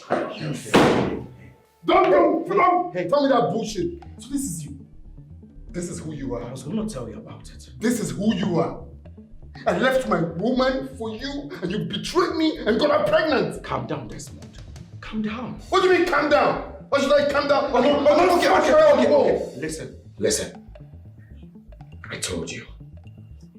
Don't tell me that bullshit. So this is you. This is who you are. I was going to tell you about it. This is who you are. I left my woman for you and you betrayed me and got her pregnant. Calm down, Desmond. Calm down. What do you mean calm down? Why should I calm down? Okay. Listen. I told you.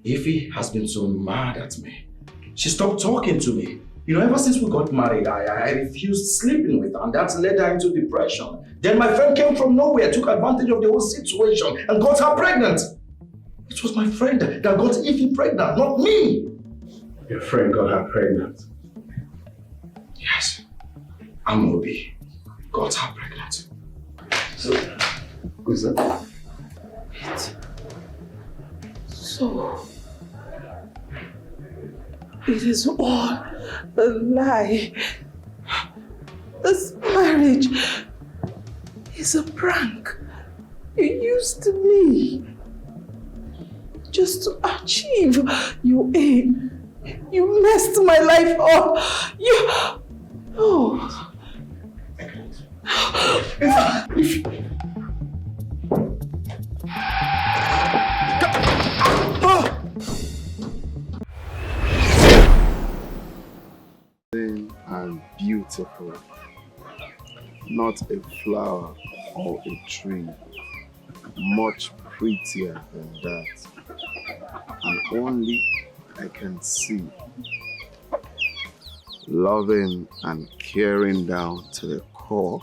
Ify has been so mad at me. She stopped talking to me. You know, ever since we got married, I refused sleeping with her, and that led her into depression. Then my friend came from nowhere, took advantage of the whole situation, and got her pregnant. It was my friend that got Ify pregnant, not me. Your friend got her pregnant? Yes. Amobi got her pregnant. So, who's that? So, it is all a lie. This marriage is a prank. You used me just to achieve your aim. You messed my life up. And beautiful, not a flower or a tree, much prettier than that, and only I can see, loving and caring down to the core,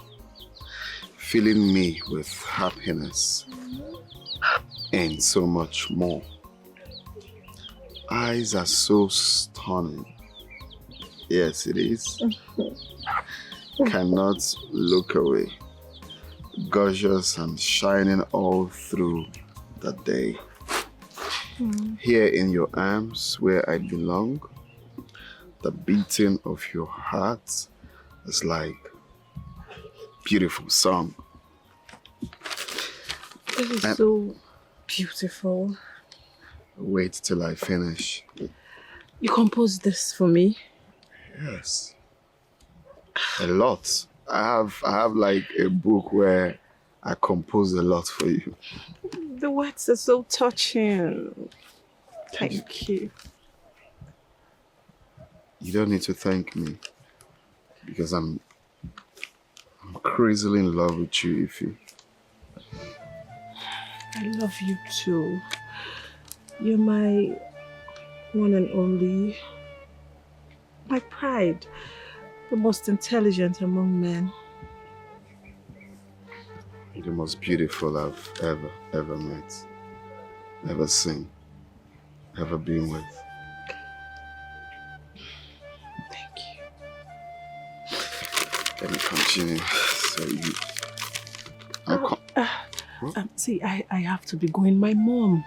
filling me with happiness and so much more. Eyes are so stunning. Yes, it is. Cannot look away. Gorgeous and shining all through the day. Here in your arms where I belong, the beating of your heart is like beautiful song. This is so beautiful. Wait till I finish. You composed this for me? Yes. A lot. I have like a book where I compose a lot for you. The words are so touching. Thank you. You don't need to thank me because I'm crazily in love with you, Ify. I love you too. You're my one and only. My pride, the most intelligent among men. The most beautiful I've ever met, ever seen, ever been with. Thank you. Let me continue. So you... See, I have to be going. My mom,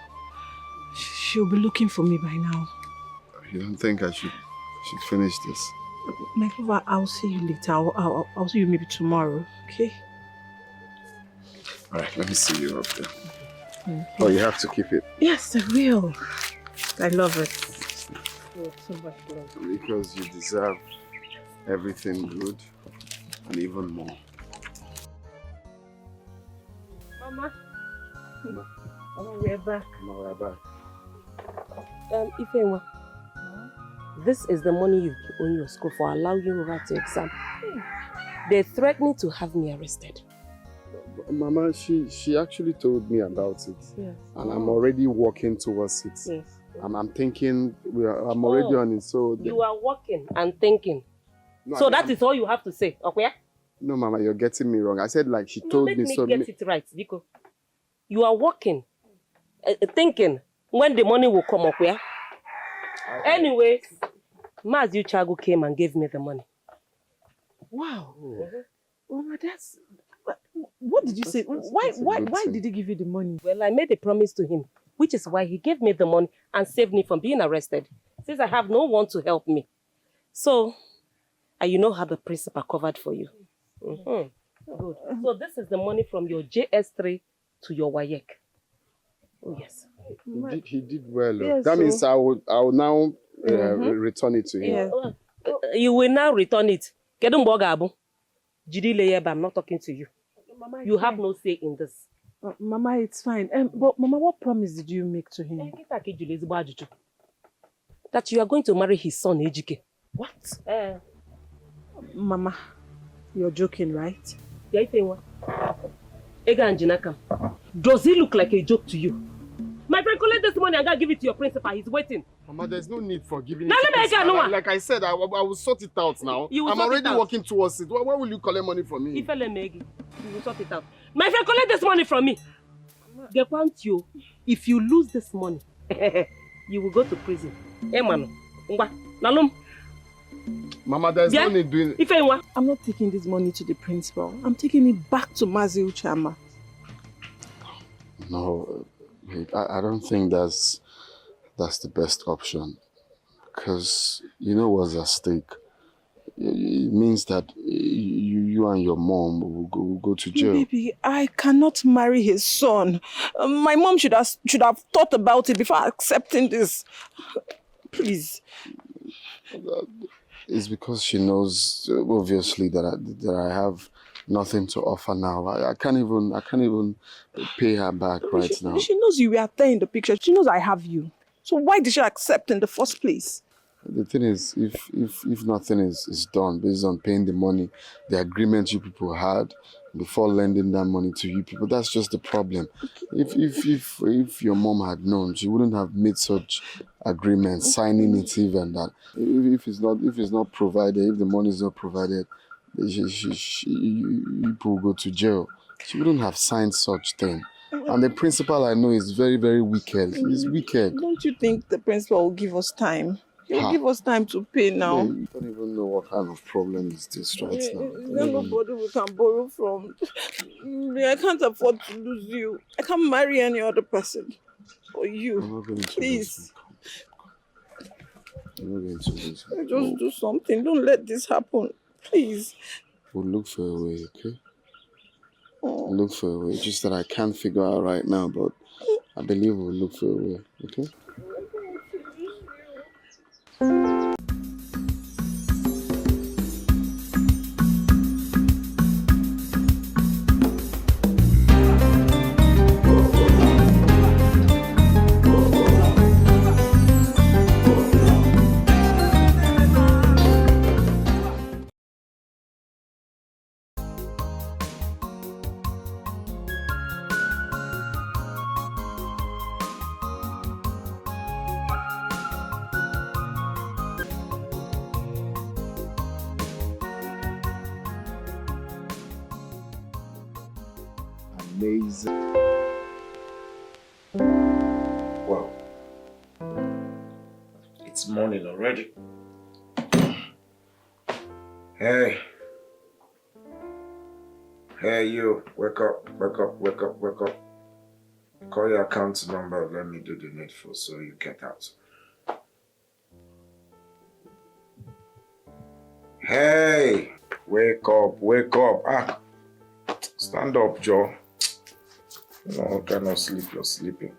she'll be looking for me by now. You don't think I should finish this? My lover, I'll see you later. I'll see you maybe tomorrow, okay? All right, let me see you up there. Okay. Oh, you have to keep it. Yes, I will. I love it. Oh, so much love. Because you deserve everything good and even more. Mama. Mama, we're back. No, we're back. Ifeanyi, this is the money you owe your school for allowing you to write the exam. They're threatening to have me arrested. Mama, she actually told me about it. Yes. And I'm already working towards it. Yes. And I'm thinking, I'm already on it, so... You are working and thinking. No, so that is all you have to say, okay? No, Mama, you're getting me wrong. I said like she told me so... Get it right, Biko. You are working, thinking when the money will come, okay? Anyway, Mazi Uchagu came and gave me the money. Wow. Mama, that's... What did you say? Why did he give you the money? Well, I made a promise to him, which is why he gave me the money and saved me from being arrested, since I have no one to help me. So, you know how the principal covered for you. Good. So this is the money from your JS3 to your WAEC. Oh, yes. He did well. Yes, that means I will now return it to him. Yeah. You will now return it. Jidile, I'm not talking to you. Mama, You have no say in this. Mama, it's fine. But Mama, what promise did you make to him? That you are going to marry his son, Ejike. What? Mama, you're joking, right? Does he look like a joke to you? My friend, collect this money and go give it to your principal. He's waiting. Mama, there's no need for giving Now it let to me get principal. Like I said, I will sort it out now. I'm already working towards it. Why will you collect money from me? You will sort it out. My friend, collect this money from me. You, if you lose this money, you will go to prison. Hey, man. Mama, there's no need doing it. I'm not taking this money to the principal. I'm taking it back to Mazi Uchama. No, I don't think that's the best option. Because you know what's at stake. It means that you and your mom will go to jail. Baby, I cannot marry his son. My mom should have thought about it before accepting this. Please. It's because she knows, obviously, that I have nothing to offer now. I can't even pay her back now. She knows you were there in the picture. She knows I have you. So why did she accept in the first place? The thing is, if nothing is done based on paying the money, the agreement you people had before lending that money to you people, that's just the problem. If your mom had known, she wouldn't have made such agreements, signing it even that. If it's not provided, if the money is not provided, you people go to jail. She wouldn't have signed such thing. And the principal I know is very, very wicked. He's wicked. Don't you think the principal will give us time? He'll give us time to pay now. You don't even know what kind of problem is this right now. There's nobody we can borrow from. I can't afford to lose you. I can't marry any other person. Or you. I'm not going to Please. I'm not going to lose you. Just do something. Don't let this happen. Please. We'll look for a way, okay? We'll look for a way. Just that I can't figure out right now, but I believe we'll look for a way, okay? Amazing. Wow. It's morning already. Hey. Hey, you. Wake up, wake up, wake up, wake up. Call your account number. Let me do the needful so you get out. Hey. Wake up, wake up. Ah. Stand up, Joe. No, cannot sleep. You're sleeping.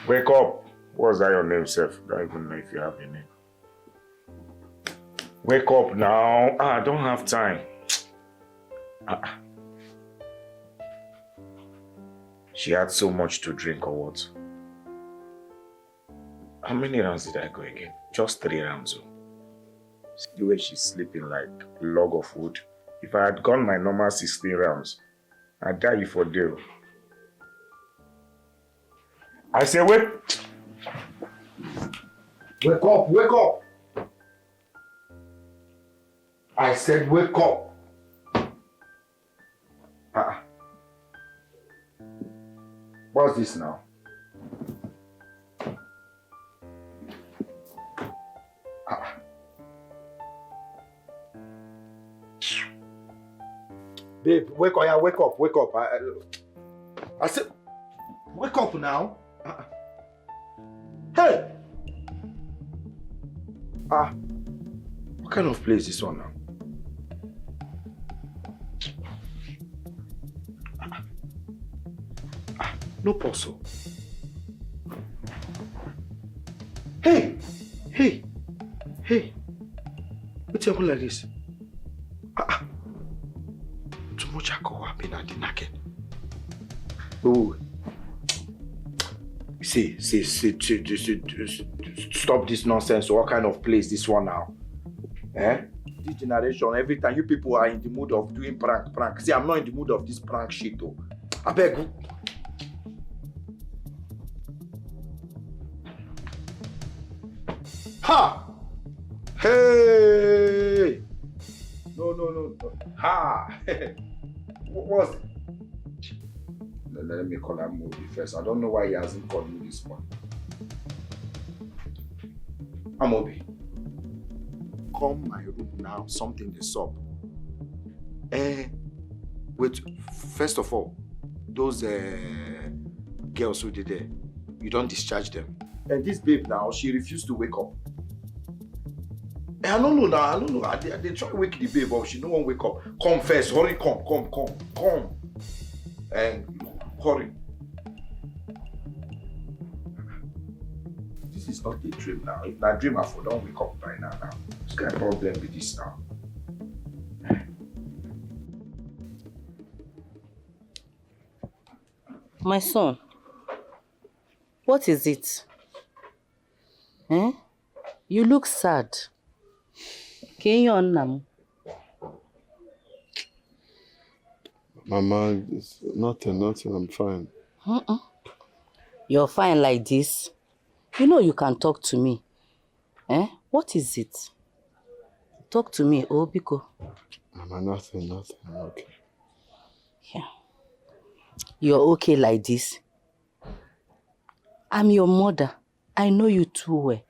Wake up. What's that your name, Seth? I don't even know if you have a name. Wake up now. I don't have time. She had so much to drink or what? How many rounds did I go again? Just 3 rounds. See the way she's sleeping like a log of wood. If I had gone my normal 16 rounds, I'd die for day. I say wake up, wake up. I said wake up. What's this now? Babe, wake up, yeah, wake up, wake up. I said, wake up now. Hey! What kind of place is this one now? No possible. Hey! What's happening like this? Too much alcohol happened at the naked. Oh. See, stop this nonsense. What kind of place this one now? Eh? This generation, every time you people are in the mood of doing prank. See, I'm not in the mood of this prank shit though. I beg you. Ha! Hey! No. Ha! What was it? Let me call that movie first. I don't know why he hasn't called me this one. Amobi, come my room now. Something is up. Wait. First of all, those girls who did there, you don't discharge them. And this babe now, she refused to wake up. I don't know. They try to wake the babe up. She no one wake up. Come first. Hurry, come. And hurry. This is not a dream now. If not a dream, I don't wake up by now. What's kind of problem with this now? My son, what is it? You look sad. Can you on? Mama, it's nothing, I'm fine. You're fine like this? You know you can talk to me. What is it? Talk to me, Biko. Mama, nothing, I'm okay. Yeah. You're okay like this? I'm your mother. I know you too well.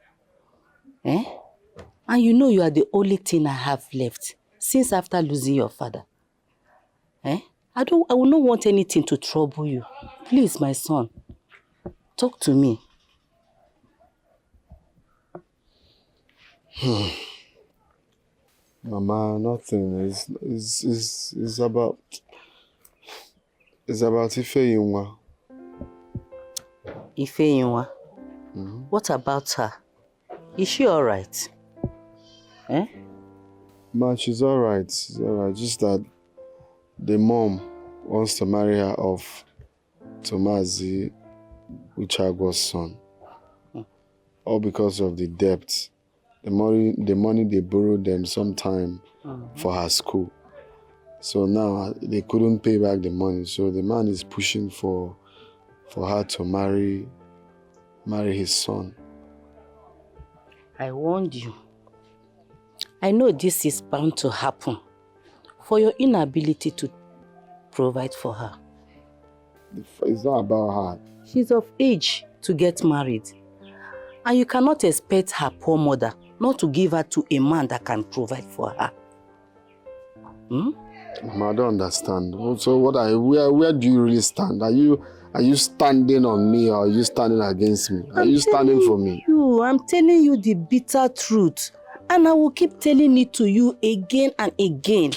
And you know you are the only thing I have left since after losing your father. I will not want anything to trouble you. Please, my son, talk to me. Mama, nothing. It's about Ifeyinwa. Ifeyinwa? What about her? Is she alright? Ma, she's alright. Just that the mom wants to marry her off to Mazi Uchago's son. All because of the debt. The money they borrowed them sometime for her school. So now they couldn't pay back the money. So the man is pushing for her to marry his son. I warned you. I know this is bound to happen for your inability to provide for her. It's not about her. She's of age to get married. And you cannot expect her poor mother not to give her to a man that can provide for her. Mama, I don't understand. So where do you really stand? Are you standing on me or are you standing against me? Are you standing for me? I'm telling you the bitter truth. And I will keep telling it to you again and again.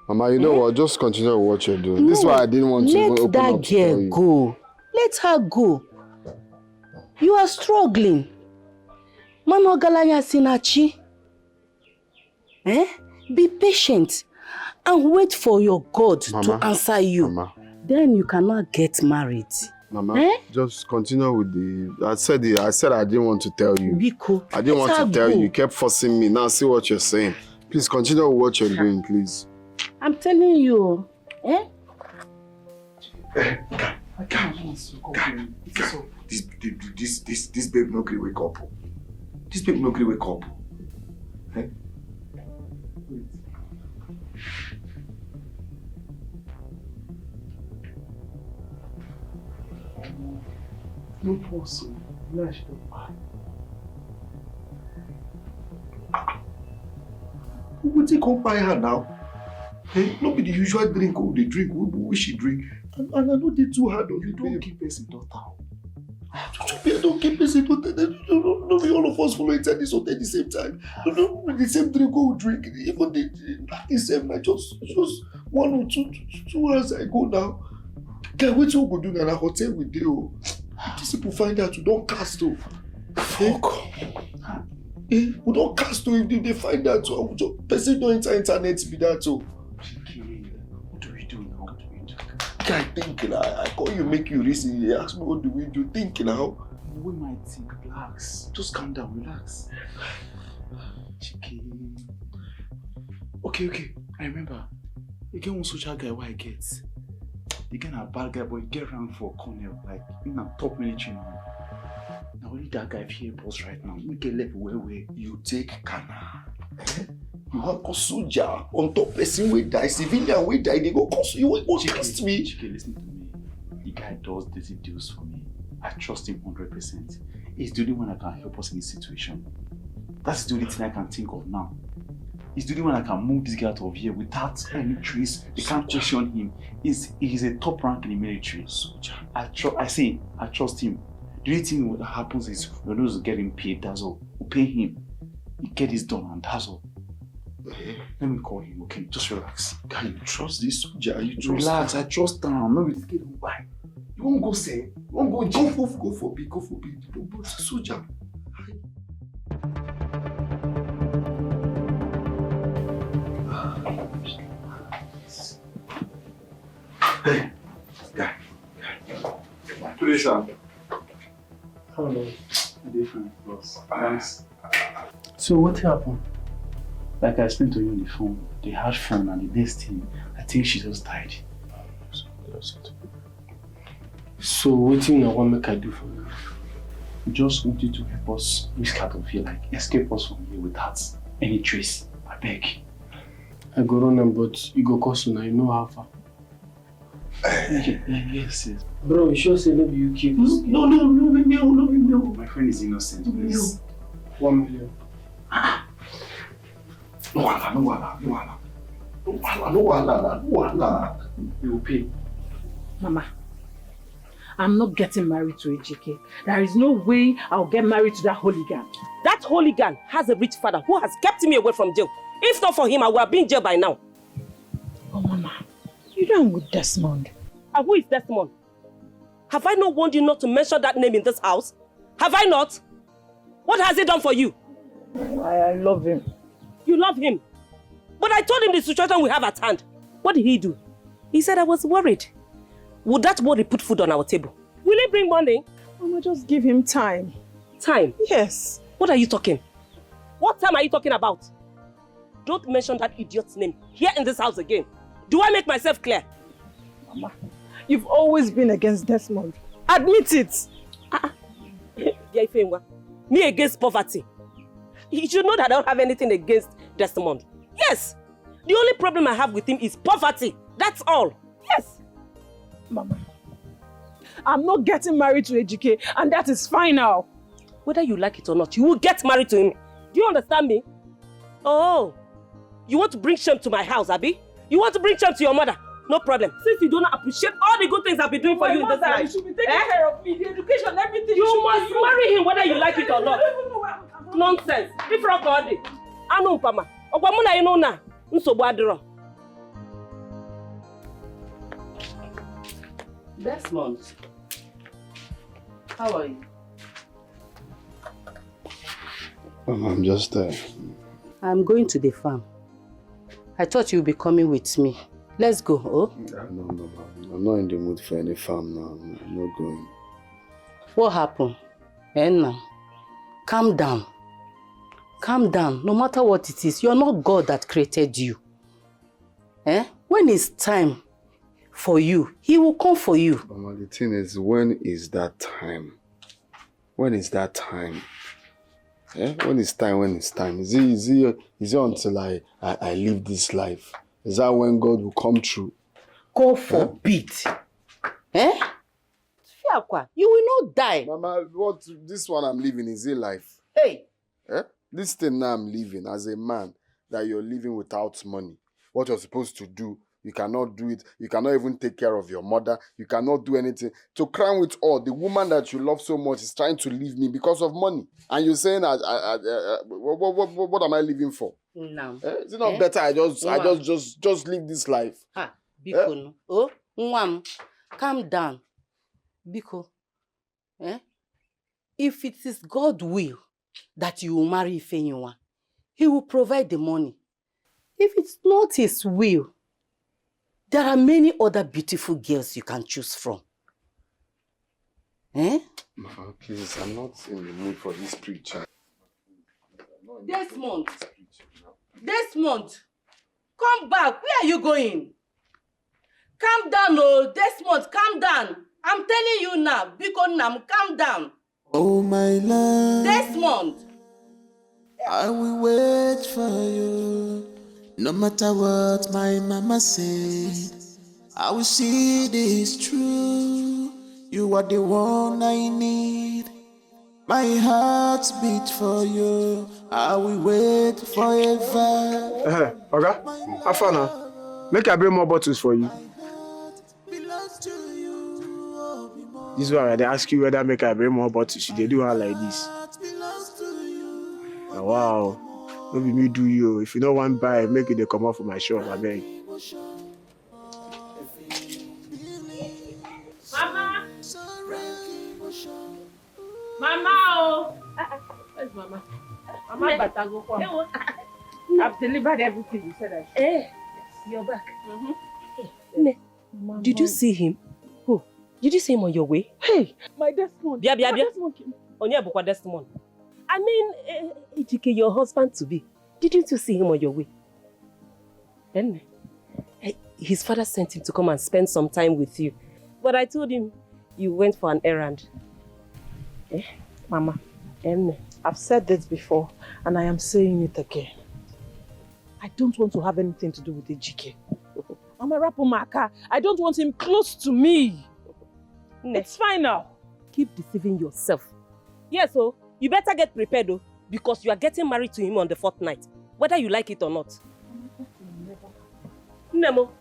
Mama, you know what? Just continue with what you're doing. This is why I didn't want to open up to tell you. Let that girl go. Let her go. You are struggling. Mano galanya sinachi. Be patient and wait for your God to answer you. Mama. Then you cannot get married. Mama, just continue with the... I said I didn't want to tell you. Biko, I didn't want to tell you. You kept forcing me. Now see what you're saying. Please continue with what you're doing, please. I'm telling you. This babe no gree wake up. This babe no gree wake up. Wait. No possible. Nash don't buy. What you come buy her now? No be the usual drink they drink. We she drink. And I know they too hard on you. Don't keep person daughter. Don't keep person daughter. Don't be all of us follow inside this hotel at the same time. Don't the same drink we drink. Even the same night. Just 1 or 2 hours ago now. Guy, what you go do in a hotel with you? These people find out you don't cast though. Fuck. We don't cast though if they find out. Person don't enter internet be that too. What do we do now? What do we do? Guy, think now. I call you, make you listen. You ask me what do we do? Think now. We might think, relax. Just calm down, relax. Chiki. Okay. I remember. You get one social guy where I get. You get a bad guy, but you get around for a corner, like in a top military now. Now only that guy here boss right now. We get level where you take Kana. You have a soldier on top person we die, civilian we die, they go cost you will trust me. Chiki, listen to me. The guy does dirty deals for me. I trust him 100%. He's the only one that can help us in this situation. That's the only thing I can think of now. He's the only one that can move this guy out of here without any trace. They can't question him. He's a top rank in the military. Soldier. I trust him. The only thing that happens is we're not getting paid, that's all. We pay him. He get this done and that's all. Let me call him, okay? Just relax. Can you trust this soldier? You trust relax, him? I trust him. I'm not going to get him. Why? You won't go say? You won't go jail? Go for big. But soldier. Hey, guy. Please, sir. Hello. Different, boss. Thanks. So what happened? Like I explained to you on the phone, they had fun and the next thing, I think she just died. So what do you want make I do for you? We just want you to help us whisk out of here, like escape us from here without any trace. I beg. I go run them, but you go cost now, you know how far. Yes. Bro, you sure say maybe you keep this? No. My friend is innocent, please. 1 million. No wahala. You will pay. Mama, I'm not getting married to Ejike. There is no way I'll get married to that hooligan. That hooligan has a rich father who has kept me away from jail. If not for him, I would have been in jail by now. Oh, Mama, you don't with Desmond. And who is Desmond? Have I not warned you not to mention that name in this house? Have I not? What has he done for you? I love him. You love him? But I told him the situation we have at hand. What did he do? He said I was worried. Would that worry put food on our table? Will he bring money? Mama, just give him time. Time? Yes. What are you talking? What time are you talking about? Don't mention that idiot's name here in this house again. Do I make myself clear? Mama, you've always been against Desmond. Admit it. Me against poverty. You should know that I don't have anything against Desmond. Yes. The only problem I have with him is poverty. That's all. Yes. Mama, I'm not getting married to Ejike, and that is final. Whether you like it or not, you will get married to him. Do you understand me? Oh, you want to bring shame to my house, Abi? You want to bring shame to your mother? No problem. Since you don't appreciate all the good things I've been doing for you in this life. You should be taking care of me, the education, everything. You must marry him whether you like it or not. Nonsense. Different body. Anu Pama. Okwamuna you know na. Nsogbu adiro. Desmond, how are you? I'm just there. I'm going to the farm. I thought you'd be coming with me. Let's go, oh? No. I'm not in the mood for any farm now. I'm not going. What happened? Enna, calm down. Calm down. No matter what it is, you're not God that created you. When it's time for you, He will come for you. Mama, the thing is, when is that time? When is that time? When is time? Is it until I live this life? Is that when God will come through? God forbid. You will not die. Mama, this one I'm living, is it life? Hey. This thing now I'm living as a man, that you're living without money. What you're supposed to do, you cannot do it. You cannot even take care of your mother. You cannot do anything. To crown with all, the woman that you love so much is trying to leave me because of money. And you're saying, what am I living for? No. Is it not better I just leave this life? Biko. Oh, mwam. calm down. Biko, if it is God's will that you will marry Ifenyinwa, He will provide the money. If it's not His will, there are many other beautiful girls you can choose from. Mama, please, I'm not in the mood for this preacher. Desmond! Desmond! Come back! Where are you going? Calm down, oh! Desmond, calm down! I'm telling you now, Biko Nam, calm down! Oh my love, Desmond! I will wait for you. No matter what my mama said, I will see this true. You are the one I need. My heart beats for you. I will wait forever. Okay, have fun now. Make I bring more bottles for you. This is why they ask you whether make I bring more bottles. They do her like this. Oh, wow. Maybe me do you. If you don't want to buy, make it they come out for my shop, I beg. Mama! Mama! Oh! Where's Mama? Mama Batago. I've delivered everything you said I should. Yes, you're back. Did you see him? Who? Did you see him on your way? Hey, my Desmond. Bia. Desmond came. Onya Bukwa Desmond. I mean, Dikeh, your husband to be. Didn't you see him on your way? Then, his father sent him to come and spend some time with you. But I told him you went for an errand. Mama, I've said this before, and I am saying it again. I don't want to have anything to do with the Dikeh. Mama Rapumaka, I don't want him close to me. It's fine now. Keep deceiving yourself. Yes, so you better get prepared though, because you are getting married to him on the 4th night, whether you like it or not. Nemo,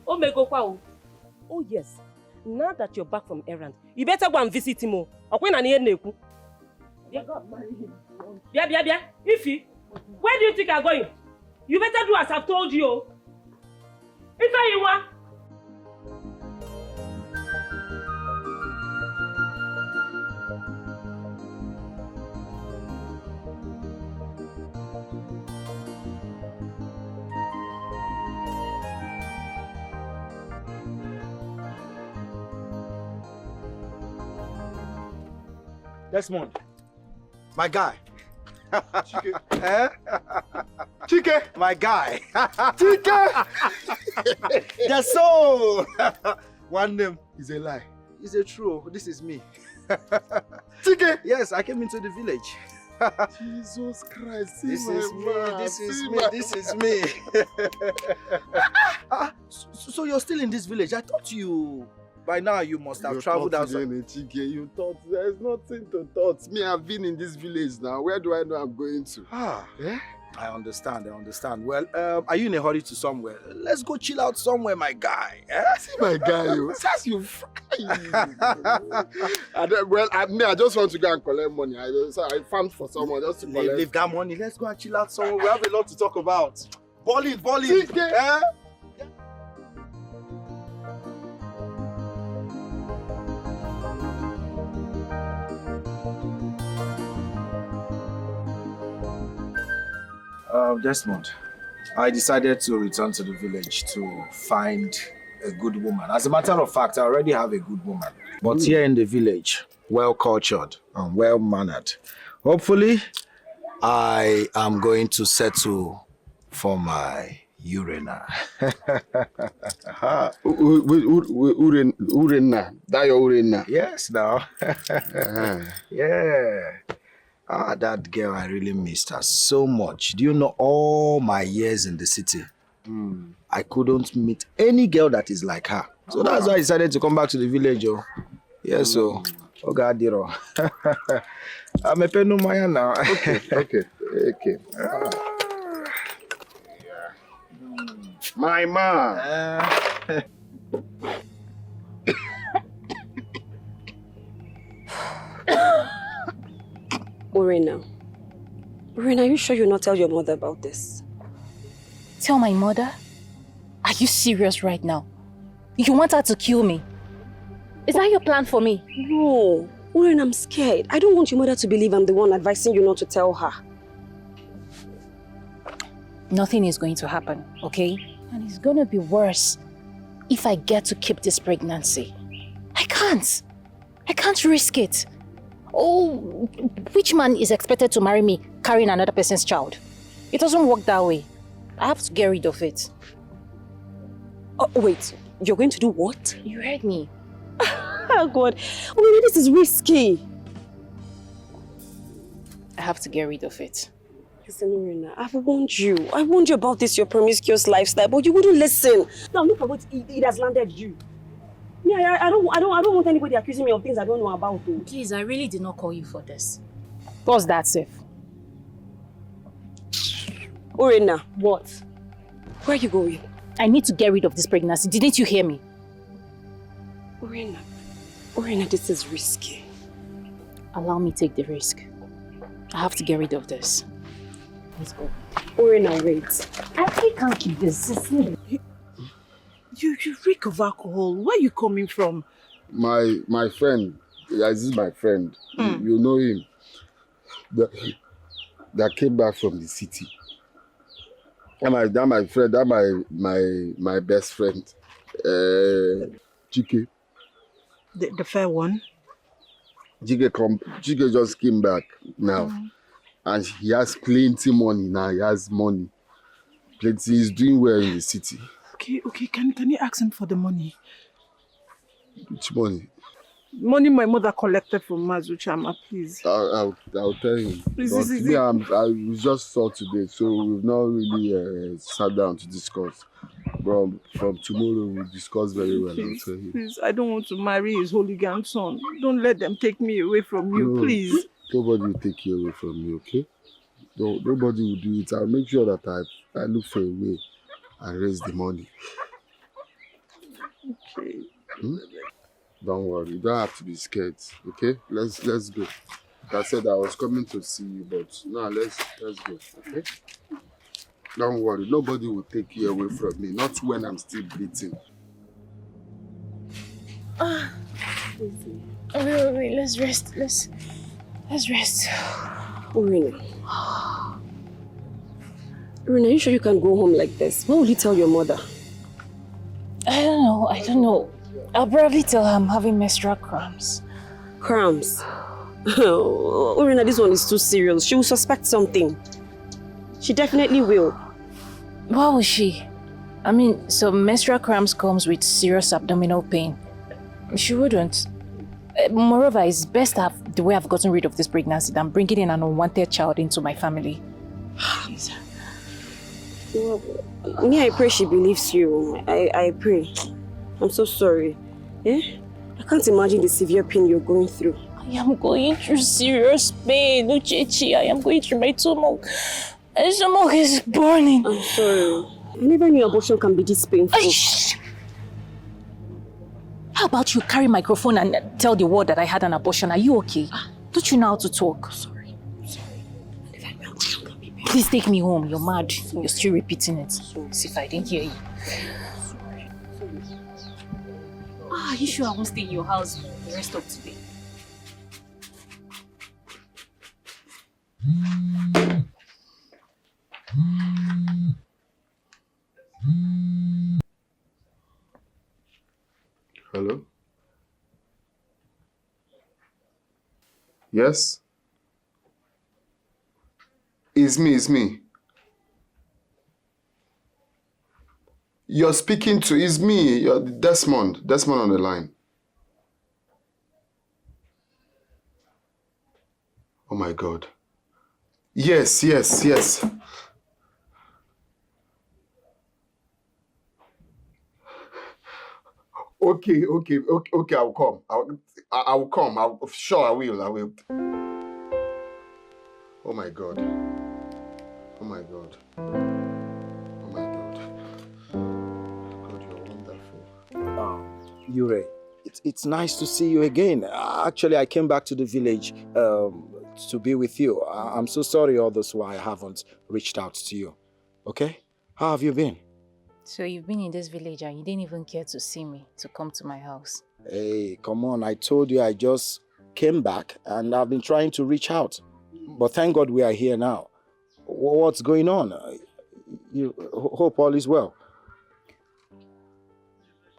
oh yes, now that you're back from errand, you better go and visit him. Bia. Ify, where do you think I'm going? You better do as I've told you. Ifenyinwa. Desmond, my guy. Dikeh? Dikeh? My guy. Dikeh! That's so. One name. It's a lie. Is it true? This is me. Dikeh! Yes, I came into the village. Jesus Christ. This is me. This is me. So you're still in this village? I thought you... By now you must have traveled outside. You thought there's nothing to thought. Me, I've been in this village now. Where do I know I'm going to? I understand. Well, are you in a hurry to somewhere? Let's go chill out somewhere, my guy. See my guy, you. Says you I just want to go and collect money. I farmed for someone just to collect. Leave that money. Let's go and chill out somewhere. We have a lot to talk about. Balling. Desmond, I decided to return to the village to find a good woman. As a matter of fact, I already have a good woman. But here in the village, well-cultured and well-mannered. Hopefully, I am going to settle for my urina. Urina. That your urina? Yes, now. Yeah. That girl, I really missed her so much. Do you know all my years in the city? I couldn't meet any girl that is like her. So that's why I decided to come back to the village. Yeah, so. Oh, God, Diro. I'm a pen Maya now. Okay. My man. Urina, are you sure you'll not tell your mother about this? Tell my mother? Are you serious right now? You want her to kill me? Is that your plan for me? No. Oren, I'm scared. I don't want your mother to believe I'm the one advising you not to tell her. Nothing is going to happen, okay? And it's going to be worse if I get to keep this pregnancy. I can't. I can't risk it. Oh, which man is expected to marry me carrying another person's child? It doesn't work that way. I have to get rid of it. Oh, wait. You're going to do what? You heard me. Oh, God. Oren, this is risky. I have to get rid of it. Listen, Oren, I've warned you. I warned you about this, your promiscuous lifestyle, but you wouldn't listen. Now look at what it has landed you. Yeah, I don't want anybody accusing me of things I don't know about. Though. Please, I really did not call you for this. What's that, Sif? Orena. What? Where are you going? I need to get rid of this pregnancy. Didn't you hear me? Orena, this is risky. Allow me to take the risk. I have to get rid of this. Let's go. Orena, wait. I can't keep this. You reek of alcohol. Where are you coming from? My friend, this is my friend. You know him. That came back from the city. That my friend, that my best friend, Dikeh. The fair one? Dikeh just came back now. And he has plenty money now. He has money. Plenty. He's doing well in the city. Okay. Can you ask him for the money? Which money? Money my mother collected from Mazuchama, please. I'll tell him. Please. I just saw today, so we've not really sat down to discuss. But from tomorrow we'll discuss very well. I'll tell him. Please, I don't want to marry his hooligan son. Don't let them take me away from you, please. Nobody will take you away from me, okay? Nobody will do it. I'll make sure that I look for a way and raise the money. Okay. Don't worry, you don't have to be scared, okay? Let's go. Like I said, I was coming to see you, but now let's go, okay? Don't worry, nobody will take you away from me, not when I'm still breathing. Wait, let's rest. Let's rest. Orena, are you sure you can go home like this? What will you tell your mother? I don't know. I'll probably tell her I'm having menstrual cramps. Cramps? Oh, Orena, this one is too serious. She will suspect something. She definitely will. Why would she? I mean, so menstrual cramps comes with serious abdominal pain. She wouldn't. Moreover, it's best to have the way I've gotten rid of this pregnancy than bringing in an unwanted child into my family. Well, me, I pray she believes you. I pray. I'm so sorry. I can't imagine the severe pain you're going through. I am going through serious pain, Uchechi. I am going through my stomach. My stomach is burning. I'm sorry. I never knew abortion can be this painful. How about you carry microphone and tell the world that I had an abortion? Are you okay? Don't you know how to talk? Sorry. Please take me home. You're mad. You're still repeating it. See if I didn't hear you. Are you sure I won't stay in your house the rest of today? Hello? Yes? It's me. You're speaking to, it's me, you're Desmond on the line. Oh my God. Yes. Okay, I'll come. I'll come. Sure, I will. Oh my God. God, you're wonderful. Yure, it's nice to see you again. Actually, I came back to the village to be with you. I'm so sorry all this while I haven't reached out to you. Okay? How have you been? So you've been in this village and you didn't even care to see me, to come to my house? Hey, come on. I told you I just came back and I've been trying to reach out. But thank God we are here now. What's going on? You hope all is well.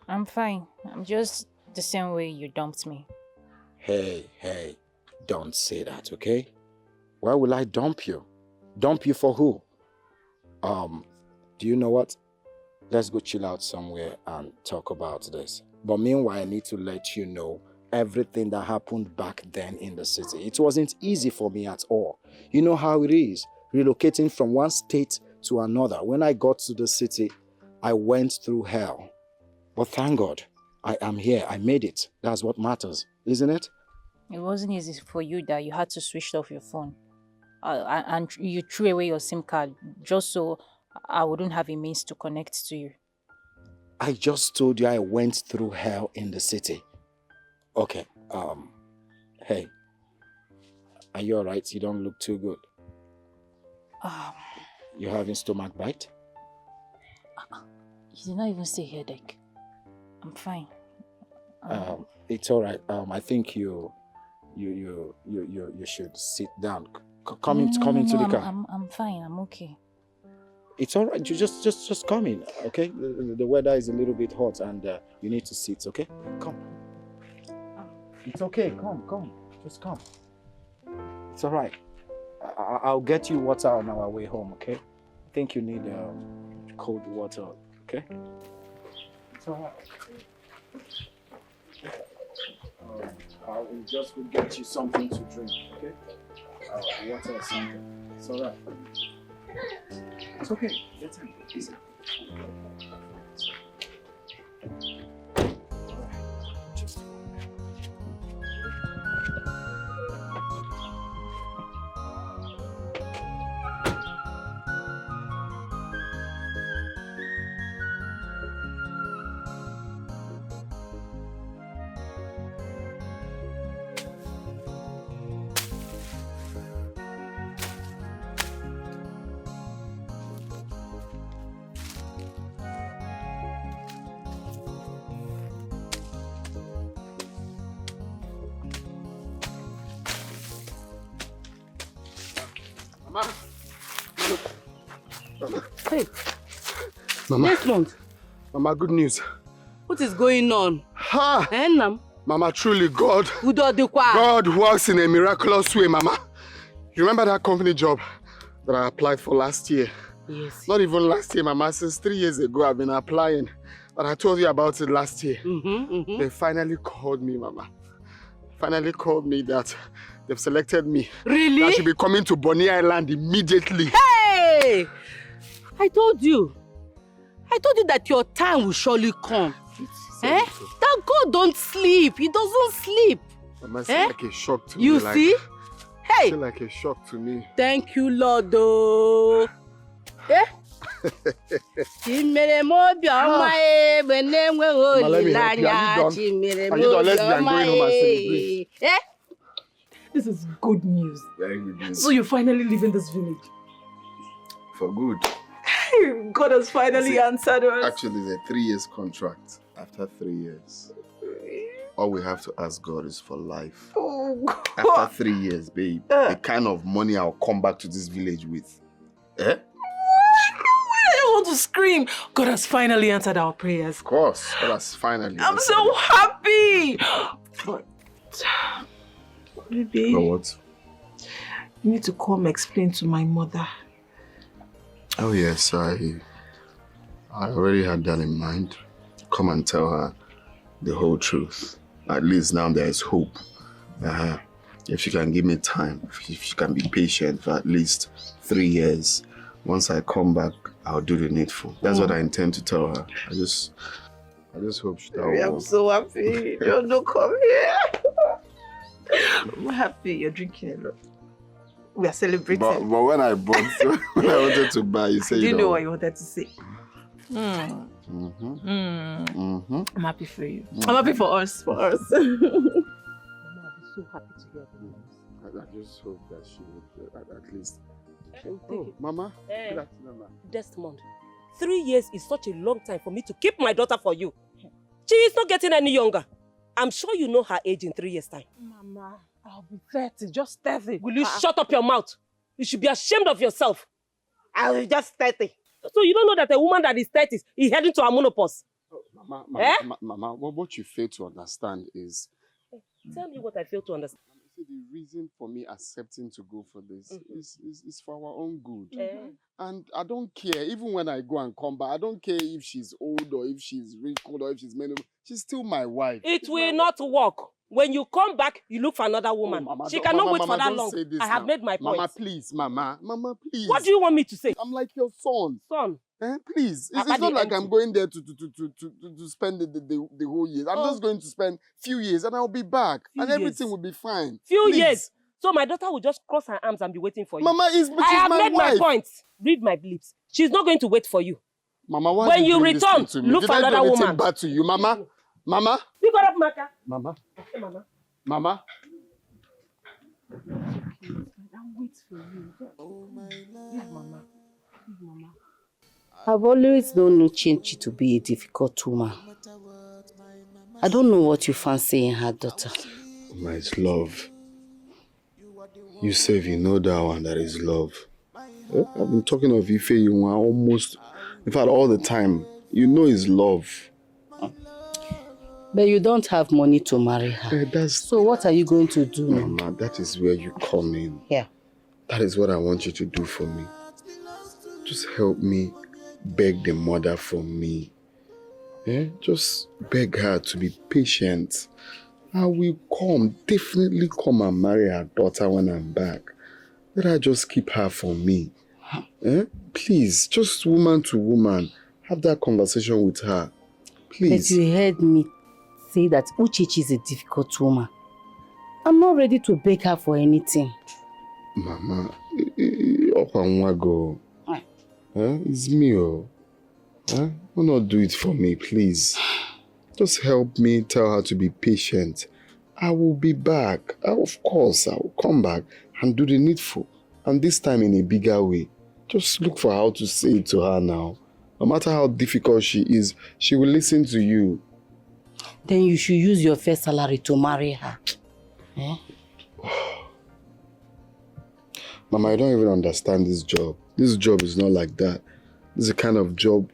I'm fine. I'm just the same way you dumped me. Hey, don't say that, okay? Why will I dump you? Dump you for who? Do you know what? Let's go chill out somewhere and talk about this. But meanwhile, I need to let you know everything that happened back then in the city. It wasn't easy for me at all. You know how it is, relocating from one state to another. When I got to the city, I went through hell. But thank God, I am here. I made it. That's what matters, isn't it? It wasn't easy for you that you had to switch off your phone. And you threw away your SIM card just so I wouldn't have a means to connect to you. I just told you I went through hell in the city. Okay, hey, are you alright? You don't look too good. You having stomach bite? You did not even say headache. I'm fine. It's alright. I think you should sit down. Come into the car. I'm fine. I'm okay. It's alright. You just come in, okay? The weather is a little bit hot and you need to sit, okay? Come. It's okay. Come. Just come. It's alright. I'll get you water on our way home, okay? I think you need cold water, okay? It's alright. I will just go get you something to drink, okay? Water or something. It's alright. It's okay. Get in. Easy. Hey, Mama. Desmond. Mama, good news. What is going on? Ha! Nam? Mama, truly, God God works in a miraculous way, Mama. You remember that company job that I applied for last year? Yes. Not even last year, Mama. Since 3 years ago, I've been applying. But I told you about it last year. They finally called me, Mama. Finally called me that they've selected me. Really? I should be coming to Bonny Island immediately. Hey! I told you that your time will surely come. That God don't sleep. He doesn't sleep. Mama, it's like a shock to me. You see? Hey! It's like a shock to me. Thank you, Lord. Oh. Eh? Mama, let me help you. Are you done? Let's be going home and celebrate. Eh? This is good news. Very good news. So you're finally leaving this village? For good. God has finally answered us. Actually, it's a 3 years contract. After 3 years, all we have to ask God is for life. Oh, God. After 3 years, babe, the kind of money I'll come back to this village with. Eh? I just want to scream. God has finally answered our prayers. Of course, God has finally. I'm so happy. But, baby, But what? you need to come explain to my mother. Oh yes, I already had that in mind. Come and tell her the whole truth. At least now there is hope. If she can give me time, if she can be patient for at least 3 years, once I come back, I'll do the needful. That's what I intend to tell her. I just hope she will. I'm so happy. Don't come here. I'm happy you're drinking a lot. We are celebrating. But when I bought, when I wanted to buy, you said Do you you know don't. what you wanted to say? I'm happy for you. I'm happy for us. Mama, I'll be so happy to hear the news. I just hope that she would at least. Oh, Mama. Good afternoon, Mama. Desmond, 3 years is such a long time for me to keep my daughter for you. She is not getting any younger. I'm sure you know her age in 3 years' time. Mama, I'll be 30, just 30. Will you shut up your mouth? You should be ashamed of yourself. I was just 30. So you don't know that a woman that is 30 is heading to a menopause? Mama, what you fail to understand is... Tell me what I fail to understand. The reason for me accepting to go for this is for our own good. And I don't care, even when I go and come back, I don't care if she's old or if she's wrinkled or if she's menopause. She's still my wife. It will not work. When you come back, you look for another woman. Mama, she cannot wait Mama, for that long. I have made my point. Mama, please, Mama, please. What do you want me to say? I'm like your son. Son? Please. It's not like I'm going there to spend the whole year. I'm just going to spend few years and I'll be back. Everything will be fine. Few years. So my daughter will just cross her arms and be waiting for you. Mama, she's my wife. I have made my point. Read my lips. She's not going to wait for you. Mama, why when you return, look for another woman. Bad to you, Mama? Mama? You got up, Maka. Mama? Okay, Mama. Mama? I'll wait for you. Yeah, Mama. Mama. I've always known Uchenchi to be a difficult woman. I don't know what you fancy in her daughter. Mama, it's love. You say you know that one, that is love. I've been talking of Ife Yunwa almost, in fact, all the time. You know it's love. But you don't have money to marry her. So what are you going to do? Mama, that is where you come in. Yeah. That is what I want you to do for me. Just help me beg the mother for me. Just beg her to be patient. I will definitely come and marry her daughter when I'm back. Let her just keep her for me. Please, just woman to woman, have that conversation with her. Please. But you heard me say that Uchechi is a difficult woman. I'm not ready to beg her for anything. Mama, it's me. Why not do it for me, please? Just help me tell her to be patient. I will be back. Of course, I will come back and do the needful. And this time in a bigger way. Just look for how to say it to her now. No matter how difficult she is, she will listen to you. Then you should use your first salary to marry her. Mama, I don't even understand this job. This job is not like that. This is the kind of job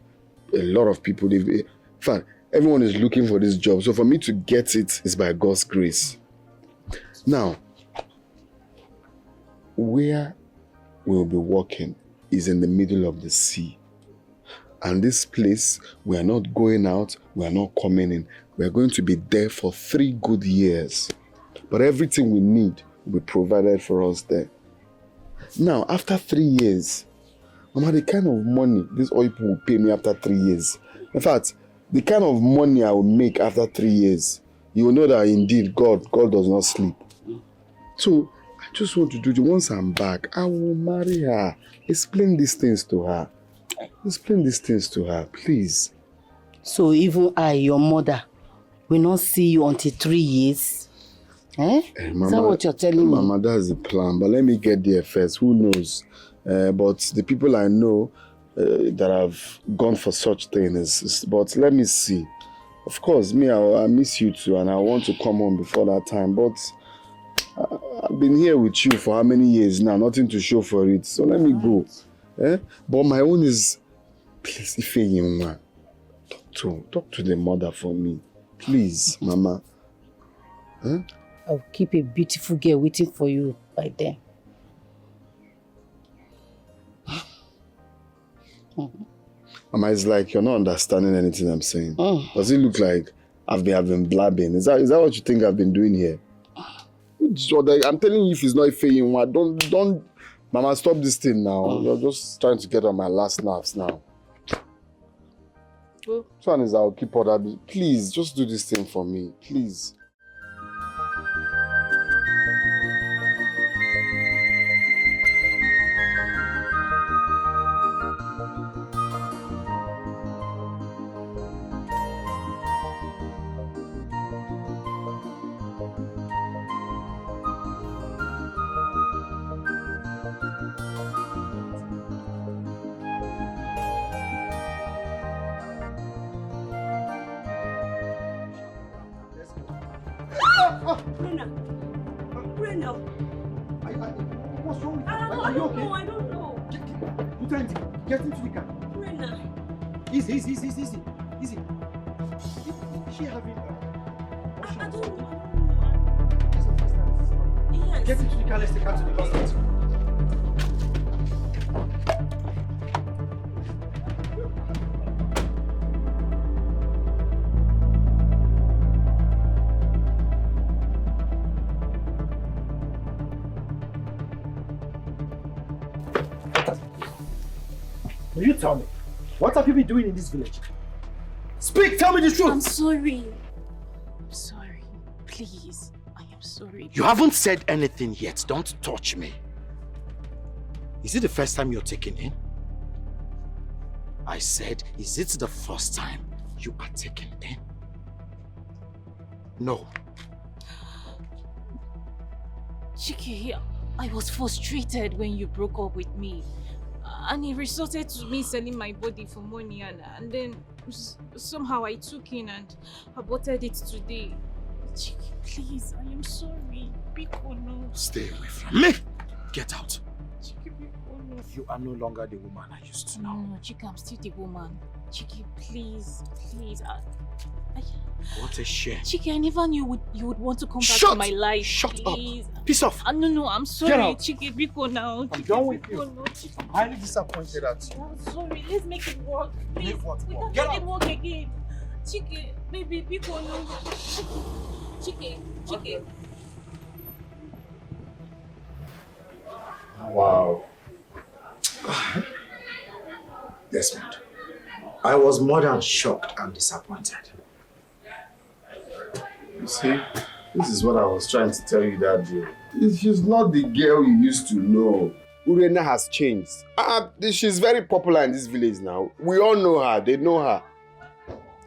a lot of people live. In fact, everyone is looking for this job. So for me to get it is by God's grace. Now, where we'll be working is in the middle of the sea. And this place, we are not going out, we are not coming in. We are going to be there for 3 good years. But everything we need will be provided for us there. Now, after 3 years, Mama, the kind of money this oil people will pay me after 3 years. In fact, the kind of money I will make after 3 years, you will know that indeed God does not sleep. So, I just want to do it. Once I'm back, I will marry her. Explain these things to her. Explain these things to her, please. So even I, your mother, will not see you until 3 years? Mama, is that what you're telling me? Mama, that's the plan. But let me get there first. Who knows? But the people I know that have gone for such things, but let me see. Of course, me, I miss you too, and I want to come home before that time. But I've been here with you for how many years now? Nothing to show for it. So let me go. But my own is, please, Ife Yunwa, talk to the mother for me. Please, Mama. I'll keep a beautiful girl waiting for you by then. Mama, it's like you're not understanding anything I'm saying. Does it look like I've been blabbing? Is that what you think I've been doing here? I'm telling you, if it's not Ife Yunwa, don't. Mama, stop this thing now. You're just trying to get on my last nerves now. Which one is I'll keep order? Please, just do this thing for me. Please. Rena. What's wrong with you? I don't know. Get into the car. Rena. Easy. Is she having I don't know. Yes. Get into the car, let's take her to the hospital. Will you tell me, what have you been doing in this village? Speak, tell me the truth! I'm sorry. I'm sorry. Please. I am sorry. You haven't said anything yet. Don't touch me. Is it the first time you're taken in? I said, is it the first time you are taken in? No. Chike, I was frustrated when you broke up with me. And it resorted to me selling my body for money, and then somehow I took in and aborted it today. Chike, please, I am sorry. Biko, no. Stay away from me. Get out. Chike, Biko, no. You are no longer the woman I used to know. No, Chike, I'm still the woman. Chike, please. What a shame. Chike, I never knew you would want to come back to my life. Shut please. up. Piss off. No, I'm sorry. Get out. Chike, Biko now. I'm done with you. No, Chike. I'm highly disappointed at you. I'm sorry. Let's make it work. Please. Make what We work? can Get make it out. work again. Chike, baby, Biko no. Chike. Wow. Desmond, I was more than shocked and disappointed. You see, this is what I was trying to tell you that day. She's not the girl you used to know. Urena has changed. She's very popular in this village now. We all know her. They know her.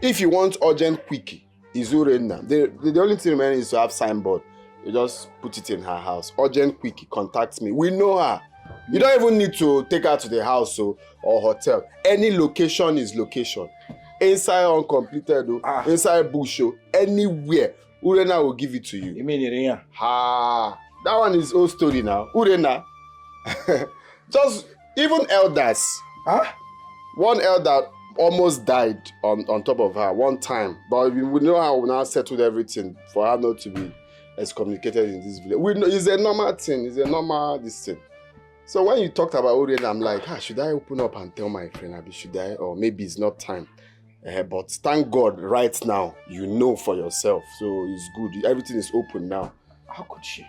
If you want urgent quickie, it's Urena. The only thing remaining is to have signboard. You just put it in her house. Urgent quickie, contact me. We know her. You don't even need to take her to the house or hotel. Any location is location. Inside uncompleted, inside bush, anywhere. Urena will give it to you. You mean Irina? That one is old story now. Urena. Just even elders. One elder almost died on top of her one time. But we know how we now settled everything for her not to be excommunicated in this village. We know it's a normal thing. It's a normal this thing. So when you talked about Urena, I'm like, should I open up and tell my friend? Should I? Or maybe it's not time. But thank God, right now, you know for yourself. So it's good. Everything is open now. How could she?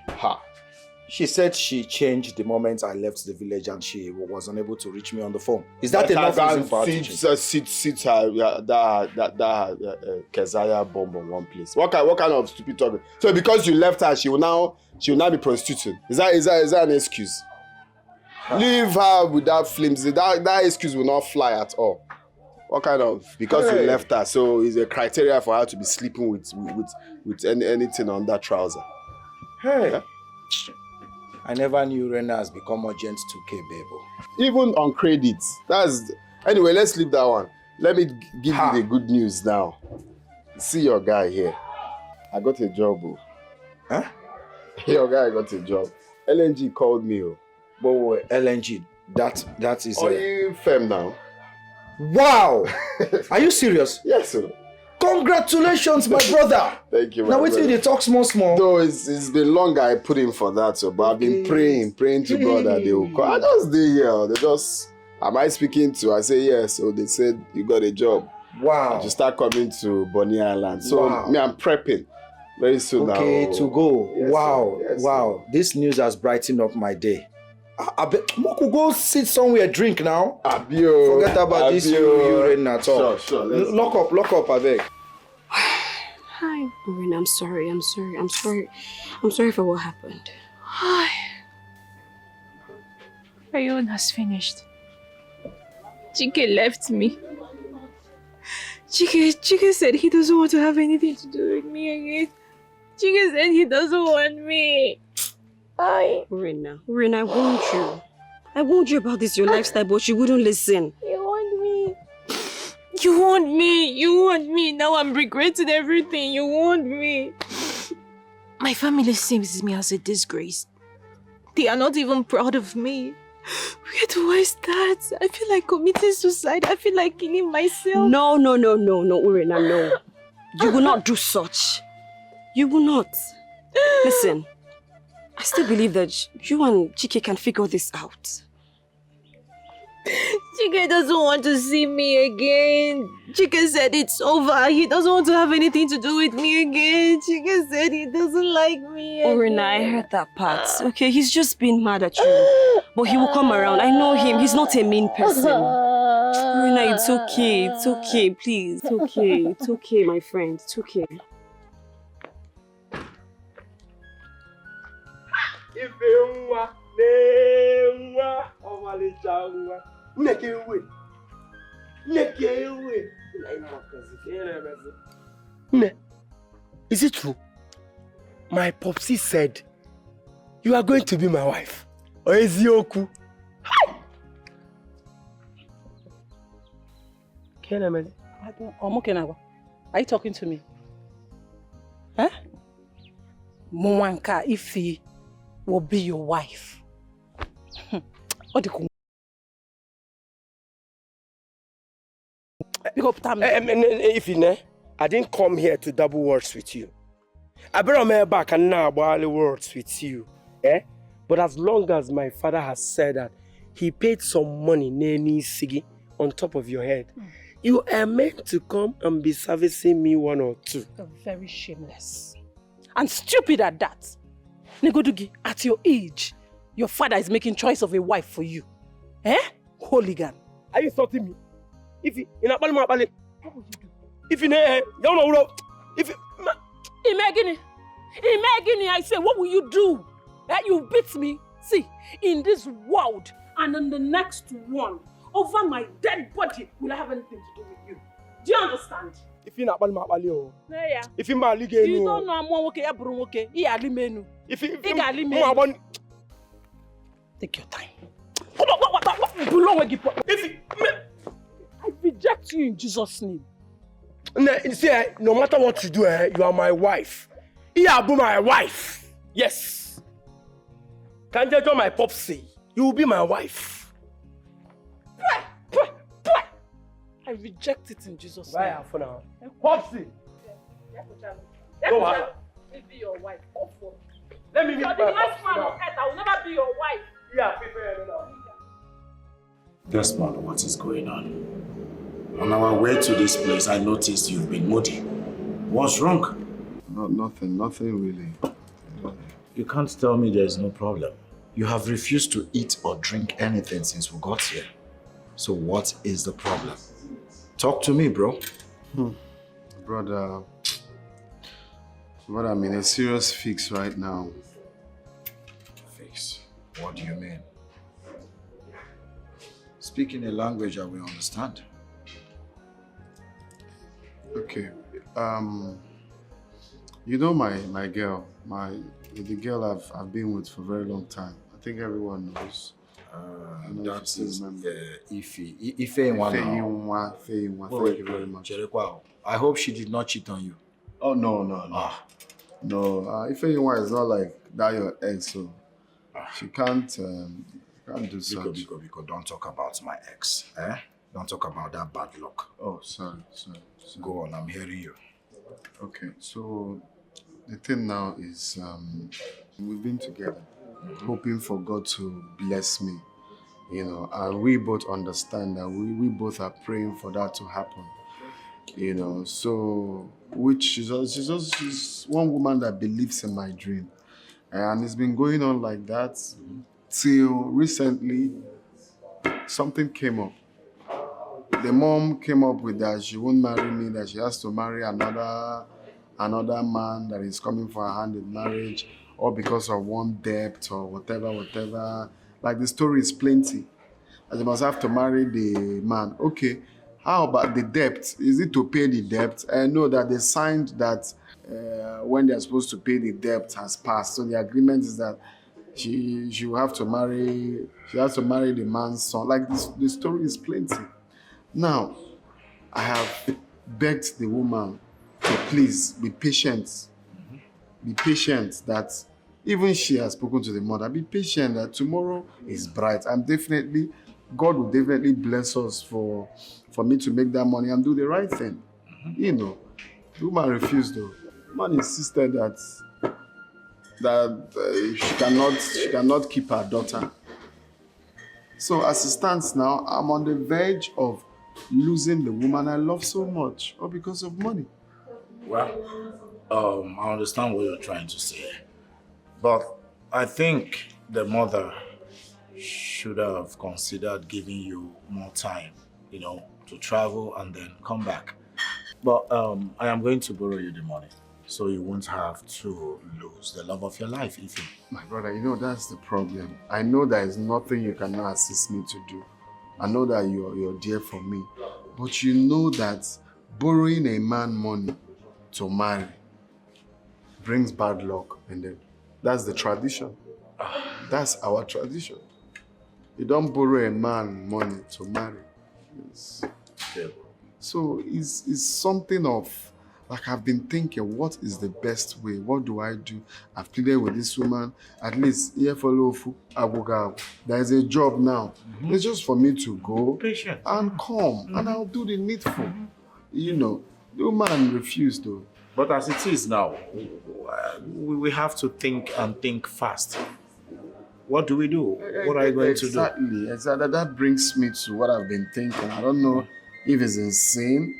She said she changed the moment I left the village and she was unable to reach me on the phone. Is that enough reason for her to change? Sit that Keziah bomb on one place. What kind of stupid talking? So because you left her, she will now be prostituting. Is that an excuse? Leave her with that flimsy. That excuse will not fly at all. What kind of? Because you left her, so it's a criteria for her to be sleeping with anything on that trouser. Hey, yeah? I never knew Rena has become urgent 2K, Bebo. Even on credits. Anyway, let's leave that one. Let me give you the good news now. See your guy here. I got a job. Huh? Your guy got a job. LNG called me. But LNG, that is you firm now. Wow! Are you serious? Yes, sir. Congratulations, my brother! Thank you, now wait till they talk small. No, it's been long I put in for that, so but I've been praying to God that they will call. I just did here. Am I speaking to? I say yes. So they said you got a job. Wow. To start coming to Bonny Island. So I'm prepping very soon. Okay, to go. Yes, wow. Yes, wow. Sir. This news has brightened up my day. I bet Moku go sit somewhere, drink now. Forget about this urine at all. Sure. Lock up, I beg. Hi, Marina. I'm sorry for what happened. Hi. Rayon has finished. Chike left me. Chike said he doesn't want to have anything to do with me again. Chike said he doesn't want me. Marina, I warned you. I warned you about this, your lifestyle, but you wouldn't listen. You want me. Now I'm regretting everything. You want me. My family sees me as a disgrace. They are not even proud of me. Where do I start? I feel like committing suicide. I feel like killing myself. No, Urena, no. You will not do such. You will not. Listen, I still believe that you and Chike can figure this out. Chike doesn't want to see me again. Chike said it's over. He doesn't want to have anything to do with me again. Chike said he doesn't like me again. Urena, I heard that part. Okay, he's just been mad at you. But he will come around. I know him. He's not a mean person. Urena, it's okay. It's okay, please. It's okay. It's okay, my friend. It's okay. Is it true? My popsy said you are going to be my wife. Or is he okay? Are you talking to me? Huh? Mwanka Ifi will be your wife. If I didn't come here to double words with you. I better my back and now about words with you. But as long as my father has said that he paid some money Neni Sigi on top of your head, you are meant to come and be servicing me 1 or 2. You're very shameless. And stupid at that. Negodugi, at your age, your father is making choice of a wife for you. Hooligan. Are you insulting me? If you in a what would you do? If you don't know, if Imagine, I say, what will you do? You beat me. See, in this world and in the next one, over my dead body, will I have anything to do with you? Do you understand? If you're not if you're not you don't know I'm one okay, if you take your time. I reject you in Jesus' name. See, no matter what you do, you are my wife. You are my wife. Yes. Can't you do my popsy? You will be my wife. I reject it in Jesus' name. Bye for now. Popsy. Go on. Let me be your wife. Go for it. Let me be You're the last man on earth. I will never be your wife. Yeah, prepare now. Desmond, what is going on? On our way to this place, I noticed you've been moody. What's wrong? Nothing really. You can't tell me there's no problem. You have refused to eat or drink anything since we got here. So what is the problem? Talk to me, bro. Brother, I'm in a serious fix right now. Fix? What do you mean? Speak in a language I will understand. Okay. You know my girl, the girl I've been with for a very long time. I think everyone knows. That is Ife. Ife Inwa. Thank you very much. I hope she did not cheat on you. Oh no. No, Ife Inwa is not like that your ex, so she can't do such. Biko, don't talk about my ex. Don't talk about that bad luck. Oh, sorry. Go on, I'm hearing you. Okay, so the thing now is we've been together, hoping for God to bless me, and we both understand that we both are praying for that to happen, so she's one woman that believes in my dream, and it's been going on like that till recently something came up. The mom came up with that she won't marry me, that she has to marry another man that is coming for her hand in marriage, or because of one debt or whatever. Like the story is plenty. And they must have to marry the man. Okay, how about the debt? Is it to pay the debt? I know that they signed that when they're supposed to pay the debt has passed. So the agreement is that she will have to marry. She has to marry the man's son. Like this, the story is plenty. Now, I have begged the woman to please be patient. Be patient that even she has spoken to the mother. Be patient that tomorrow is bright. And definitely, God will definitely bless us for me to make that money and do the right thing. You know, the woman refused though. The man insisted that she cannot keep her daughter. So as it stands now, I'm on the verge of losing the woman I love so much, all because of money. Well, I understand what you're trying to say, but I think the mother should have considered giving you more time, you know, to travel and then come back. But I am going to borrow you the money, so you won't have to lose the love of your life, if you... My brother, you know, that's the problem. I know there is nothing you cannot assist me to do. I know that you're dear for me. But you know that borrowing a man money to marry brings bad luck. And that's the tradition. That's our tradition. You don't borrow a man money to marry. Yeah. So it's something of, like, I've been thinking, what is the best way? What do I do? I've pleaded with this woman. At least, here for Lofu, Abuga. There is a job now. It's just for me to go and come, and I'll do the needful. You know, the woman refused though. But as it is now, we have to think and think fast. What do we do? What are you going to do? Exactly. That brings me to what I've been thinking. I don't know if it's insane,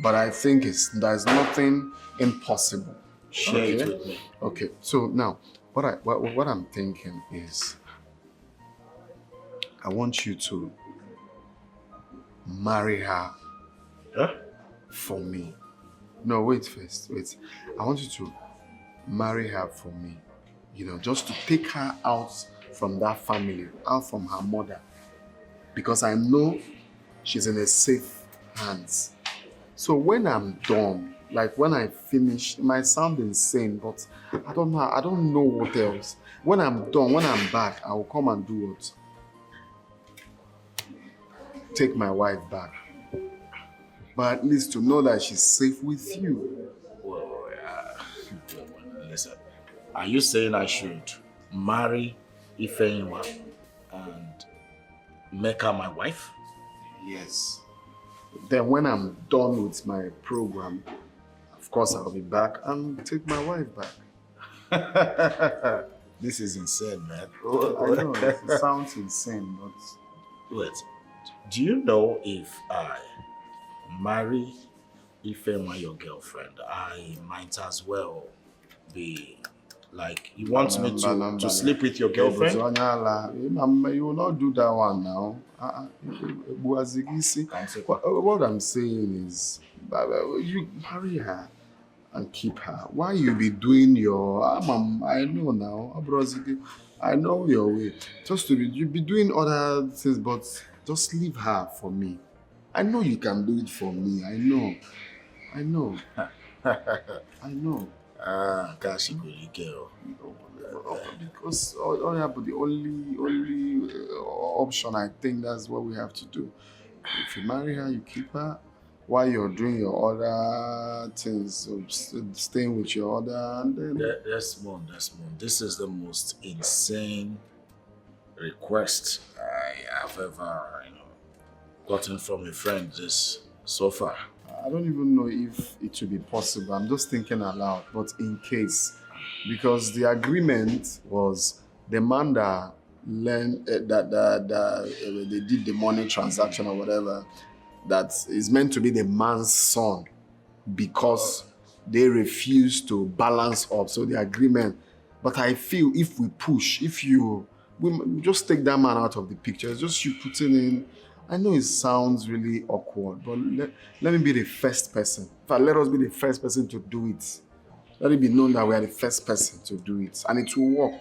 but I think there's nothing impossible. Share it with me. Okay. So now, what I'm thinking is, I want you to marry her for me. No, wait first. Wait. I want you to marry her for me. You know, just to take her out from that family, out from her mother. Because I know she's in a safe hands. So when I'm done, like when I finish, it might sound insane, but I don't know what else. When I'm done, when I'm back, I will come and do what? Take my wife back. But at least to know that she's safe with you. Well, listen. Are you saying I should marry Ifeanyiwa and make her my wife? Yes. Then when I'm done with my program, of course I'll be back and take my wife back. This is insane, man. I know, it sounds insane, but... Wait, do you know if I marry Ifeanyiwa, your girlfriend, I might as well be... Like, you want me to sleep with your girlfriend? You will not do that one now. What I'm saying is, you marry her and keep her. Why you be doing your... I know now. I know your way. You be doing other things, but just leave her for me. I know you can do it for me. I know. I know. Gosh, you really girl. Because but the only option, I think that's what we have to do. If you marry her, you keep her while you're doing your other things, staying with your other, and then... Desmond, this is the most insane request I have ever gotten from a friend so far. I don't even know if it will be possible. I'm just thinking aloud, but in case. Because the agreement was the man that learned that they did the money transaction or whatever, that is meant to be the man's son, because they refused to balance up. So the agreement. But I feel if we push, we just take that man out of the picture. It's just you putting in... I know it sounds really awkward, but let me be the first person. In fact, let us be the first person to do it. Let it be known that we are the first person to do it. And it will work.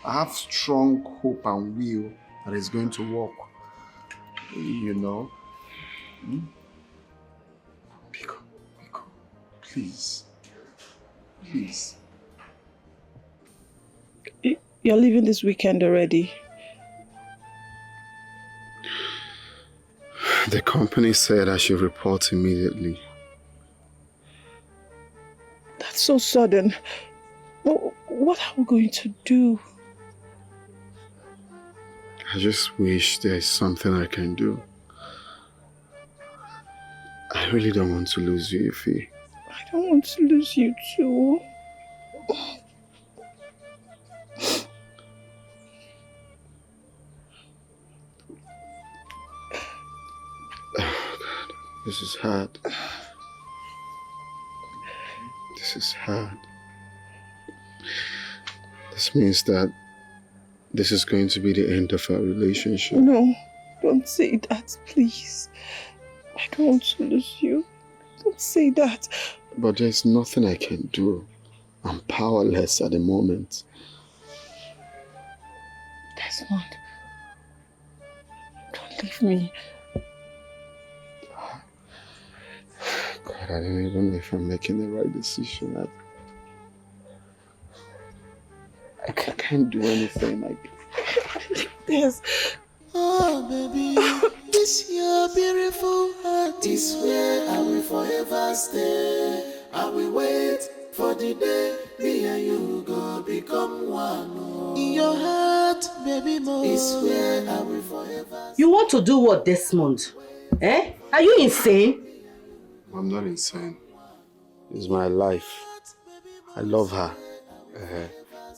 I have strong hope and will that it's going to work. You know? Biko, please. Please. You're leaving this weekend already. The company said I should report immediately. That's so sudden. What are we going to do? I just wish there's something I can do. I really don't want to lose you, Ify. I don't want to lose you too. This is hard. This is hard. This means that this is going to be the end of our relationship. No, don't say that, please. I don't want to lose you. Don't say that. But there's nothing I can do. I'm powerless at the moment. Desmond, don't leave me. God, I don't even know if I'm making the right decision. I can't do anything. Yes. Oh, baby, this your beautiful heart is where I will forever stay. I will wait for the day me and you go become one. In your heart, baby, more is where I will forever stay. You want to do what, Desmond? Eh? Are you insane? I'm not insane. It's my life. I love her.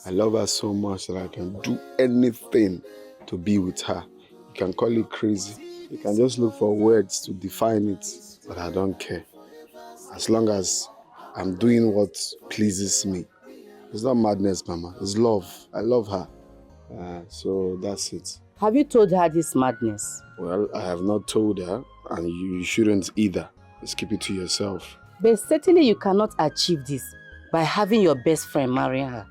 I love her so much that I can do anything to be with her. You can call it crazy. You can just look for words to define it, but I don't care. As long as I'm doing what pleases me. It's not madness, Mama. It's love. I love her. So that's it. Have you told her this madness? Well, I have not told her, and you shouldn't either. Just keep it to yourself. But certainly you cannot achieve this by having your best friend marry her.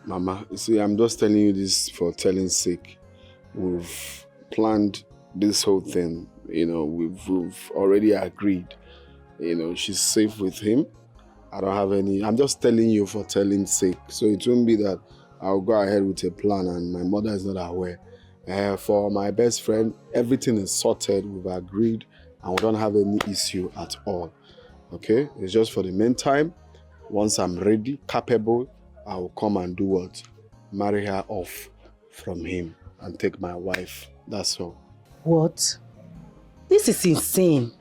Mama, you see, I'm just telling you this for telling's sake. We've planned this whole thing. You know, we've already agreed. You know, she's safe with him. I don't have any... I'm just telling you for telling's sake. So it won't be that I'll go ahead with a plan and my mother is not aware. For my best friend, everything is sorted. We've agreed and we don't have any issue at all. Okay? It's just for the meantime. Once I'm ready, capable, I will come and do what? Marry her off from him and take my wife. That's all. What? This is insane.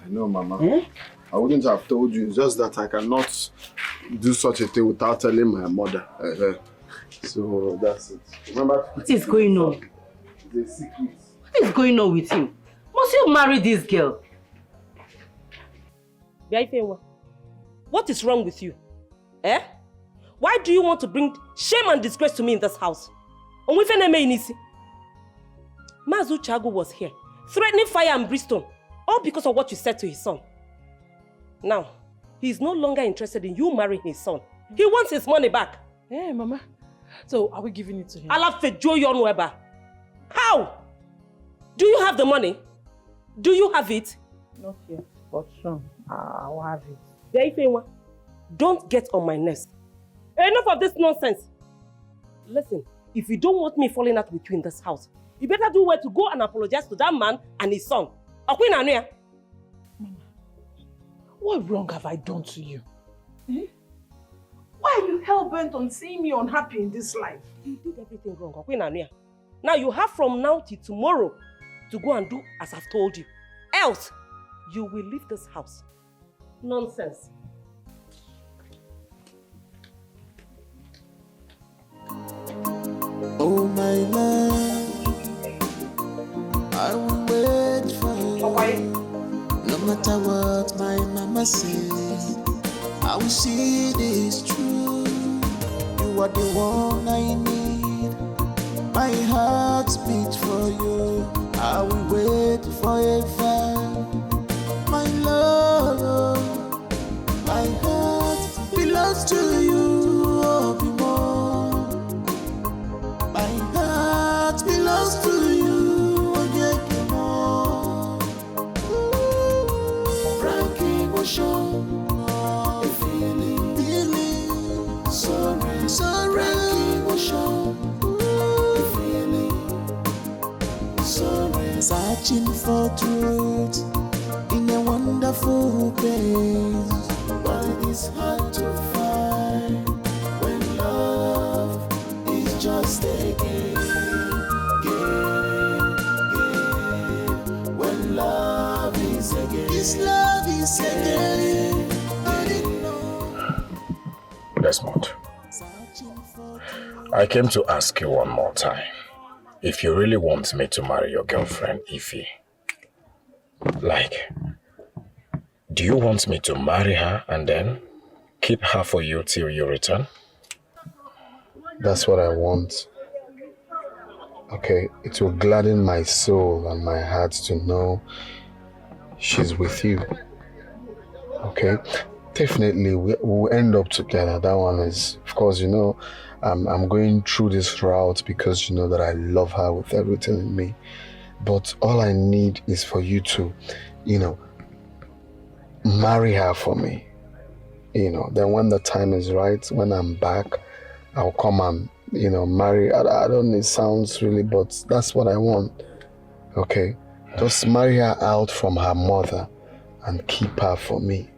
I know, Mama. I wouldn't have told you. It's just that I cannot do such a thing without telling my mother. So that's it. Remember? What is going on? It's a secret. What is going on with him? Must you marry this girl? What is wrong with you? Eh? Why do you want to bring shame and disgrace to me in this house? Mazu Chago was here, threatening fire and brimstone, all because of what you said to his son. Now, he is no longer interested in you marrying his son. He wants his money back. Hey, Mama. So, are we giving it to him? How? Do you have the money? Do you have it? Not yet, but soon. I'll have it. Don't get on my nerves. Enough of this nonsense. Listen, if you don't want me falling out with you in this house, you better do well to go and apologize to that man and his son. Mama, what wrong have I done to you? Why are you hell-bent on seeing me unhappy in this life? You did everything wrong. Now you have from now till tomorrow to go and do as I've told you. Else, you will leave this house. Nonsense. Oh my love, I will wait for you. No matter what my mama says, I will see this true. You are the one I need. My heart beats for you. I will wait forever. My love, my heart belongs to you. Oh, be more. My heart belongs to you. Oh, yeah, Frankie was show a feeling, sorry. Frankie was show a feeling, sorry. Searching for truth in a wonderful place, but it is hard to find when love Desmond, I came to ask you one more time. If you really want me to marry your girlfriend, Ify, like, do you want me to marry her and then keep her for you till you return? That's what I want. Okay, it will gladden my soul and my heart to know she's with you. Okay, definitely we'll end up together. That one is, of course, you know, I'm going through this route because you know that I love her with everything in me. But all I need is for you to, you know, marry her for me. You know, then when the time is right, when I'm back, I'll come and, you know, marry. I don't know, it sounds really, but that's what I want. Okay? Just marry her out from her mother and keep her for me.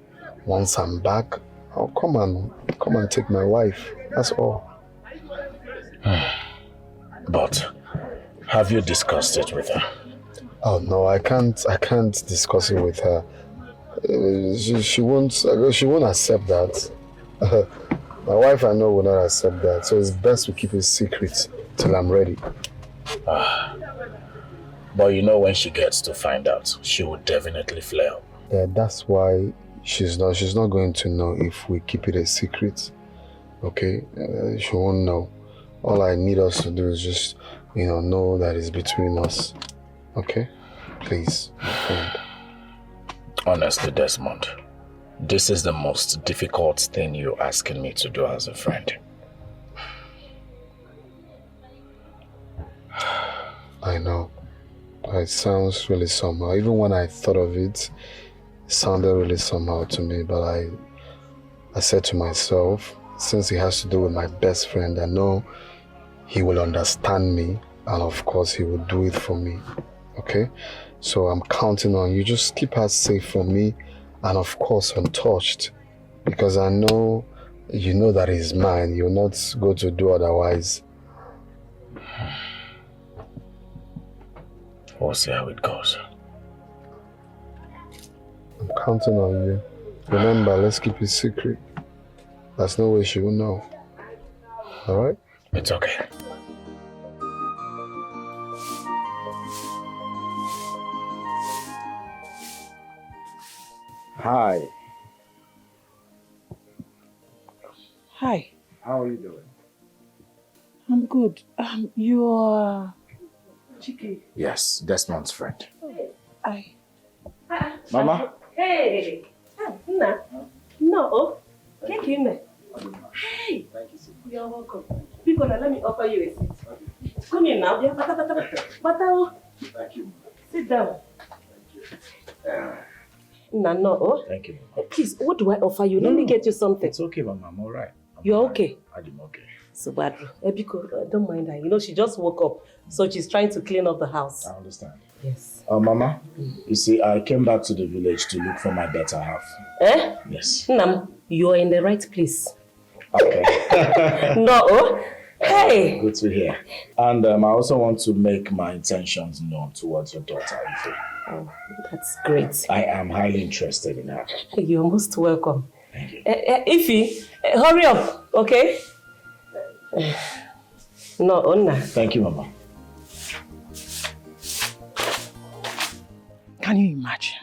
Once I'm back, I'll come and take my wife. That's all. But have you discussed it with her? Oh no, I can't discuss it with her. She won't accept that. My wife, I know, will not accept that. So it's best we keep it secret till I'm ready. But you know, when she gets to find out, she will definitely flare up. Yeah, that's why she's not going to know if we keep it a secret. Okay? She won't know. All I need us to do is just, you know that it's between us. Okay? Please, my friend. Honestly, Desmond, this is the most difficult thing you're asking me to do as a friend. I know. It sounds really somehow. Even when I thought of it, it sounded really somehow to me. But I said to myself, since it has to do with my best friend, I know he will understand me. And of course, he will do it for me. Okay? So I'm counting on you. Just keep her safe from me. And of course, untouched. Because I know, you know that he's mine. You're not going to do otherwise. We'll see how it goes. I'm counting on you. Remember, let's keep it secret. There's no way she will know. Alright? It's okay. Hi. Hi. How are you doing? I'm good. You're Chike. Yes, Desmond's friend. Hi. Mama? Hey! Nna. No. Thank you, Nna. Hey! Thank you so much. You're welcome. People, let me offer you a seat. Come in now. Bata. Thank you. Sit down. Thank you. No. Thank you. Please, what do I offer you? Let me get you something. It's okay, Mama. I'm all right. You're okay? I'm okay. So bad. Ebiko, don't mind her. You know, she just woke up, so she's trying to clean up the house. I understand. Yes. Mama, you see, I came back to the village to look for my better half. Eh? Yes. Nam, you're in the right place. Okay. No. Hey. Good to hear. And I also want to make my intentions known towards your daughter, Ify. Oh, that's great. I am highly interested in her. You're most welcome. Thank you. Ify, hurry up, okay? No, Onna. Thank you, Mama. Can you imagine?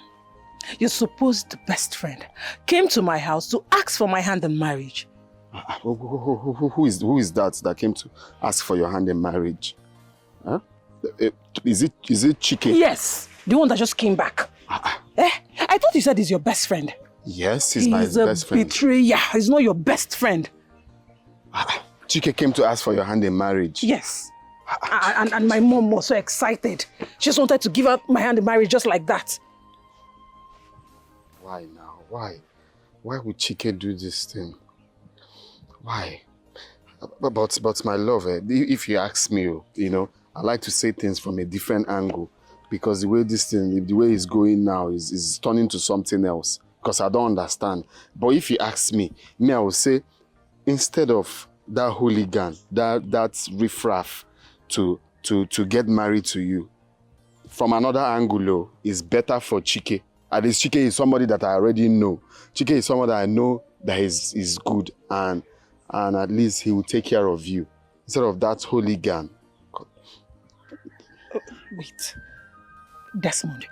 Your supposed best friend came to my house to ask for my hand in marriage. Who is that came to ask for your hand in marriage? Huh? Is it Chike? Yes, the one that just came back. I thought you said he's your best friend. Yes, he's my best friend. He's a betrayer. He's not your best friend. Chike came to ask for your hand in marriage. Yes. And my mom was so excited. She just wanted to give her my hand in marriage just like that. Why now? Why? Why would Chike do this thing? Why? But my love, if you ask me, you know, I like to say things from a different angle. Because the way this thing, the way it's going now is turning to something else. Because I don't understand. But if you ask me, I will say, instead of that hooligan, that riffraff to get married to you, from another angle, it's better for Chike. At least Chike is somebody that I already know. Chike is someone that I know that is good. And and at least he will take care of you instead of that hooligan. Wait. Desmond,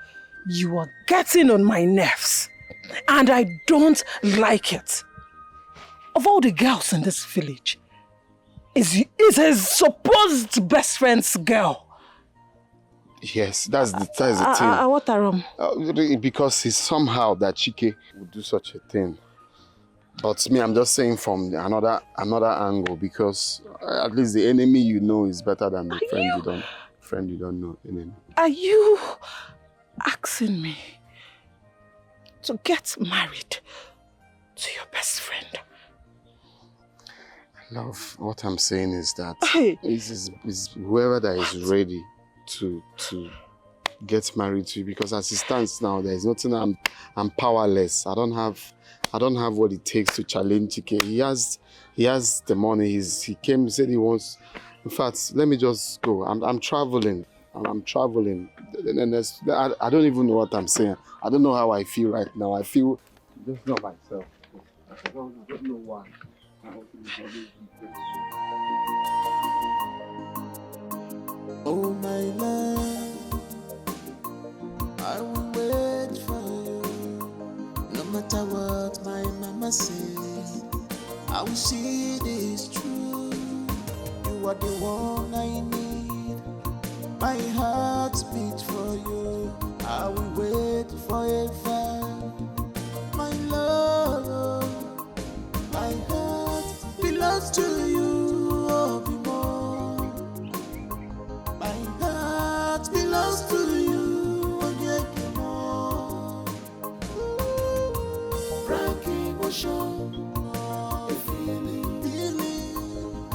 you are getting on my nerves. And I don't like it. Of all the girls in this village, is his supposed best friend's girl. Yes, that's the thing. What are because it's somehow that Chike would do such a thing. But me, I'm just saying from another angle, because at least the enemy you know is better than the friend you don't know. Enemy. Are you asking me to get married to your best friend? Love, what I'm saying is that is whoever that is ready to get married to you, because as it stands now, there is nothing. I'm powerless. I don't have what it takes to challenge Chike. He has the money. He said he wants. In fact, let me just go. I'm traveling. I'm traveling. And I don't even know what I'm saying. I don't know how I feel right now. I feel just not myself. I don't know why. Oh my love, I will wait for you. No matter what my mama says, I will see this true. You are the one I need. My heart beats for you. I will wait forever. My love, my heart belongs to you. Oh, be more. My heart belongs to you. Oh, yeah, be more. Frank emotion, a feeling,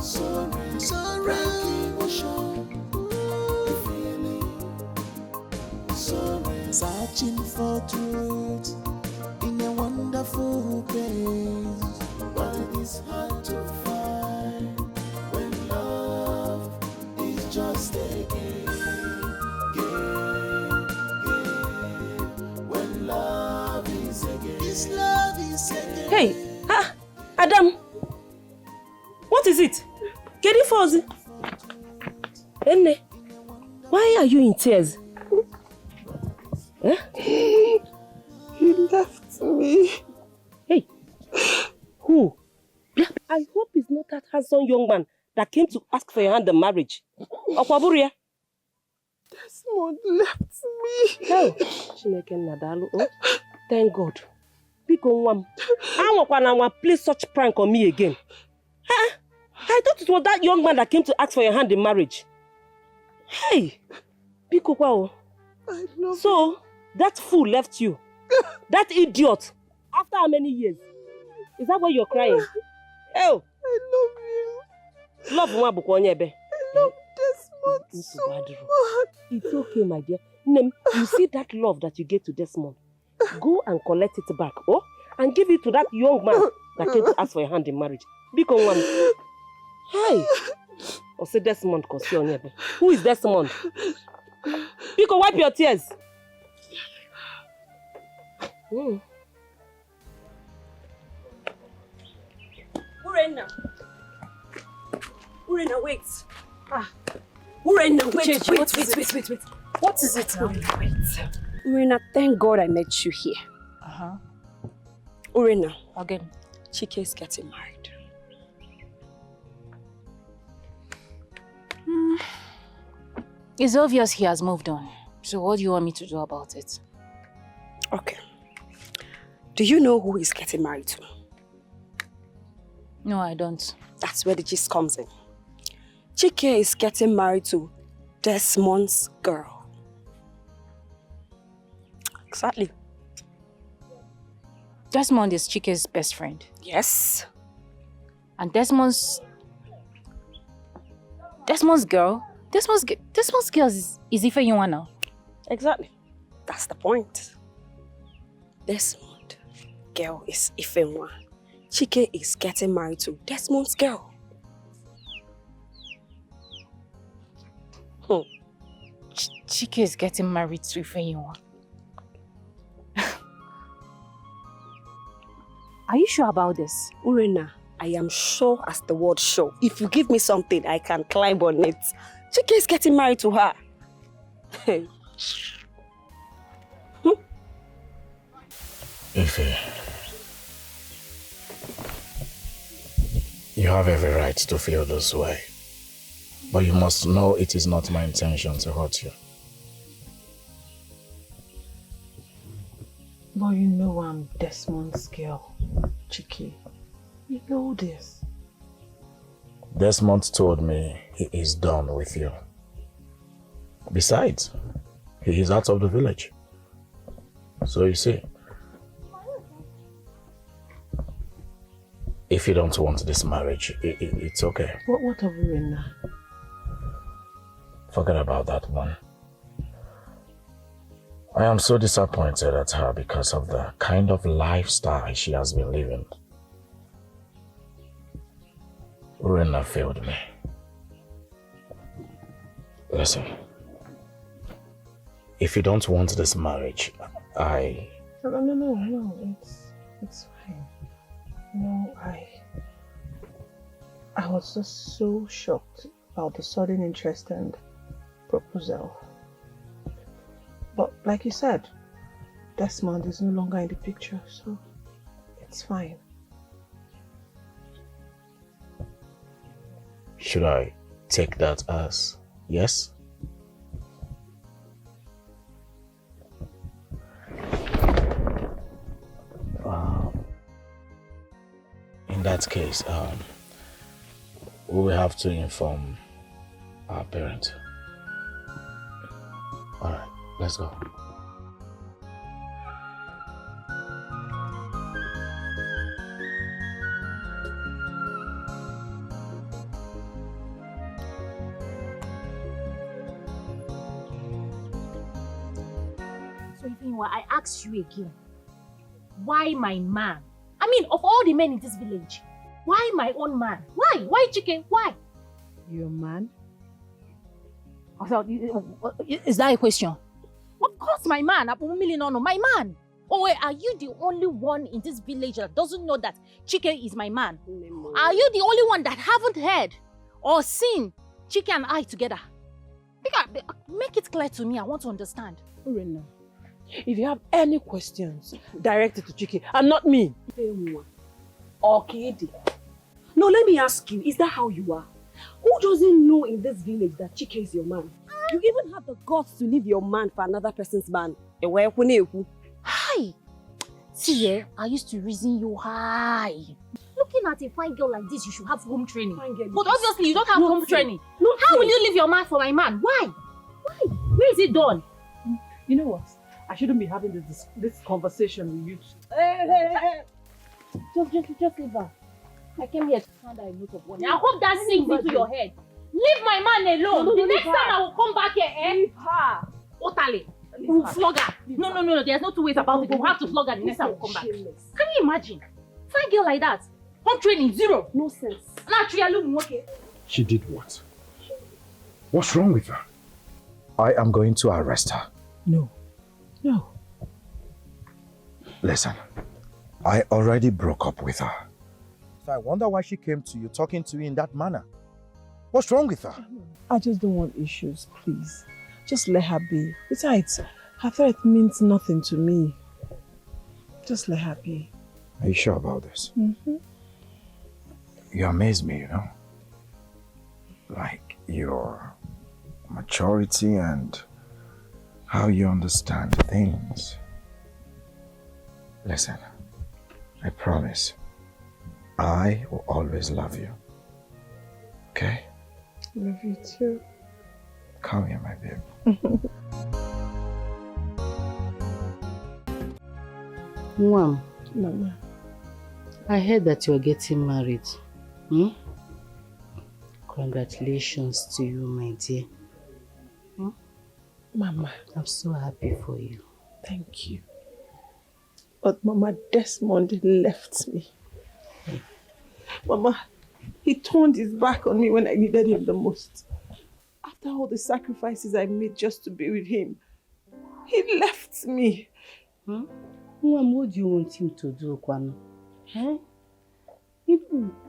sorry, Frank emotion, a feeling, sorry. Searching for truth in a wonderful place, but it is hard to find when love is just a game. When love is a game. This love is a game. Hey, Adam, what is it? Get it for us. Enne, why are you in tears? He left me. Hey, who? I hope it's not that handsome young man that came to ask for your hand in marriage. Okwaburia? Desmond left me. Oh, Chineke Nadalu. Oh, thank God. Biko Nwam, I won't play such prank on me again. I thought it was that young man that came to ask for your hand in marriage. Hey, Biko Kwao. I love you. That fool left you. That idiot. After how many years? Is that why you're crying? Oh, I love you. Love Mwabukwonyebe. I love Desmond so much. It's okay, my dear. Nem, you see that love that you gave to Desmond? Go and collect it back, and give it to that young man that came to ask for your hand in marriage. Biko Nwam. Hi. Or say Desmond Kosionyebe. Who is Desmond? Biko, wipe your tears. Urena, wait. Urena, wait. What is it now? Wait. Urena, thank God I met you here. Urena. Again. Chike is getting married. It's obvious he has moved on. So what do you want me to do about it? Okay. Do you know who he's getting married to? No, I don't. That's where the gist comes in. Chike is getting married to Desmond's girl. Exactly. Desmond is Chike's best friend. Yes. And Desmond's girl? Desmond's girl is Ifeyinwa now. Exactly. That's the point. Desmond girl is Ifeyinwa. Chike is getting married to Desmond's girl. Chike is getting married to Ifeyinwa. Are you sure about this? Urena, I am sure as the word show. If you give me something, I can climb on it. Chike is getting married to her. Hey. Ife, you have every right to feel this way. But you must know it is not my intention to hurt you. But you know I'm Desmond's girl, Chike. You know this. Desmond told me he is done with you. Besides, he is out of the village. So you see, if you don't want this marriage, it's okay. What are we in now? Forget about that one. I am so disappointed at her because of the kind of lifestyle she has been living. Urena failed me. Listen, if you don't want this marriage, No, it's fine. No, I was just so shocked about the sudden interest and proposal. But like you said, Desmond is no longer in the picture, so it's fine. Should I take that as yes? In that case, we will have to inform our parents. All right, let's go. So I ask you again, why my man? I mean, of all the men in this village, why my own man? Why? Why Chike? Why? Your man? Is that a question? Of course my man. My man. Oh wait, are you the only one in this village that doesn't know that Chike is my man? Are you the only one that haven't heard or seen Chike and I together? Make it clear to me. I want to understand. Urena, if you have any questions, direct it to Chike and not me. Okay. No, let me ask you, is that how you are? Who doesn't know in this village that Chike is your man? You even have the guts to leave your man for another person's man. Hi! See, I used to reason you high. Looking at a fine girl like this, you should have home training. But obviously, you don't have home training. How will you leave your man for my man? Why? Why? Where is it done? You know what? I shouldn't be having this conversation with you. Hey. Just leave her. I came here to find out a note of warning. I hope that sinks into your head. Leave my man alone. No, the next time I will come back here, Leave her. Utterly. We will flog her. No. There's no two ways about it. We have to flog her the next time we come back. Can you imagine? Fine girl like that. Home training, zero. No sense. Okay. She did what? What's wrong with her? I am going to arrest her. No. Listen, I already broke up with her. So I wonder why she came to you talking to you in that manner. What's wrong with her? I just don't want issues, please. Just let her be. Besides, her threat means nothing to me. Just let her be. Are you sure about this? Mm-hmm. You amaze me, you know? Like your maturity and how you understand things. Listen, I promise, I will always love you. Okay? Love you too. Come here, my babe. Mom, Mama. I heard that you're getting married. Congratulations to you, my dear. Mama. I'm so happy for you. Thank you. But Mama, Desmond left me. Mama, he turned his back on me when I needed him the most. After all the sacrifices I made just to be with him, he left me. Mom, what do you want him to do, Kwano?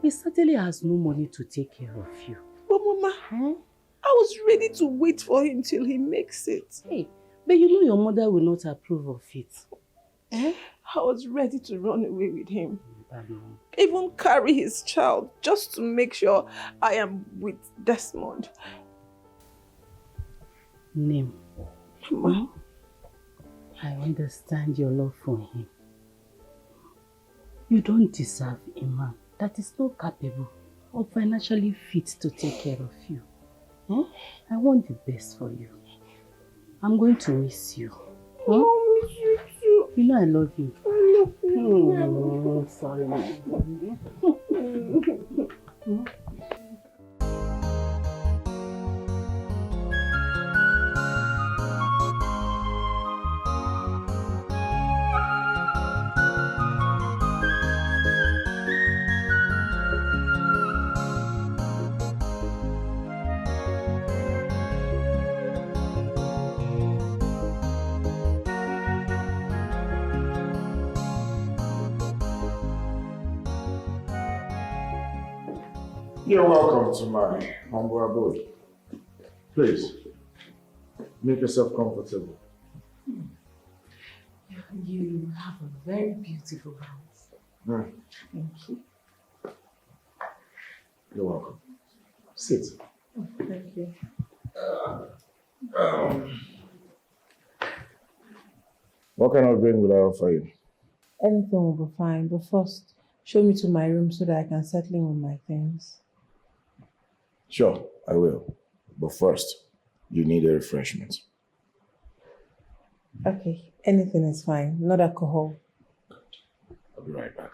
He certainly has no money to take care of you. But Mama, I was ready to wait for him till he makes it. Hey, but you know your mother will not approve of it. I was ready to run away with him. Even carry his child just to make sure I am with Desmond. Name. Mama. I understand your love for him. You don't deserve a man that is not capable or financially fit to take care of you. I want the best for you. I'm going to miss you. I miss you too. You know I love you. I love you. Oh, sorry. You're welcome to my humble abode. Please, make yourself comfortable. You have a very beautiful house. Thank you. You're welcome. Sit. Oh, thank you. What kind of drink will I offer you? Anything will be fine, but first, show me to my room so that I can settle in with my things. Sure, I will. But first, you need a refreshment. Okay, anything is fine, not alcohol. I'll be right back.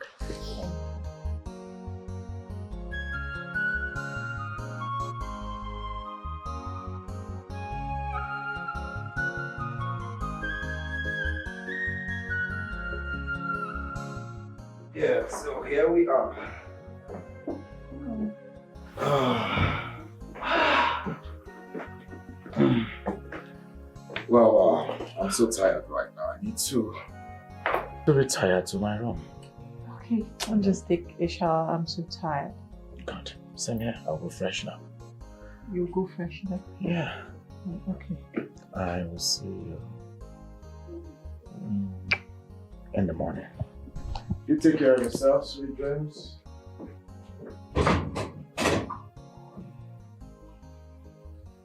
Yeah, so here we are. Well, I'm so tired right now. I need to retire to my room. Okay, I'll just take a shower. I'm so tired. Good. Same here. I'll go freshen up. You'll go freshen up? Yeah. Okay. I will see you in the morning. You take care of yourself, sweet dreams.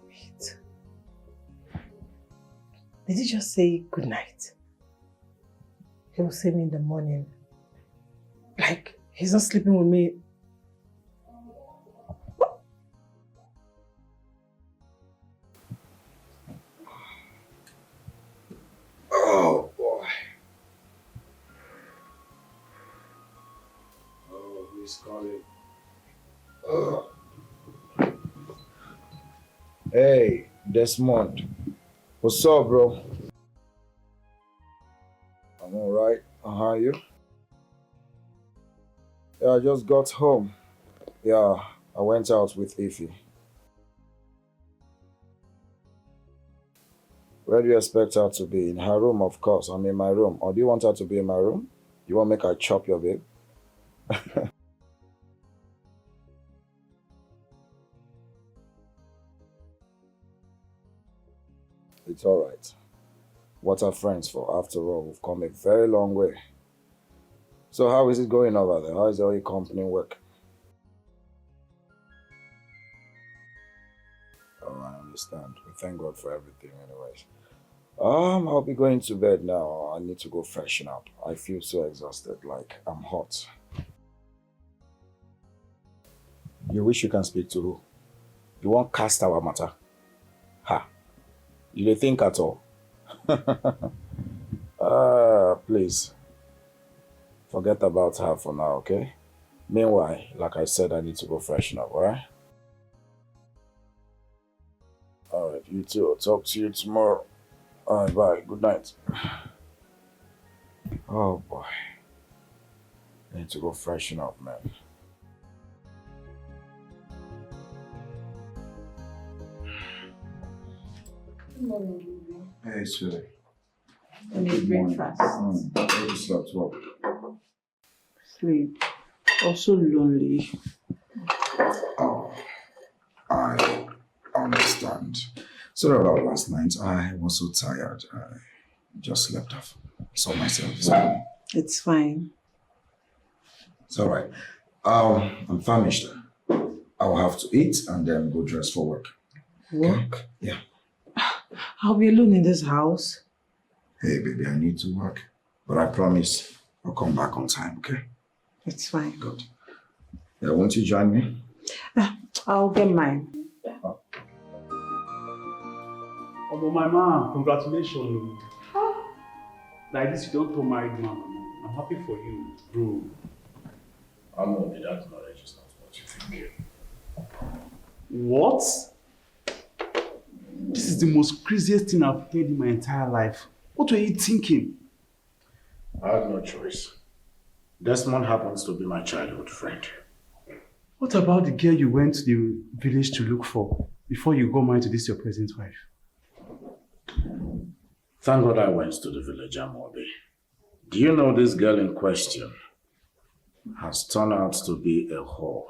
Wait. Did he just say good night? He will see me in the morning. Like, he's not sleeping with me. Oh boy. Oh, who's calling? Oh. Hey, Desmond. What's up, bro? I'm alright. How are you? Yeah, I just got home. Yeah, I went out with Ify. Where do you expect her to be? In her room, of course. I'm in my room. Or do you want her to be in my room? You want to make her chop your babe? It's alright. What are friends for? After all, we've come a very long way. So how is it going over there? How is all your company work? Oh, I understand. We thank God for everything anyways. I'll be going to bed now. I need to go freshen up. I feel so exhausted, like I'm hot. You wish you can speak to who? You won't cast our matter? Ha! You don't think at all? Please. Forget about her for now, okay? Meanwhile, like I said, I need to go freshen up, alright? Alright, you too. I'll talk to you tomorrow. Alright, bye. Good night. Oh boy. I need to go freshen up, man. Good morning, baby. Hey, sweetie. I need breakfast. I just slept well. Sleep. Also lonely. Oh, I understand. Sorry about last night. I was so tired. I just slept off. Saw myself. Sorry. It's fine. It's all right. I'm famished. I'll have to eat and then go dress for work. Work? Okay? Yeah. I'll be alone in this house. Hey, baby, I need to work. But I promise I'll come back on time, okay? It's fine. Good. Yeah, won't you join me? I'll get mine. Oh, my man, congratulations. Like this, you don't throw married man. I'm happy for you, bro. I'm only that marriage is not what you think. What? This is the most craziest thing I've heard in my entire life. What were you thinking? I had no choice. Desmond happens to be my childhood friend. What about the girl you went to the village to look for before you got married to this your present wife? Thank God I went to the village, Amobi. Do you know this girl in question has turned out to be a whore?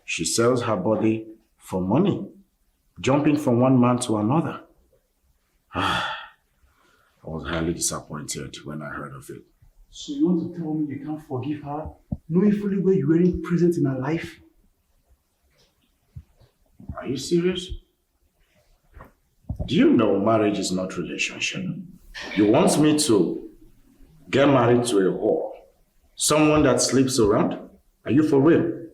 She sells her body for money, jumping from one man to another. I was highly disappointed when I heard of it. So you want to tell me you can't forgive her, knowing fully well you weren't present in her life? Are you serious? Do you know marriage is not relationship? You want me to get married to a whore? Someone that sleeps around? Are you for real?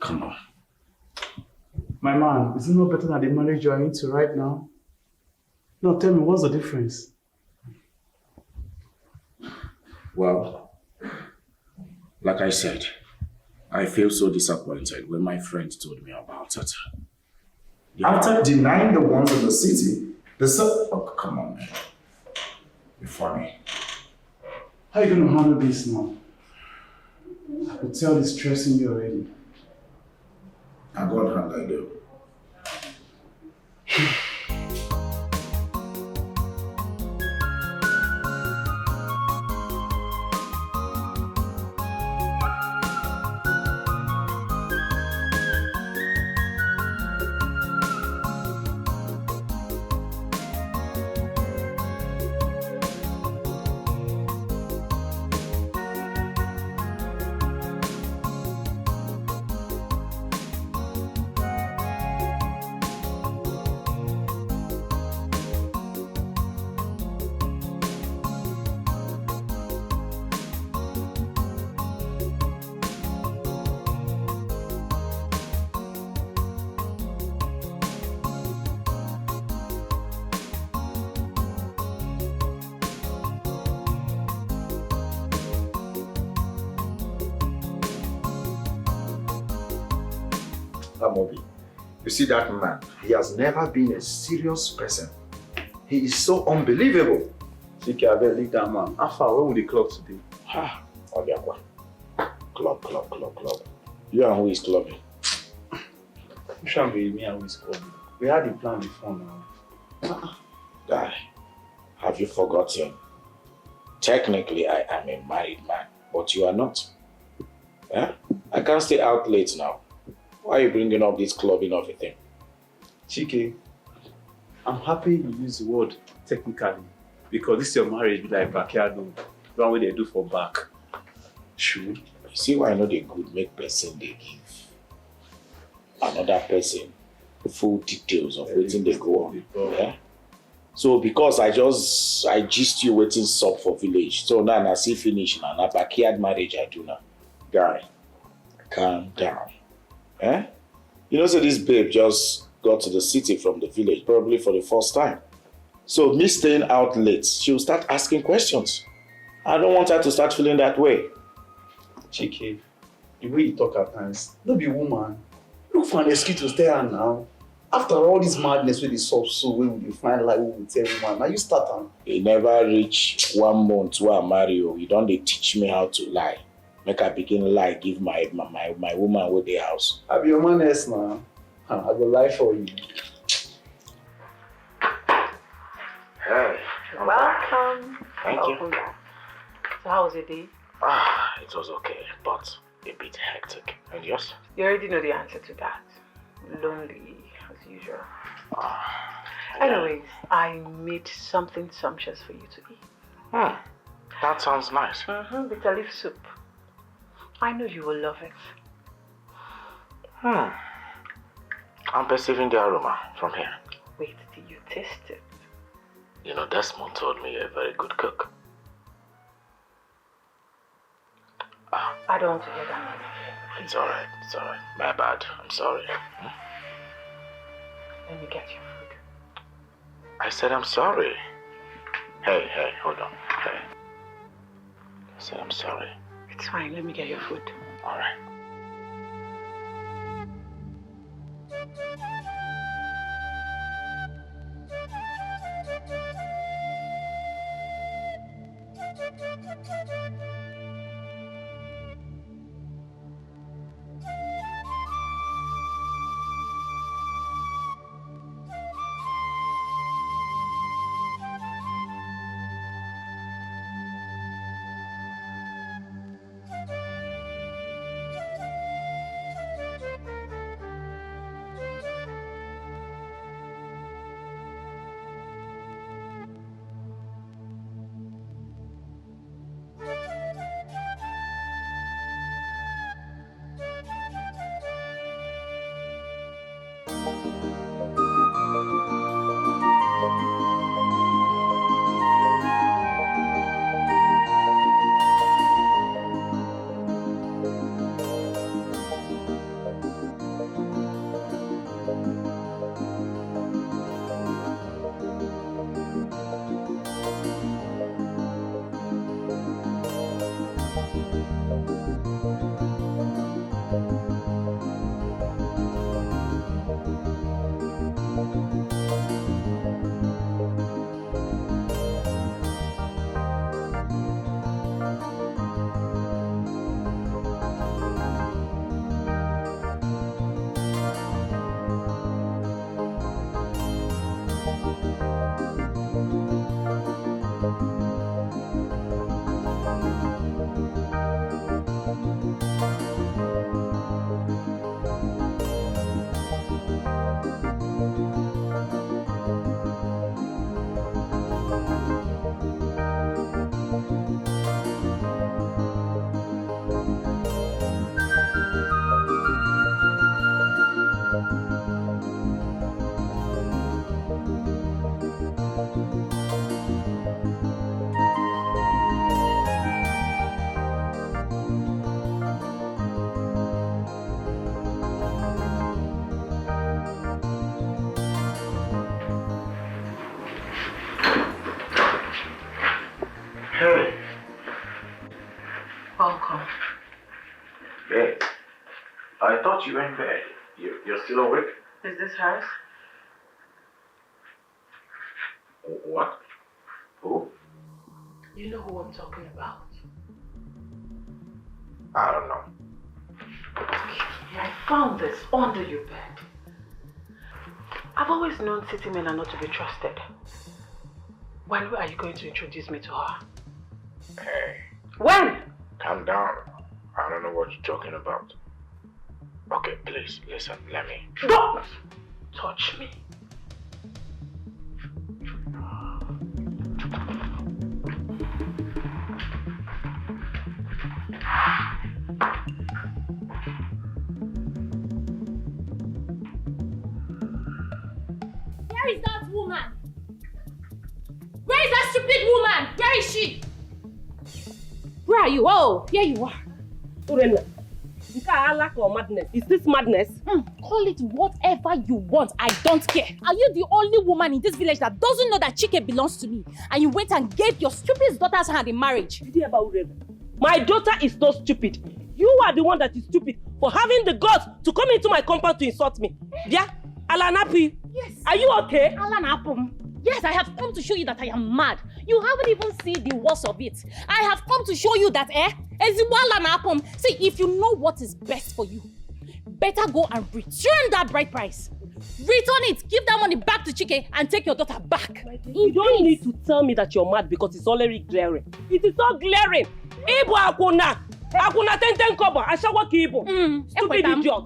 Come on. My man, is it not better than the marriage you are into right now? No, tell me, what's the difference? Well, like I said, I feel so disappointed when my friend told me about it. After denying the ones in the city, oh, come on, man. You're funny. How are you going to handle this now? I could tell it's stressing you already. I got hand I do. Amobi, you see that man, he has never been a serious person. He is so unbelievable. Dikeh, I better leave that man. How far? Where will the club today? Obiakwa. Club. You and who is clubbing? You shan't be me and who is clubbing. We had a plan before now. Guy, have you forgotten? Technically, I am a married man, but you are not. Yeah? I can't stay out late now. Why are you bringing up this clubbing of a thing? Chike, I'm happy you use the word technically because this your marriage be like backyard, the one way they do for back. True. You see why I know they good make person they give another person full details of waiting they go on. Yeah? So because I gist you waiting sub for village. So now I see finish now. Now backyard marriage I do now. Guy, calm down. Eh? You know, so this babe just got to the city from the village, probably for the first time. So me staying out late, she'll start asking questions. I don't want her to start feeling that way. Chike, the way you talk at times, don't be woman. Look for an excuse to stay her now. After all this madness with the soft soul, where will you find life with every man? Now you start on. It never reach 1 month where I marry you. You don't they teach me how to lie. Make I begin lie, give my woman with the house. I be your man else now. I go lie for you. Hey. Welcome. Thank Welcome you. back. So how was your day? It was okay, but a bit hectic. And yours? You already know the answer to that. Lonely, as usual. Anyways, I made something sumptuous for you to eat. That sounds nice. Bitter leaf soup. I know you will love it. I'm perceiving the aroma from here. Wait till you taste it. You know, Desmond told me you're a very good cook. I don't want to hear that. It's alright, My bad, I'm sorry. Let me get your food. I said I'm sorry. Hey, hold on. Hey. I said I'm sorry. It's fine, let me get your food. Alright. You were in bed. You're still awake? Is this hers? What? Who? You know who I'm talking about. I don't know. I found this under your bed. I've always known city men are not to be trusted. When are you going to introduce me to her? Hey. When? Calm down. I don't know what you're talking about. Okay, please, listen, let me... Don't touch me. Where is that woman? Where is that stupid woman? Where is she? Where are you? Oh, here you are. Urena. Lack or madness? Is this madness? Call it whatever you want. I don't care. Are you the only woman in this village that doesn't know that Chike belongs to me? And you went and gave your stupid daughter's hand in marriage? My daughter is not stupid. You are the one that is stupid for having the guts to come into my compound to insult me. Yeah? Alanapi? Yes. Are you okay? Alanapum. Yes, I have come to show you that I am mad. You haven't even seen the worst of it. I have come to show you that, see, if you know what is best for you, better go and return that bride price. Return it, give that money back to Chike and take your daughter back. You don't need to tell me that you're mad because it's already glaring. It is not glaring. Akuna ten kobo, ashawa kibo. Stupid idiot.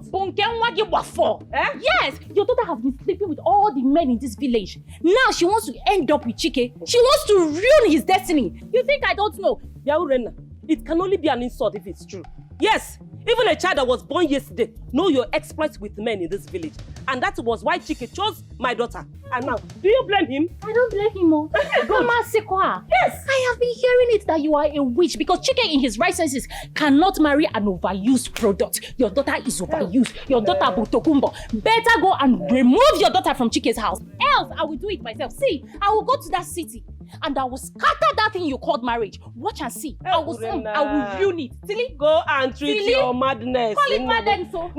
Yes, your daughter has been sleeping with all the men in this village. Now she wants to end up with Chike. She wants to ruin his destiny. You think I don't know? Yaurena, it can only be an insult if it's true. Yes, even a child that was born yesterday know your exploits with men in this village. And that was why Chike chose my daughter. And now, do you blame him? I don't blame him, oh. Yes! I have been hearing it that you are a witch because Chike in his right senses cannot marry an overused product. Your daughter is overused. Your daughter Botokumbo. Better go and remove your daughter from Chike's house. Else, I will do it myself. See, I will go to that city and I will scatter that thing you called marriage. Watch and see. I will ruin it. Silly. Go and treat your madness. Call it madness, so.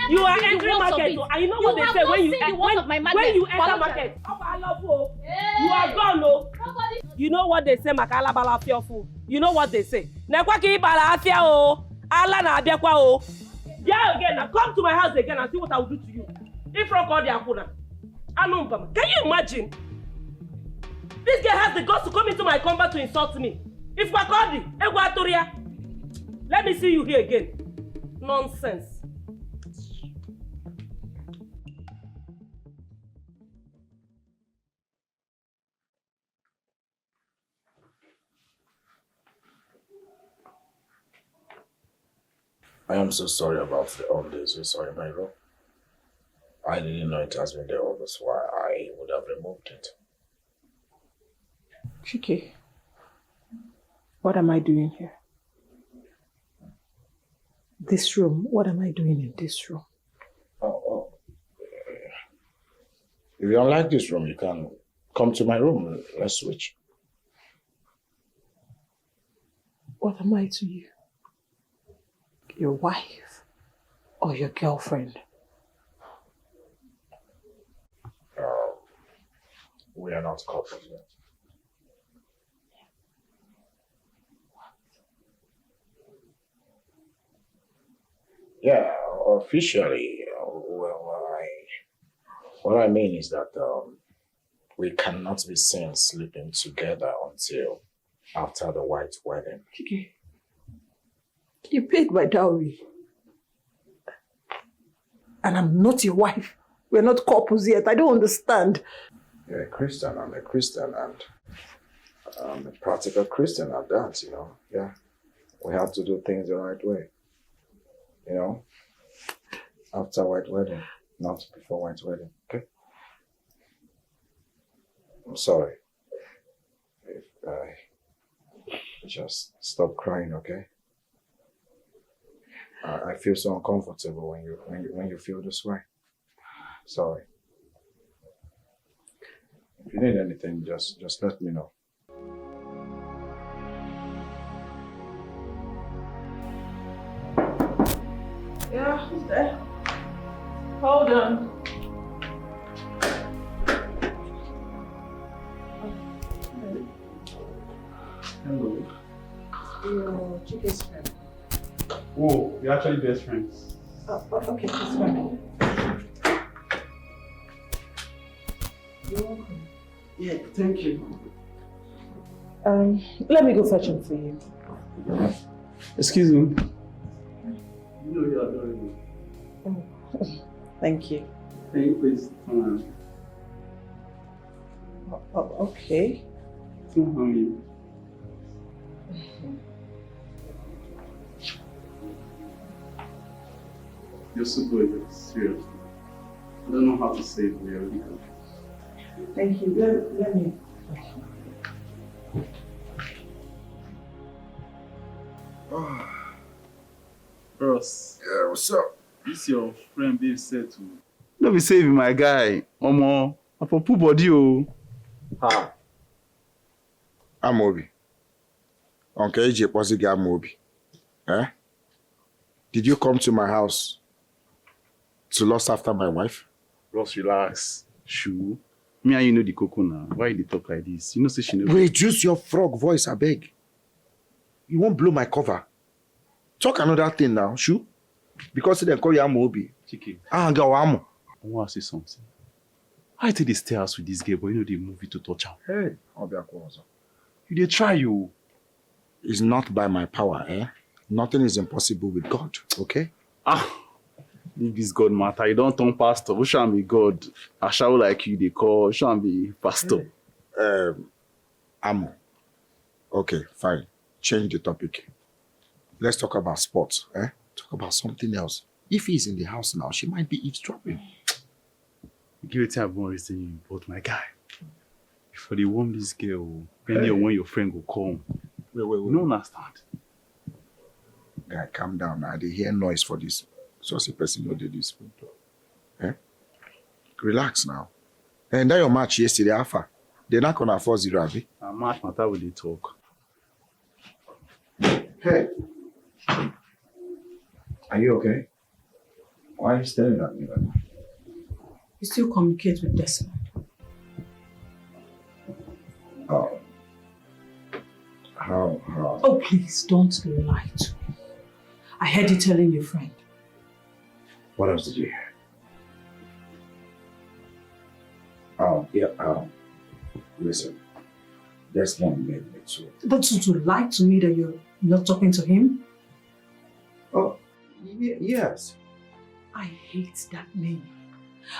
You are entering market. And you know what they say when you enter market. You are gone, no. You know what they say, Makala Balafia fool. You know what they say. Nekwaki Balafia o. Allah na abiakwa o. Yeah, again, now come to my house again and see what I will do to you. If not call the Akuna. Can you imagine? This guy has the guts to come into my combat to insult me. If Wakodi, Eguatoria, let me see you here again. Nonsense. I am so sorry about all this. So sorry, my bro. I didn't know it has been there all this while. I would have removed it. Chike, what am I doing here? This room, what am I doing in this room? Oh. If you don't like this room, you can come to my room. Let's switch. What am I to you? Your wife or your girlfriend? We are not couples yet. Yeah, officially, what I mean is that we cannot be seen sleeping together until after the white wedding. Okay. You paid my dowry. And I'm not your wife. We're not couples yet. I don't understand. You're a Christian, I'm a Christian, and I'm a practical Christian at that, you know. Yeah. We have to do things the right way. You know? After white wedding, not before white wedding, okay? I'm sorry. If just stop crying, okay? I feel so uncomfortable when you feel this way. Sorry. If you need anything, just let me know. Yeah, who's there? Hold on. Hello. Your Chike's friend. Oh, we're actually best friends. Oh, okay, that's fine. You're welcome. Yeah, thank you. Let me go fetch him for you. Excuse me. You know you're adorable. Thank you. Can you please come on? Okay. Come on. You're so good, seriously. I don't know how to say it, but you're really good. Thank you. Let me. Bros. Yeah, what's up? This your friend Dave said to me. Don't be saving my guy. Omo, I for poor body oh. Ha. Amobi. Uncle AJ Posigi Amobi. Eh? Did you come to my house to lust after my wife? Bros, relax. Shoo. Me and you know the cocoa now. Why you talk like this? You know say she never. Reduce your frog voice, I beg. You won't blow my cover. Talk another thing now, Shoo. Because they call you Amobi. Chike. Go Amo. I want to say something. I take the stairs with this girl, but you know they move it to touch her. Hey, Obiakwozo. You dey try you. It's not by my power, eh? Nothing is impossible with God, okay? Leave this God matter. You don't turn pastor. Who shall be God? I shall like you, they call. Shall be pastor. Amo. Okay, fine. Change the topic. Let's talk about sports, eh? Talk about something else. If he's in the house now, she might be eavesdropping. Give it time, I'm saying, but my guy, for the warm this girl, depending on when your friend will come. Wait. You don't understand. Guy, calm down. I did hear noise for this. So a person you did this. Eh? Relax now. And that your match yesterday, Alpha. They're not gonna 4-0, Abby. A match matter with the talk. Hey. Are you okay? Why are you staring at me like that? You still communicate with Desmond? Oh. How? Oh, please, don't lie to me. I heard you telling your friend. What else did you hear? Listen. Desmond made me too. But to lie to me that you're not talking to him? Oh, yes. I hate that name.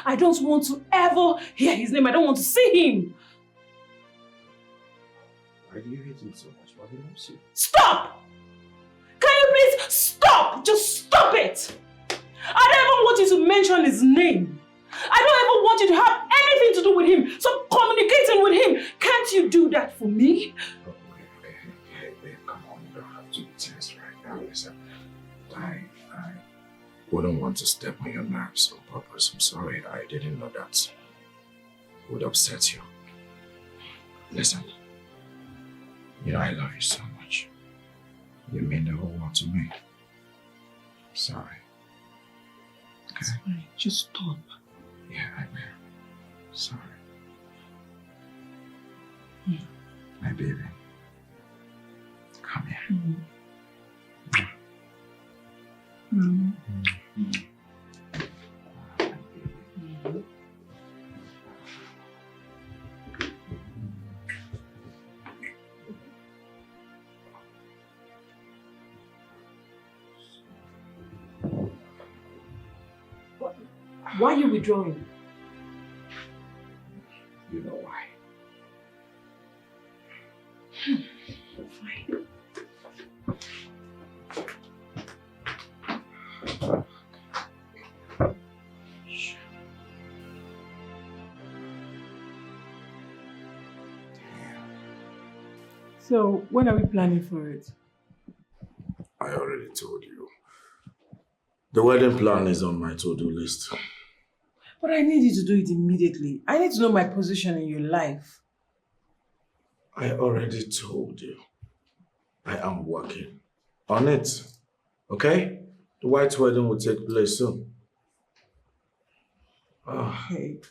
I don't want to ever hear his name. I don't want to see him. Why do you hate him so much? Why do you not see him? Stop! Can you please stop? Just stop it! I don't even want you to mention his name. I don't even want you to have anything to do with him. So communicating with him. Can't you do that for me? Okay, babe, come on. You don't have to be tense right now. Listen, I wouldn't want to step on your nerves on purpose. I'm sorry. I didn't know that would upset you. Listen, you know I love you so much. You mean the whole world to me. I'm sorry. Okay? It's fine. Just stop. Yeah, I will. Sorry. My baby. Come here. Why are you withdrawing? You know why. Fine. So, when are we planning for it? I already told you. The wedding plan is on my to-do list. But I need you to do it immediately. I need to know my position in your life. I already told you. I am working on it. Okay? The white wedding will take place soon. Okay.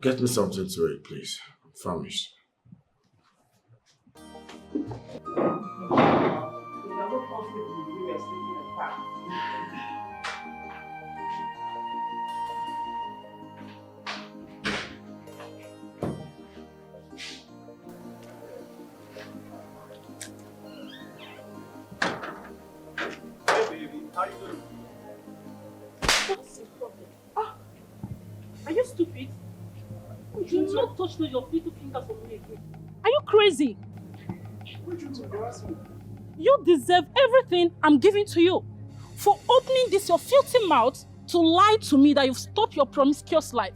Get me something to eat, please. I'm famished. Are you stupid? You do not touch your little fingers on me again. Are you crazy? You deserve everything I'm giving to you for opening this your filthy mouth to lie to me that you've stopped your promiscuous life.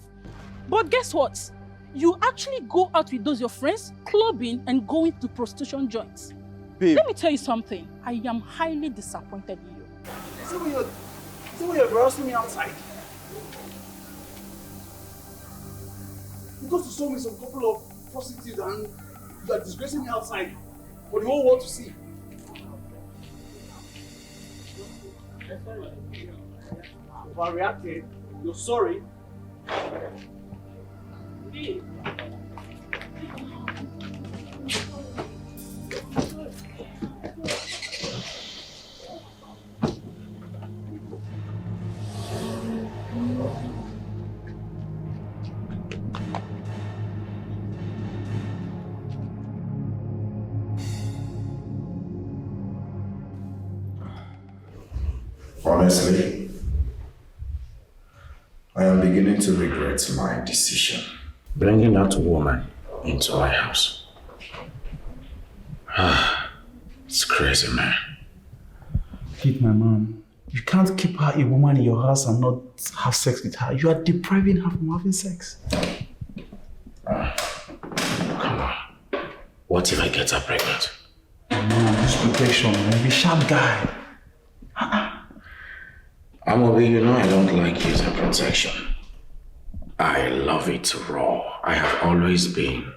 But guess what? You actually go out with those your friends, clubbing and going to prostitution joints. Babe. Let me tell you something. I am highly disappointed in you. See when you're embarrassing me outside. You got to show me some couple of prostitutes and you are disgracing me outside for the whole world to see. Overreacted. You're sorry. Leave. Honestly, I am beginning to regret my decision. Bringing that woman into my house. It's crazy, man. Hit my mom. You can't keep her a woman in your house and not have sex with her. You are depriving her from having sex. Come on. What if I get her pregnant? Man, this protection, man. Be sharp guy. Amobi, you know I don't like using protection. I love it raw. I have always been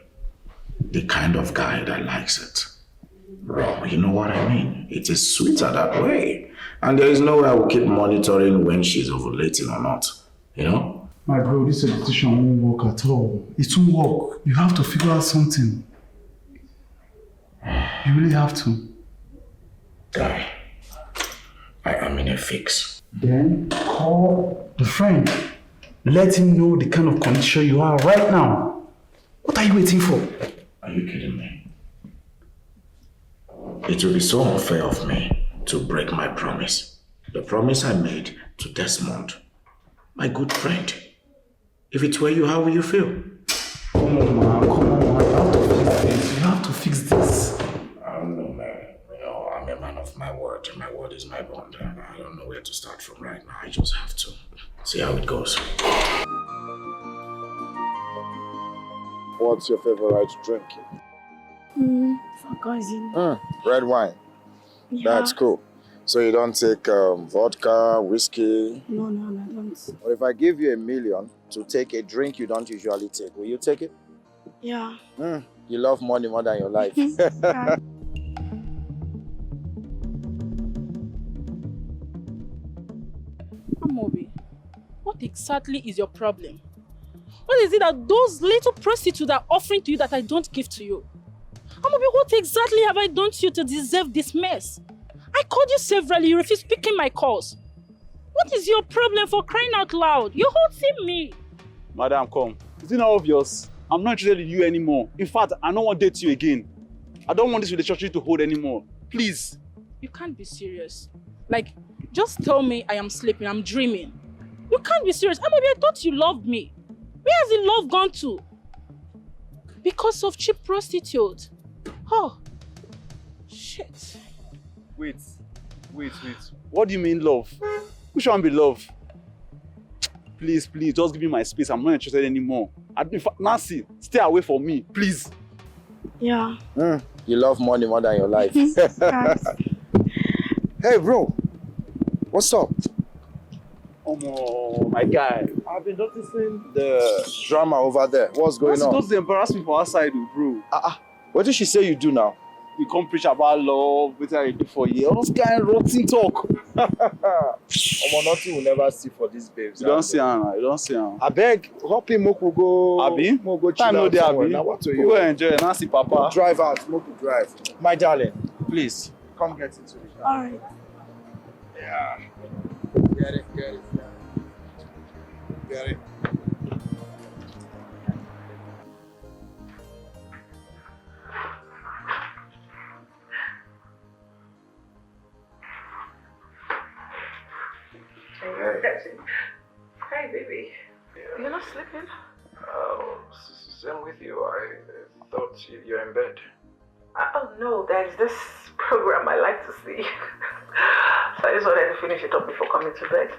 the kind of guy that likes it raw. You know what I mean? It is sweeter that way. And there is no way I will keep monitoring when she's ovulating or not. You know? My bro, this decision won't work at all. It won't work. You have to figure out something. You really have to. Guy, I am in a fix. Then call the friend. Let him know the kind of condition you are right now. What are you waiting for? Are you kidding me? It will be so unfair of me to break my promise. The promise I made to Desmond, my good friend. If it were you, how will you feel? Come on, man. You have to fix this. I don't know, man. You know, I'm a man of my word. My word is my bond. I don't know where to start from right now. I just have to see how it goes. What's your favorite drink? Red wine. Yeah. That's cool. So you don't take vodka, whiskey? No, I don't. Or if I give you $1 million to take a drink you don't usually take, will you take it? Yeah. You love money more than your life. Amobi, what exactly is your problem? What is it that those little prostitutes are offering to you that I don't give to you? Amobi, what exactly have I done to you to deserve this mess? I called you severally, you refused picking my calls. What is your problem, for crying out loud? You're hurting me. Madam, come. Is it not obvious? I'm not interested in you anymore. In fact, I don't want to date you again. I don't want this relationship to hold anymore. Please. You can't be serious. Like, just tell me I am sleeping, I'm dreaming. You can't be serious. Amobi, I thought you loved me. Where has the love gone to? Because of cheap prostitute. Oh, shit. Wait. What do you mean love? Who shall be love? Please, just give me my space. I'm not interested anymore. In fact, Nancy, stay away from me, please. Yeah. You love money more than your life. Hey, bro. What's up? Oh my guy. I've been noticing the drama over there. What's going on? Don't embarrass me for outside, bro. What did she say you do now? You come preach about love, what I do for you. All those kind of rotten talk. Nothing will never see for these babes. You don't see Anna. I beg, hop in, Moku go. Abi? Mo go chill out somewhere. Now what to you? Go enjoy. Nancy, Papa. Drive out. Moku drive. My darling, please come get into the car. All right. Yeah. Get it. Hey, baby. You're not sleeping? Same with you. I thought you're in bed. Oh, no. There's this program I like to see. So I just wanted to finish it up before coming to bed.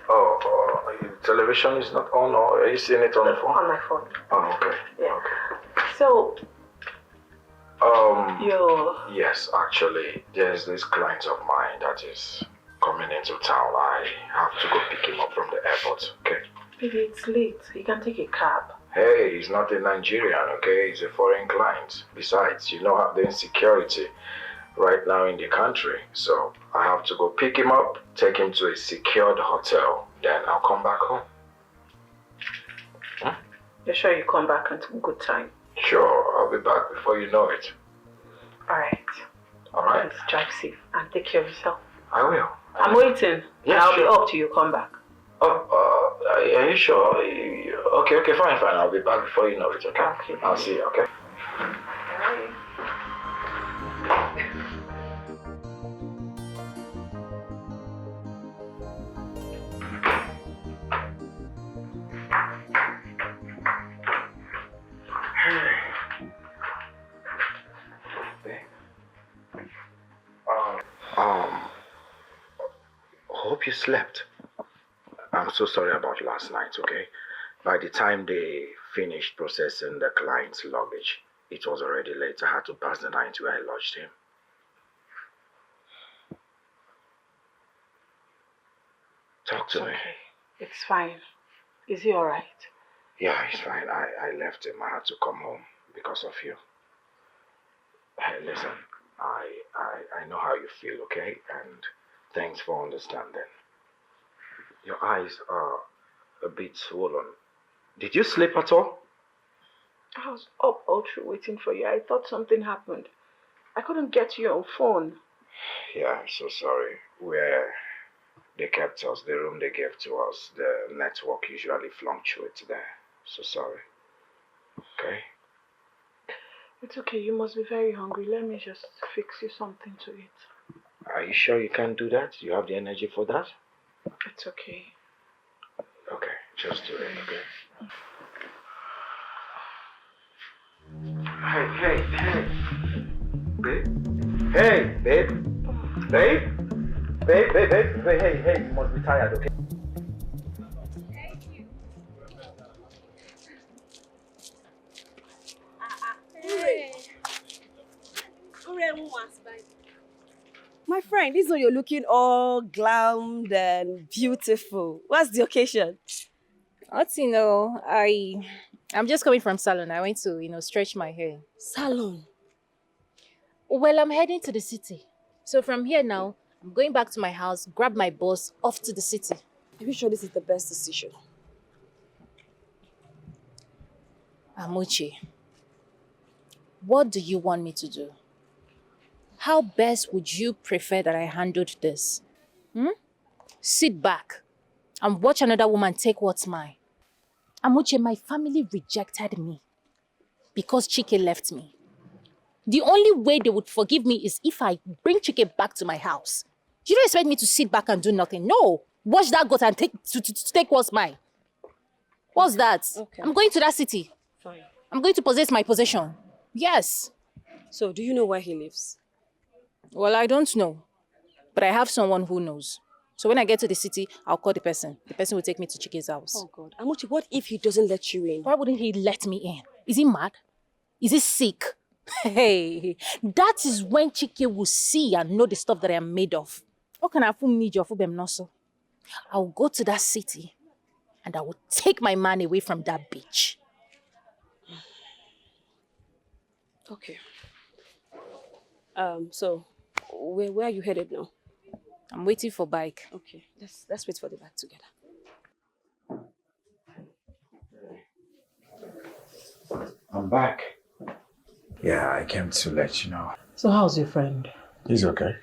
Television is not on, or are you seeing it on the phone? On my phone. Oh, okay. Yeah. So, yes, actually, there's this client of mine that is coming into town. I have to go pick him up from the airport, okay? Baby, it's late. You can take a cab. Hey, he's not a Nigerian, okay? He's a foreign client. Besides, you know the insecurity right now in the country. So I have to go pick him up, take him to a secured hotel, then I'll come back home. You're sure you come back in good time? Sure, I'll be back before you know it. Alright. Alright. Please drive safe and take care of yourself. I will. I'm waiting. Yeah, I'll sure. be up till you come back. Are you sure? Okay, fine. I'll be back before you know it, okay? I'll see you, okay? Bye. hope you slept. I'm so sorry about last night, okay? By the time they finished processing the client's luggage, it was already late. I had to pass the night where I lodged him. Talk to me. Okay. It's fine. Is he alright? Yeah, he's fine. I left him. I had to come home because of you. Hey, listen, I know how you feel, okay? And thanks for understanding. Your eyes are a bit swollen. Did you sleep at all? I was up all through waiting for you. I thought something happened. I couldn't get you on phone. Yeah, I'm so sorry. Where they kept us, the room they gave to us, the network usually fluctuates there. So sorry. Okay? It's okay. You must be very hungry. Let me just fix you something to eat. Are you sure you can do that? You have the energy for that? It's okay. Okay, just do it, okay? Hey. Babe? Hey, babe? Babe, hey, you must be tired, okay? My friend, this one you're looking all glammed and beautiful. What's the occasion? I'm just coming from salon. I went to, stretch my hair. Salon? Well, I'm heading to the city. So from here now, I'm going back to my house, grab my boss, off to the city. Are you sure this is the best decision? Amuchi, what do you want me to do? How best would you prefer that I handled this? Sit back and watch another woman take what's mine. Amuchi, my family rejected me because Chike left me. The only way they would forgive me is if I bring Chike back to my house. You don't expect me to sit back and do nothing. No. Watch that goat and take what's mine. What's that? Okay. I'm going to that city. Fine. I'm going to possess my possession. Yes. So, do you know where he lives? Well, I don't know. But I have someone who knows. So when I get to the city, I'll call the person. The person will take me to Chike's house. Oh, God. Amuchi, what if he doesn't let you in? Why wouldn't he let me in? Is he mad? Is he sick? Hey, that is when Chike will see and know the stuff that I am made of. How can I need your noso? I'll go to that city and I will take my man away from that bitch. Okay. So, where are you headed now? I'm waiting for bike. Okay, let's wait for the bike together. I'm back. Yeah, I came to let you know. So how's your friend? He's okay.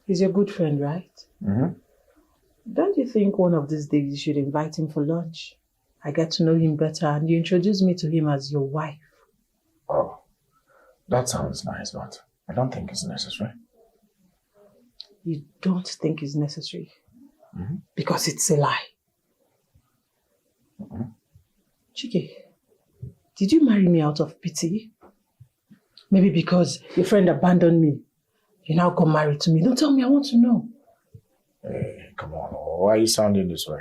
He's your good friend, right? Mm-hmm. Don't you think one of these days you should invite him for lunch? I get to know him better and you introduce me to him as your wife. Oh, that sounds nice, but I don't think it's necessary. You don't think it's necessary? Mm-hmm. Because it's a lie. Mm-hmm. Chike, did you marry me out of pity? Maybe because your friend abandoned me. You now got married to me. Don't tell me, I want to know. Hey, come on. Why are you sounding this way?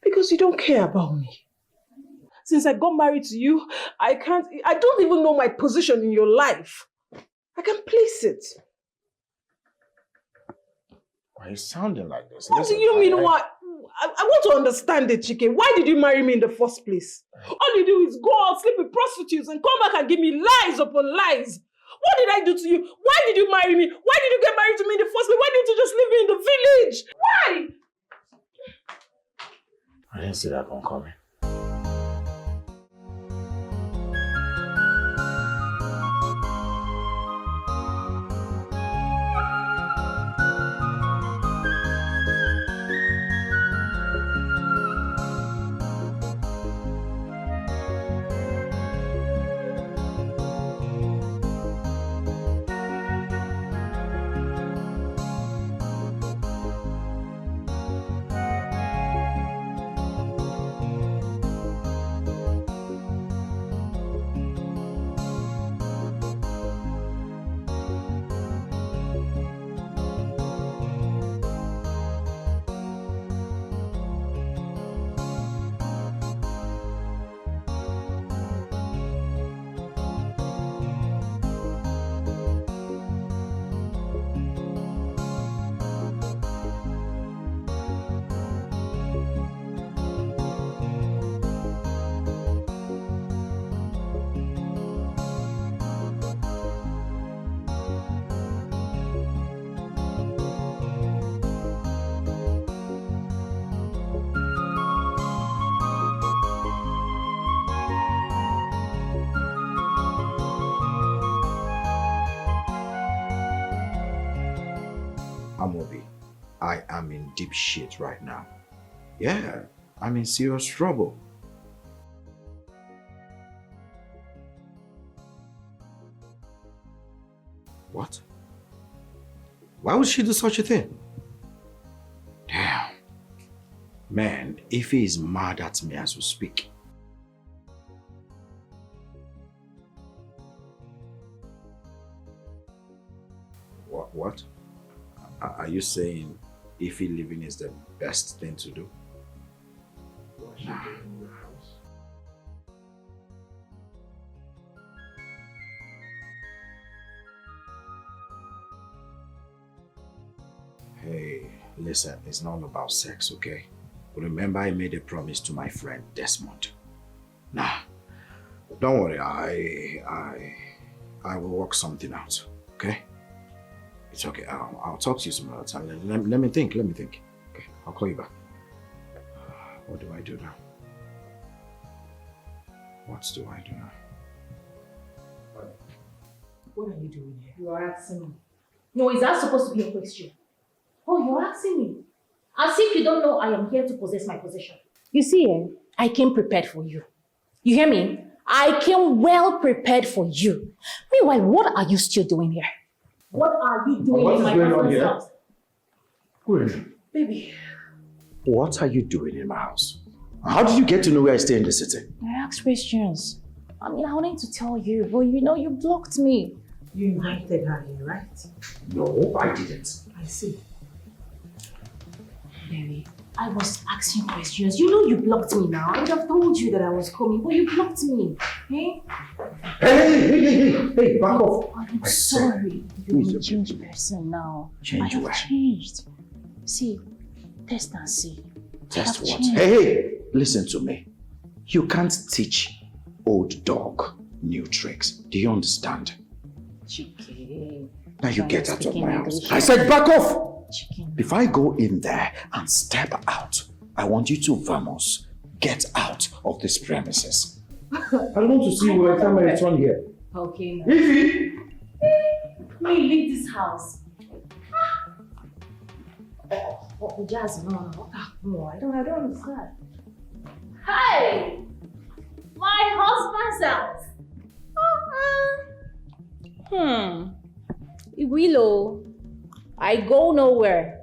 Because you don't care about me. Since I got married to you, I don't even know my position in your life. I can't place it. Why are you sounding like this? What do you mean, what? I want to understand it, Chike. Why did you marry me in the first place? All you do is go out, sleep with prostitutes, and come back and give me lies upon lies. What did I do to you? Why did you marry me? Why did you get married to me in the first place? Why didn't you just leave me in the village? Why? I didn't see that one coming. I am in deep shit right now. Yeah, I'm in serious trouble. What? Why would she do such a thing? Damn. Man, Ify is mad at me as we speak. What? Are you saying Ify living is the best thing to do? Nah. Hey, listen, it's not about sex, okay? Remember I made a promise to my friend Desmond. Nah, don't worry, I will work something out, okay? It's okay, I'll talk to you some other time. Let me think. Okay, I'll call you back. What do I do now? What do I do now? What are you doing here? You are asking me. No, is that supposed to be a question? Oh, you're asking me. As if you don't know I am here to possess my possession. You see, I came prepared for you. You hear me? I came well prepared for you. Meanwhile, what are you still doing here? What are you doing in my husband's house? Baby. What are you doing in my house? How did you get to know where I stay in the city? I asked questions. I mean, I wanted to tell you, but you know, you blocked me. You invited her here, right? No, I didn't. I see. Baby, I was asking questions. You know you blocked me now. I would have told you that I was coming, but you blocked me. Eh? Hey, back off. I'm sorry. You're a changed person now. Change I have where? changed. See, test and see. Test what? Changed. Hey, listen to me. You can't teach old dog new tricks. Do you understand? Chicken. Now you get out of my house. English. I said back off! Chicken. If I go in there and step out, I want you to vamos, get out of this premises. I don't want to see you every time I return here. Okay. Now. Ify! May you leave this house. Oh, Jazz, no. I don't understand. Hey! My husband's house. Willow, I go nowhere.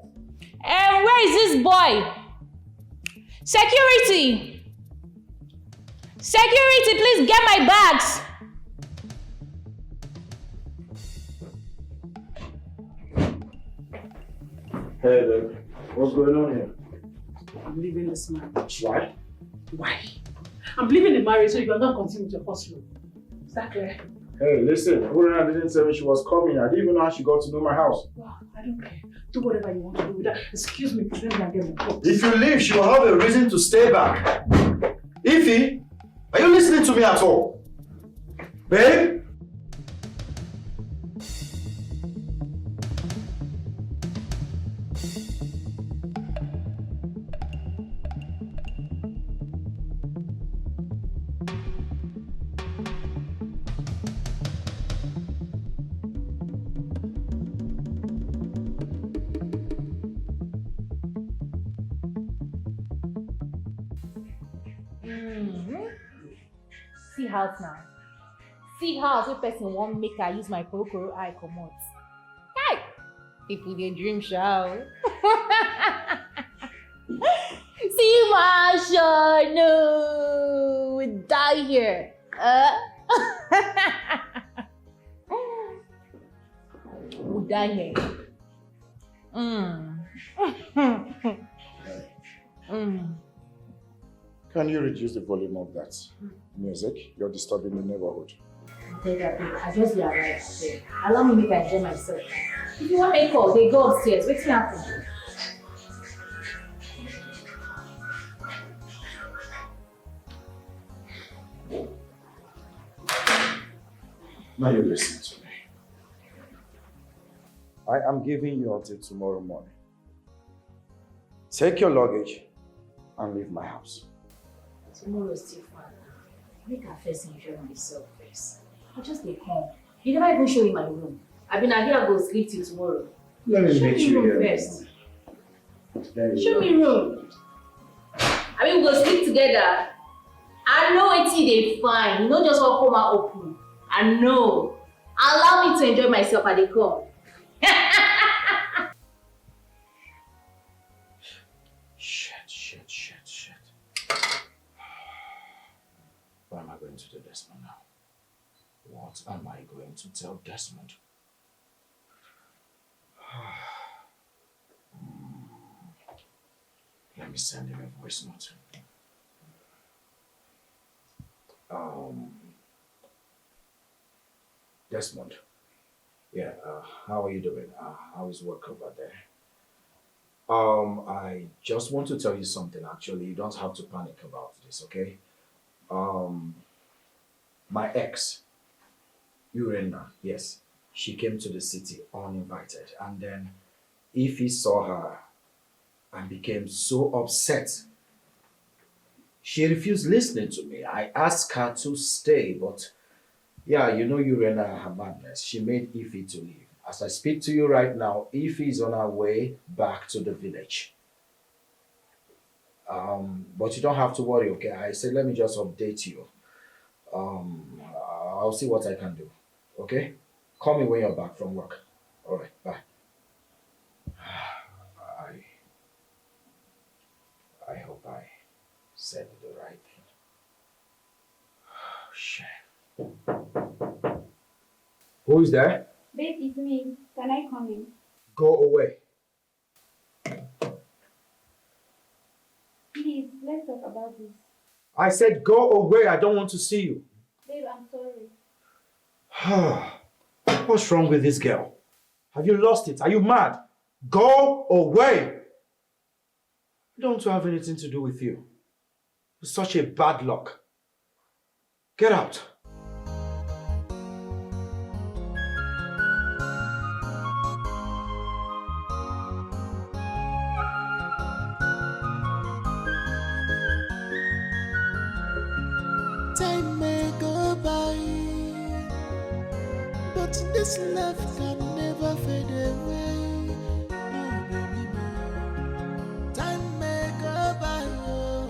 And where is this boy? Security! Security, please get my bags. Hey, babe. What's going on here? I'm leaving this marriage. Why? Why? I'm leaving the marriage so you can not continue with your first rule. Is that clear? Hey, listen, Urana didn't say when she was coming. I didn't even know how she got to know my house. Wow, I don't care. Do whatever you want to do with that. Excuse me, please let me get my clothes. If you leave, she will have a reason to stay back. Ify, are you listening to me at all? Babe? See house now. See house wey person wan make I use my kokoro eye comot. Hey! People dey dream sha. See Marsha, no, we die here. We die here. Can you reduce the volume of that music? You're disturbing the neighborhood. I just be alright. Allow me make I enjoy myself. If you want make call, they go upstairs. What's happening? Now you listen to me. I am giving you until tomorrow morning. Take your luggage and leave my house. Tomorrow is still far. Make her first enjoy myself first. I'll just be home. You never even show me my room. I've been out here, I'll go sleep till tomorrow. Let me show meet me you room here. first. Show me room. I mean, we go sleep together. I know it's they fine. You know just what come out open. I know. Allow me to enjoy myself at the club. Shit. What am I going to do, Desmond, now? What am I going to tell Desmond? Let me send him a voice note. Desmond. Yeah, how are you doing? How is work over there? I just want to tell you something, actually. You don't have to panic about this, okay? My ex, Urena, yes, she came to the city uninvited. And then Ify saw her and became so upset. She refused listening to me. I asked her to stay, but yeah, you know Urena and her madness. She made Ify to leave. As I speak to you right now, Ify is on her way back to the village. But you don't have to worry, okay? I said, let me just update you. I'll see what I can do, okay? Call me when you're back from work. All right, bye. I hope I said the right thing. Shit. Who is there? Babe, it's me. Can I come in? Go away. Please, let's talk about this. I said go away. I don't want to see you. Babe, I'm sorry. What's wrong with this girl? Have you lost it? Are you mad? Go away. I don't want to have anything to do with you. It's such a bad luck. Get out. Time may go by, but this love can never fade away. Oh, baby, no. Time may go by, oh,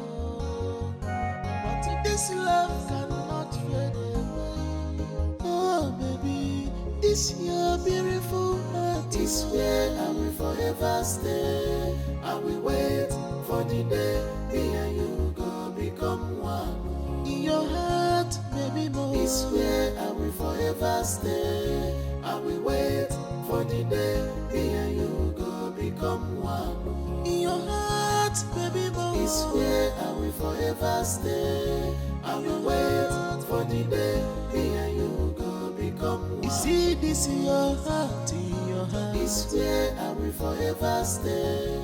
but this love cannot fade away. Oh, baby, this your beautiful heart is where I will forever stay. I will wait for the day me and you go become one. In your heart, baby, more is where I will forever stay. I will wait for the day me and you go become one. In your heart, baby, more is where I will forever stay. I will wait for the day me and you go become one. You see this in your heart, is where I will forever stay.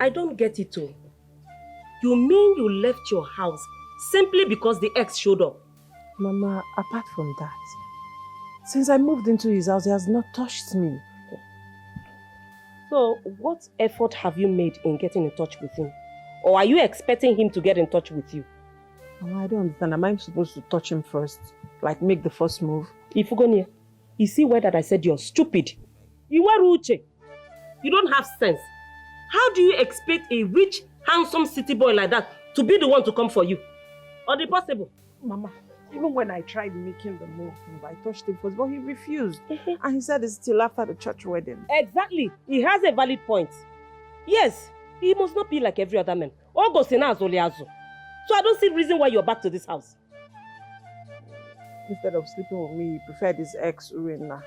I don't get it all. You mean you left your house simply because the ex showed up? Mama, apart from that, since I moved into his house, he has not touched me. So, what effort have you made in getting in touch with him? Or are you expecting him to get in touch with you? Mama, I don't understand. Am I supposed to touch him first? Like, make the first move? Ifugoni, you see why that I said you're stupid? You are Uche. You don't have sense. How do you expect a rich, handsome city boy like that to be the one to come for you? Or the possible? Mama, even when I tried making the move, I touched him first, but he refused. And he said it's still after the church wedding. Exactly. He has a valid point. Yes, he must not be like every other man. So I don't see reason why you're back to this house. Instead of sleeping with me, he preferred his ex, Urena.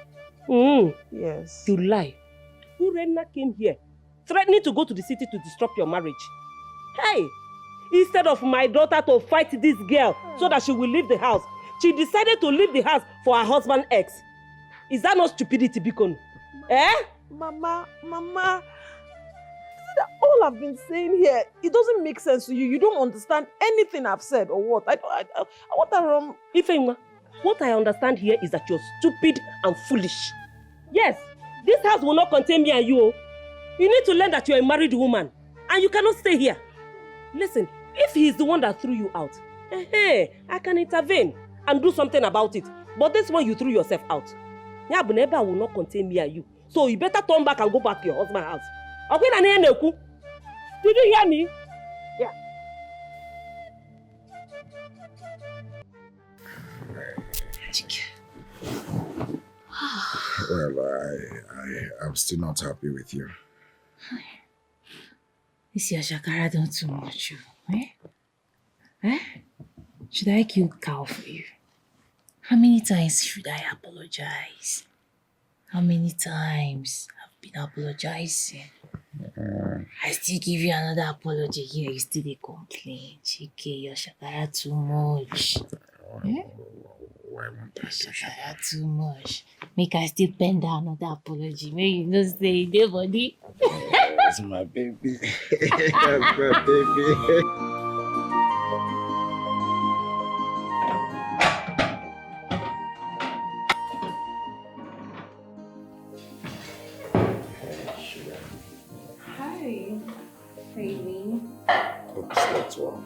Yes. You lie. Urena came here threatening to go to the city to disrupt your marriage. Hey, instead of my daughter to fight this girl so that she will leave the house, she decided to leave the house for her husband's ex. Is that not stupidity, Bikon? Mama. I've been saying here, it doesn't make sense to you. You don't understand anything I've said or what? What are Ifeanyi, what I understand here is that you're stupid and foolish. Yes, this house will not contain me and you. You need to learn that you're a married woman and you cannot stay here. Listen, if he's the one that threw you out, I can intervene and do something about it. But this one you threw yourself out. Neighbor will not contain me and you. So you better turn back and go back to your husband's house. Did you hear me? Yeah. Well, I'm still not happy with you. This your shakara done too much, eh? Should I kill cow for you? How many times should I apologize? How many times I've been apologizing? I still give you another apology here, you still dey complain. Chike, your shakara too much. Why won't I do shakara too much? Make I still pen down another apology. May you not say there, body. That's my baby. That's my baby. Hi, baby. Hope you slept well.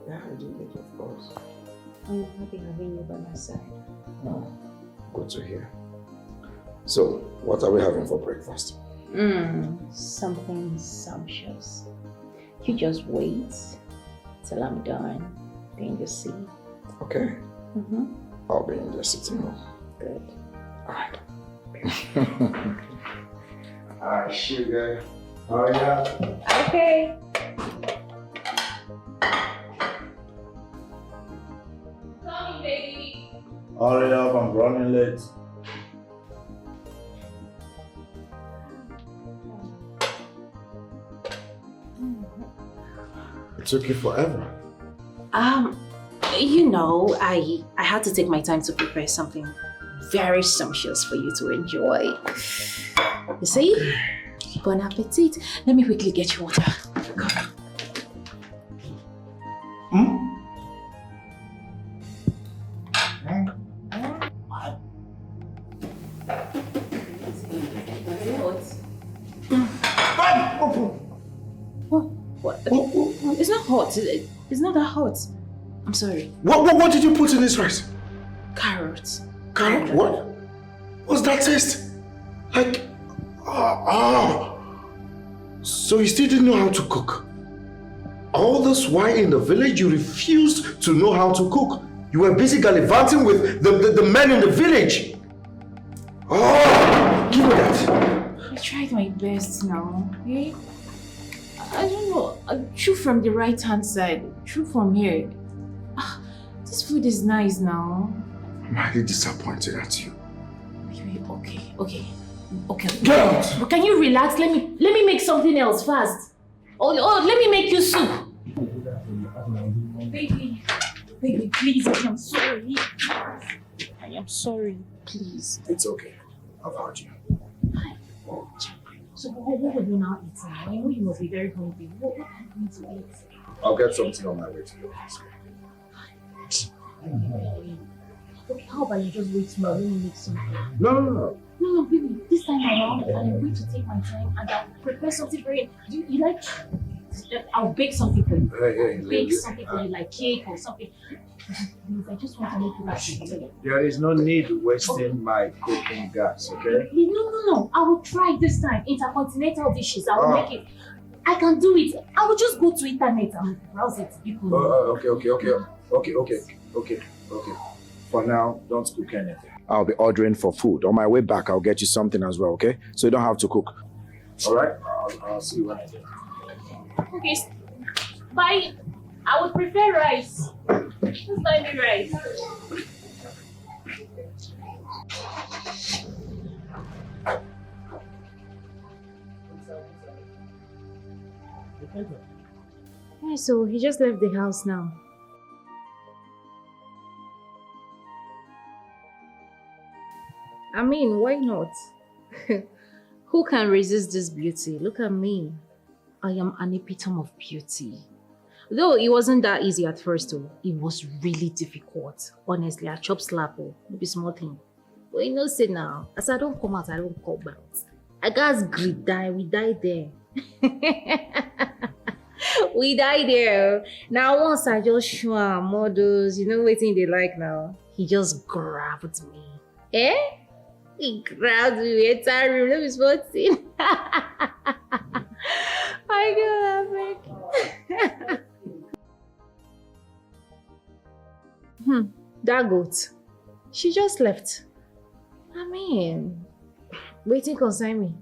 Yeah, I do, of course. I'm happy having you by my side. Oh, good to hear. So, what are we having for breakfast? Something sumptuous. You just wait till I'm done. Then you see. Okay. I'll be in the sitting room. Good. Alright. Alright, sugar. Hurry up. Okay. Coming, baby. Hurry up, I'm running late. It took you forever. You know, I had to take my time to prepare something very sumptuous for you to enjoy. You see? Bon appetit. Let me quickly get you water. Come. What? It's not hot. It's not that hot. I'm sorry. What did you put in this rice? Carrots. Carrot? What? What's that taste? Like, So you still didn't know how to cook? All this while in the village, you refused to know how to cook. You were busy gallivanting with the men in the village. Oh, give me that. I tried my best now, okay? I don't know. Shoot from the right hand side. Shoot from here. This food is nice now. I'm highly disappointed at you. Okay. Get out! But can you relax? Let me make something else fast. Oh, let me make you soup. Baby, please, I am sorry. I am sorry, please. It's okay. I've heard you. So what would you now eat now? I know you must be very hungry. What are you going to eat? I'll get something on my way to your house. Okay, how about you just wait small? Let me make something. No. No, baby. This time around, I'm going to take my time and I'll prepare something for you. You like? I'll bake something for you. Bake something for you, like cake or something. Please, I just want to make you happy. There is no need wasting my cooking gas, okay? No. I will try this time. Intercontinental dishes. I will make it. I can do it. I will just go to internet and browse it. Okay. For now, don't cook anything. I'll be ordering for food. On my way back, I'll get you something as well, okay? So you don't have to cook. All right? I'll see you when I get. Okay. Bye. I would prefer rice. Just buy me rice. Yeah, so he just left the house now. I mean, why not? Who can resist this beauty? Look at me. I am an epitome of beauty. Though it wasn't that easy at first, though. It was really difficult. Honestly, I chop slap, maybe small thing. But you know, say now, as I don't come out, I don't come out. I guys greet die, we die there. We die there. Now once I just show him models, you know what they like now? He just grabbed me. Eh? He grabbed me entire room. Let me small thing. I can't that goat. She just left. I mean, waiting concern me.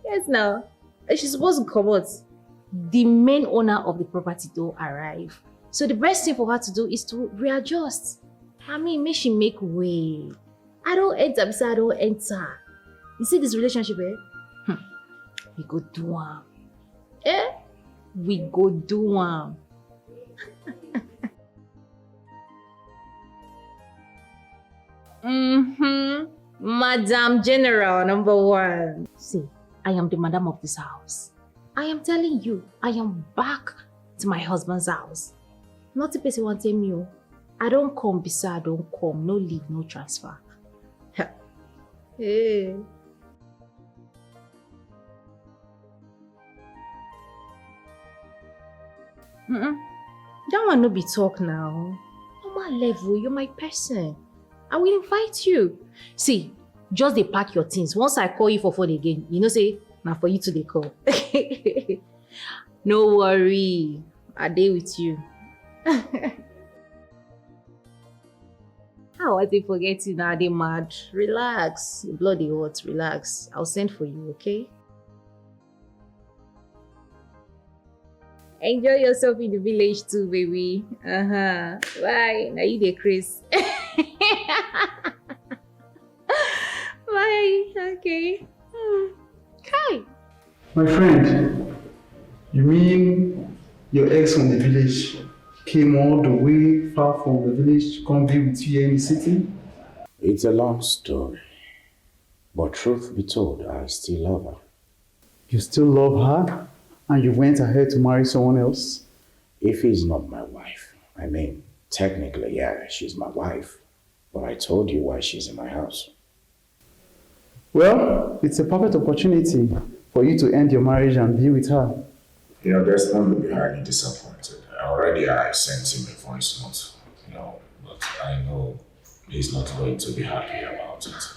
Yes, now. She's supposed to come out. The main owner of the property don't arrive. So the best thing for her to do is to readjust. I mean, make she make way. I don't enter because I don't enter. You see this relationship, eh? We go do one. Eh? We go do one. Madam General #1. See, I am the madam of this house. I am telling you, I am back to my husband's house. Not a person want to tell me, I don't come beside, I don't come. No leave, no transfer. Hey. That one no be talk now. Normal level, you're my person. I will invite you. See, just dey pack your things. Once I call you for phone again, you know say, now for you to dey call. No worry, I dey with you. How was I forget you now? They mad. Relax, your blood is hot. Relax. I'll send for you, okay? Enjoy yourself in the village too, baby. Bye. Now you dey craze. Bye. Okay. Hi. My friend, you mean your ex from the village came all the way far from the village to come be with you here in the city? It's a long story. But truth be told, I still love her. You still love her? And you went ahead to marry someone else? If he's not my wife, I mean, technically, yeah, she's my wife. But I told you why she's in my house. Well, it's a perfect opportunity for you to end your marriage and be with her. You know, Desmond will be highly disappointed. Already I sent him a voice note, but I know he's not going to be happy about it.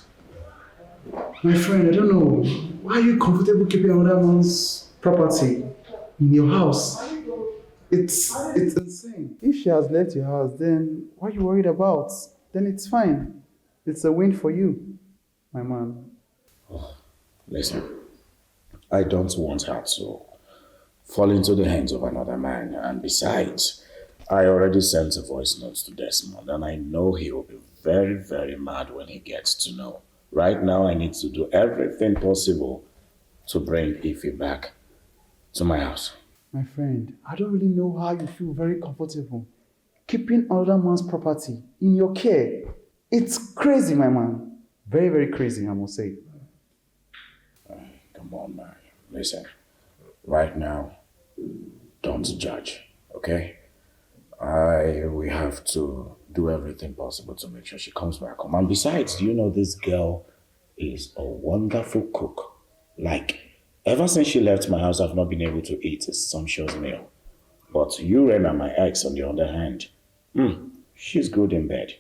My friend, I don't know. Why are you comfortable keeping another man's property in your house? It's insane. If she has left your house, then what are you worried about? Then it's fine. It's a win for you, my man. Oh, listen, I don't want her to fall into the hands of another man. And besides, I already sent a voice note to Desmond, and I know he will be very, very mad when he gets to know. Right now, I need to do everything possible to bring Ify back to my house. My friend, I don't really know how you feel very comfortable keeping another man's property in your care. It's crazy, my man. Very, very crazy, I must say. Come on, man. Listen, right now, don't judge, okay? We have to do everything possible to make sure she comes back home. And besides, you know, this girl is a wonderful cook. Like, ever since she left my house, I've not been able to eat a sumptuous meal. But you, Rena, my ex, on the other hand, she's good in bed.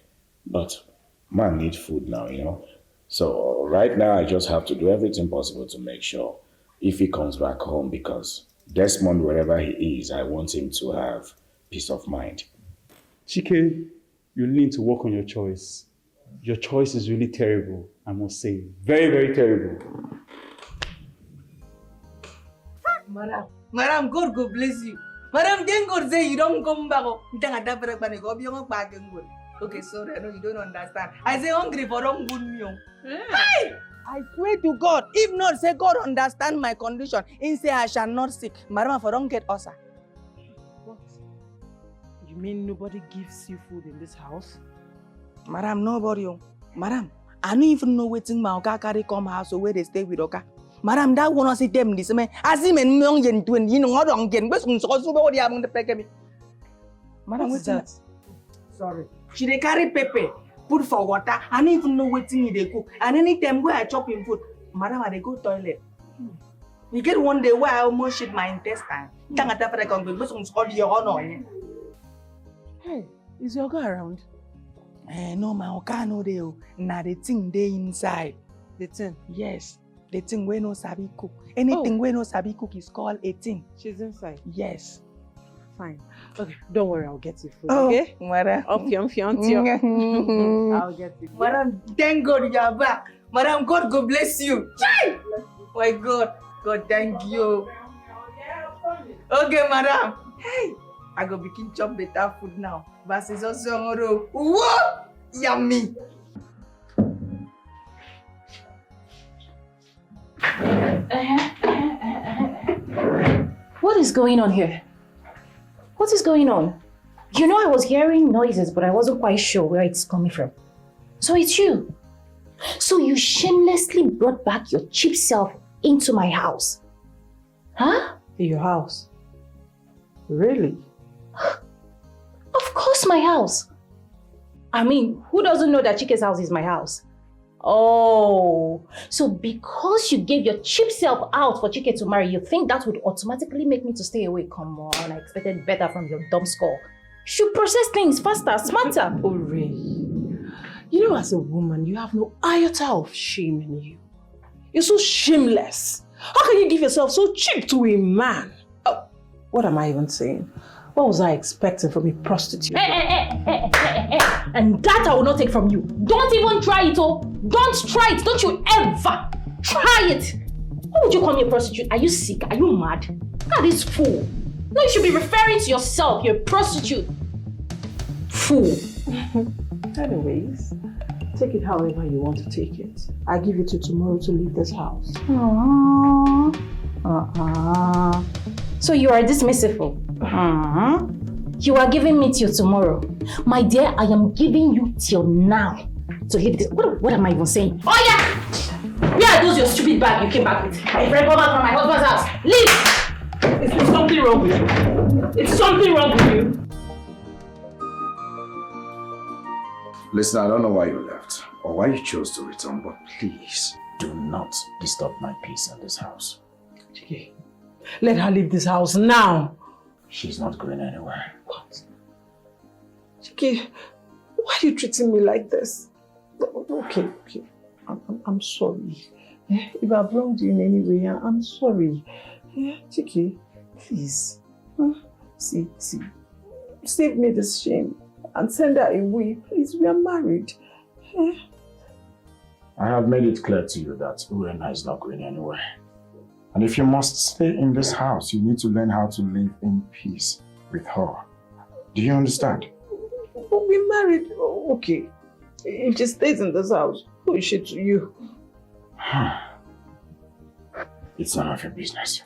But man needs food now, you know? So right now, I just have to do everything possible to make sure if he comes back home, because Desmond, wherever he is, I want him to have peace of mind. Chike, you need to work on your choice. Your choice is really terrible, I must say. Very, very terrible. Madam, God go bless you. Madam, then God say you don't come back. Okay, sorry, I know you don't understand. I say hungry for some good meal. Hey! I swear to God, if not say God understand my condition, he say I shall not sick. Madam, for don't get ulcer. What? You mean nobody gives you food in this house? Madam, nobody. Madam, I don't even know waiting my Oga carry come house or where they stay with Oga. Madam, that wanna see them this man. As him and young yen twin, you know, I don't get what's going to among the pekemi. Madam, what's that? Sorry. She dey carry pepper, put for water. I don't even know waiting they cook. And anytime where I chop in food, madam, I dey go toilet. You get one day where I almost shit my intestine. Hey, is your guy around? No, my Oga no dey. Nah, the thing dey inside. The thing? Yes. The thing we no sabi cook. Anything we no sabi cook is called a thing. She's inside? Yes. Fine. Okay, don't worry, I'll get you food, oh, okay? Madam. I'll get you food. Madam, thank God you're back. Madam, God go bless you. Chai! My God. God, thank you. Okay, madam. Hey, I go begin chop better food now. But it's also tomorrow. Whoa! Yummy. What is going on here? What is going on? You know I was hearing noises, but I wasn't quite sure where it's coming from. So it's you. So you shamelessly brought back your cheap self into my house. Huh? Your house? Really? Of course my house. I mean, who doesn't know that Chike's house is my house? Oh, so because you gave your cheap self out for Chike to marry, you think that would automatically make me to stay away? Come on, I expected better from your dumb skull. You should process things faster, smarter. Oh, Ray. You know, as a woman, you have no iota of shame in you. You're so shameless. How can you give yourself so cheap to a man? Oh, what am I even saying? What was I expecting from a prostitute? And that I will not take from you. Don't even try it, oh. Don't try it. Don't you ever try it. Why would you call me a prostitute? Are you sick? Are you mad? That is fool. No, you should be referring to yourself. You're a prostitute. Fool. Anyways, take it however you want to take it. I give you till tomorrow to leave this house. So you are dismissiveful. You are giving me till tomorrow. My dear, I am giving you till now to leave this. What am I even saying? Oh yeah! Where are those your stupid bag you came back with? I brought back from my husband's house. Leave! Is something wrong with you? It's something wrong with you. Listen, I don't know why you left or why you chose to return, but please Do not disturb my peace in this house. Dikeh, let her leave this house now. She's not going anywhere. What? Dikeh, why are you treating me like this? Okay. I'm sorry. If I've wronged you in any way, I'm sorry. Dikeh, please. See. Save me this shame and send her away. Please, we are married. I have made it clear to you that Urena is not going anywhere. And if you must stay in this house, you need to learn how to live in peace with her. Do you understand? But we're married. Okay. If she stays in this house, who is she to you? It's none of your business.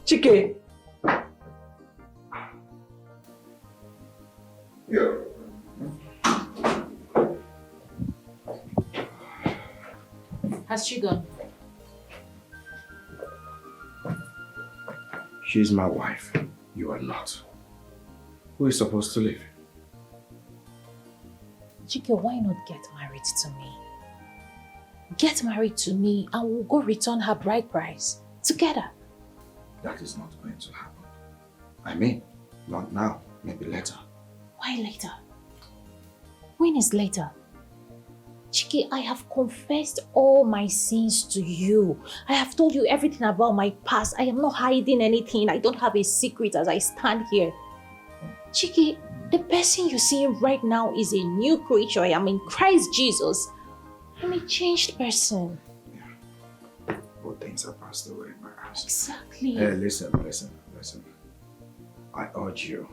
Chike. Yeah. Has she gone? She's my wife. You are not. Who is supposed to live? Chike, why not get married to me? Get married to me and we'll go return her bride price together. That is not going to happen. I mean, not now, maybe later. Why later? When is later? Chike, I have confessed all my sins to you. I have told you everything about my past. I am not hiding anything. I don't have a secret as I stand here. Chike, the person you're seeing right now is a new creature. I am in Christ Jesus. I'm a changed person. Yeah. All things have passed away in my eyes. Exactly. Hey, listen. I urge you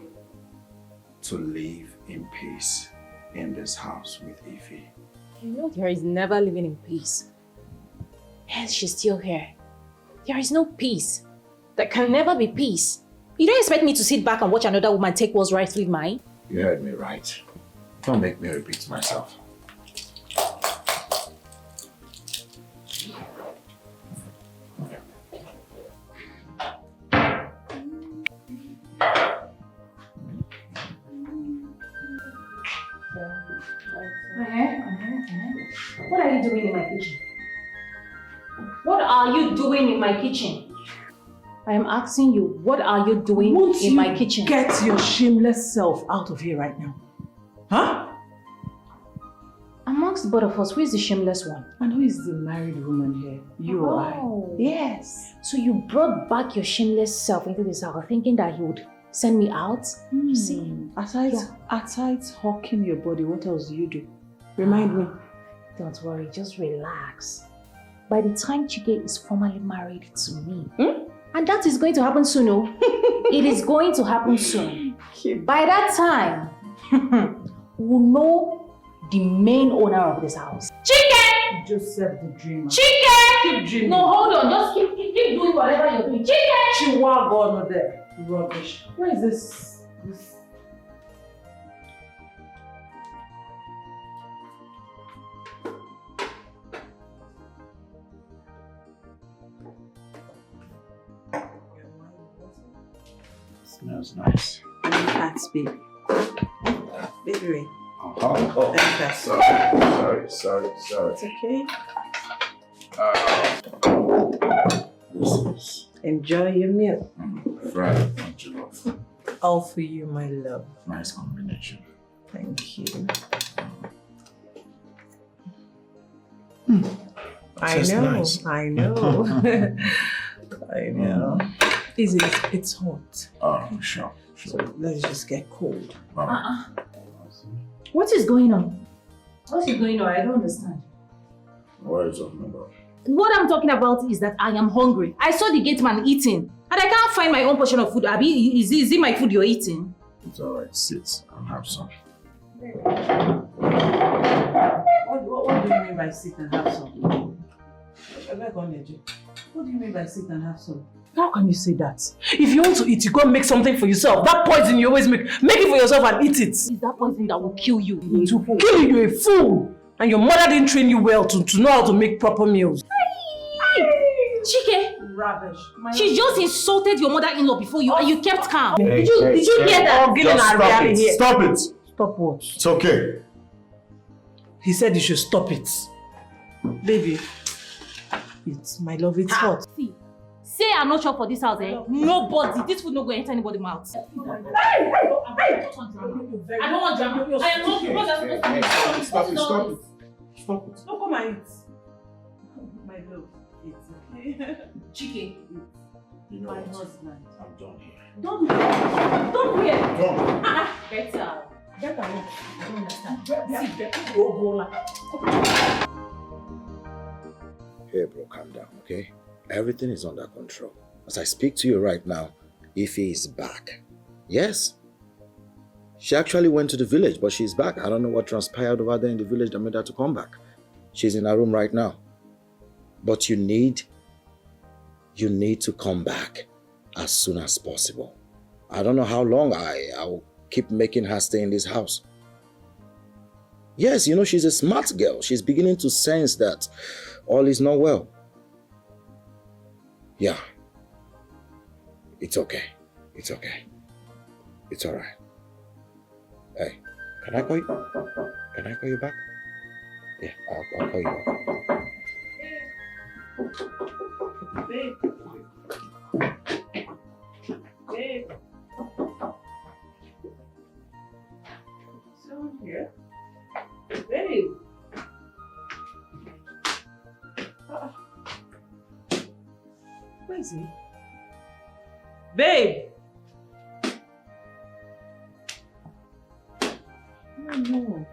to live in peace in this house with Ify. You know there is never living in peace. Yes, she's still here. There is no peace. There can never be peace. You don't expect me to sit back and watch another woman take what's rightfully mine? You heard me right. Don't make me repeat myself. What are you doing in my kitchen? What are you doing in my kitchen? I am asking you, what are you doing in my kitchen? Get your shameless self out of here right now. Huh? Amongst both of us, who is the shameless one? And who is the married woman here? You or I? Yes. So you brought back your shameless self into this house thinking that he would send me out? You see? Aside hawking your body, what else do you do? Remind me. Don't worry, just relax. By the time Chike is formally married to me, and that is going to happen soon, oh. It is going to happen soon. By that time, we'll know the main owner of this house. Chike! Joseph the dreamer. Chike! Keep dreaming. No, hold on. Just keep doing whatever you're doing. Chike! Chihuahua not there. Rubbish. Where is this? Smells nice. And the cats, baby. Baby Ray. Oh, sorry. It's okay. Enjoy your meal. Fried and jollof. All for you, my love. Nice combination. Thank you. Just nice. I know. I know. It's hot. Oh, sure. So let's just get cold. What is going on? What is going on? I don't understand. What are you talking about? What I'm talking about is that I am hungry. I saw the gate man eating, and I can't find my own portion of food. Abi, is it my food you're eating? It's alright. Sit and have some. What do you mean by sit and have some? What do you mean by sit and have some? How can you say that? If you want to eat, you go make something for yourself. That poison you always make it for yourself and eat it. It's that poison that will kill you. To kill you, you're a fool. And your mother didn't train you well to know how to make proper meals. Chike! Rubbish. She just insulted your mother-in-law before you and you kept calm. Hey, did you hear that? Stop it! Stop what? It's okay. He said you should stop it. Baby, it's my love, it's hot. See, say I'm not sure for this house, eh? Nobody, this food no go enter anybody's mouth. I don't want drama. I am not Stop it. Don't come and eat. My love, it's okay. Chike, You know my what? husband. I'm done here. Don't hear. Done. Better. I don't understand. Hey bro, calm down, okay? Everything is under control. As I speak to you right now, Ife is back. Yes. She actually went to the village, but she's back. I don't know what transpired over there in the village that made her to come back. She's in her room right now. But you need to come back as soon as possible. I don't know how long I will keep making her stay in this house. Yes, you know, she's a smart girl. She's beginning to sense that all is not well. Yeah. It's okay. It's okay. It's all right. Hey, can I call you? Can I call you back? Yeah, I'll call you back. Babe. Babe. Someone here? Babe. Where is he? Babe. Oh no.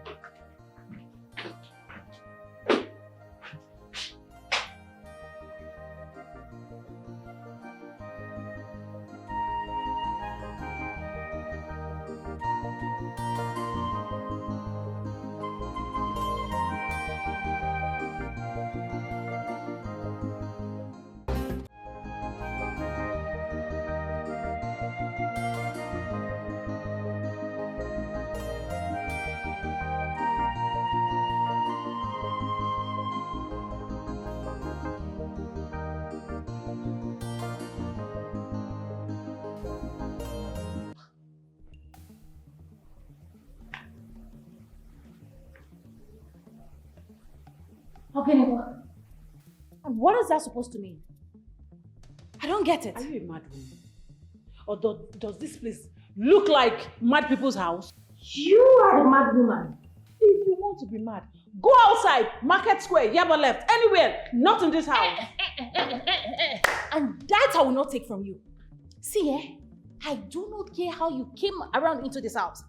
Okay, Nicole. And what is that supposed to mean? I don't get it. Are you a mad woman? Or does this place look like mad people's house? You are the mad woman. If you want to be mad, go outside, Market Square, Yaba left, anywhere, not in this house. And that I will not take from you. See, I do not care how you came around into this house.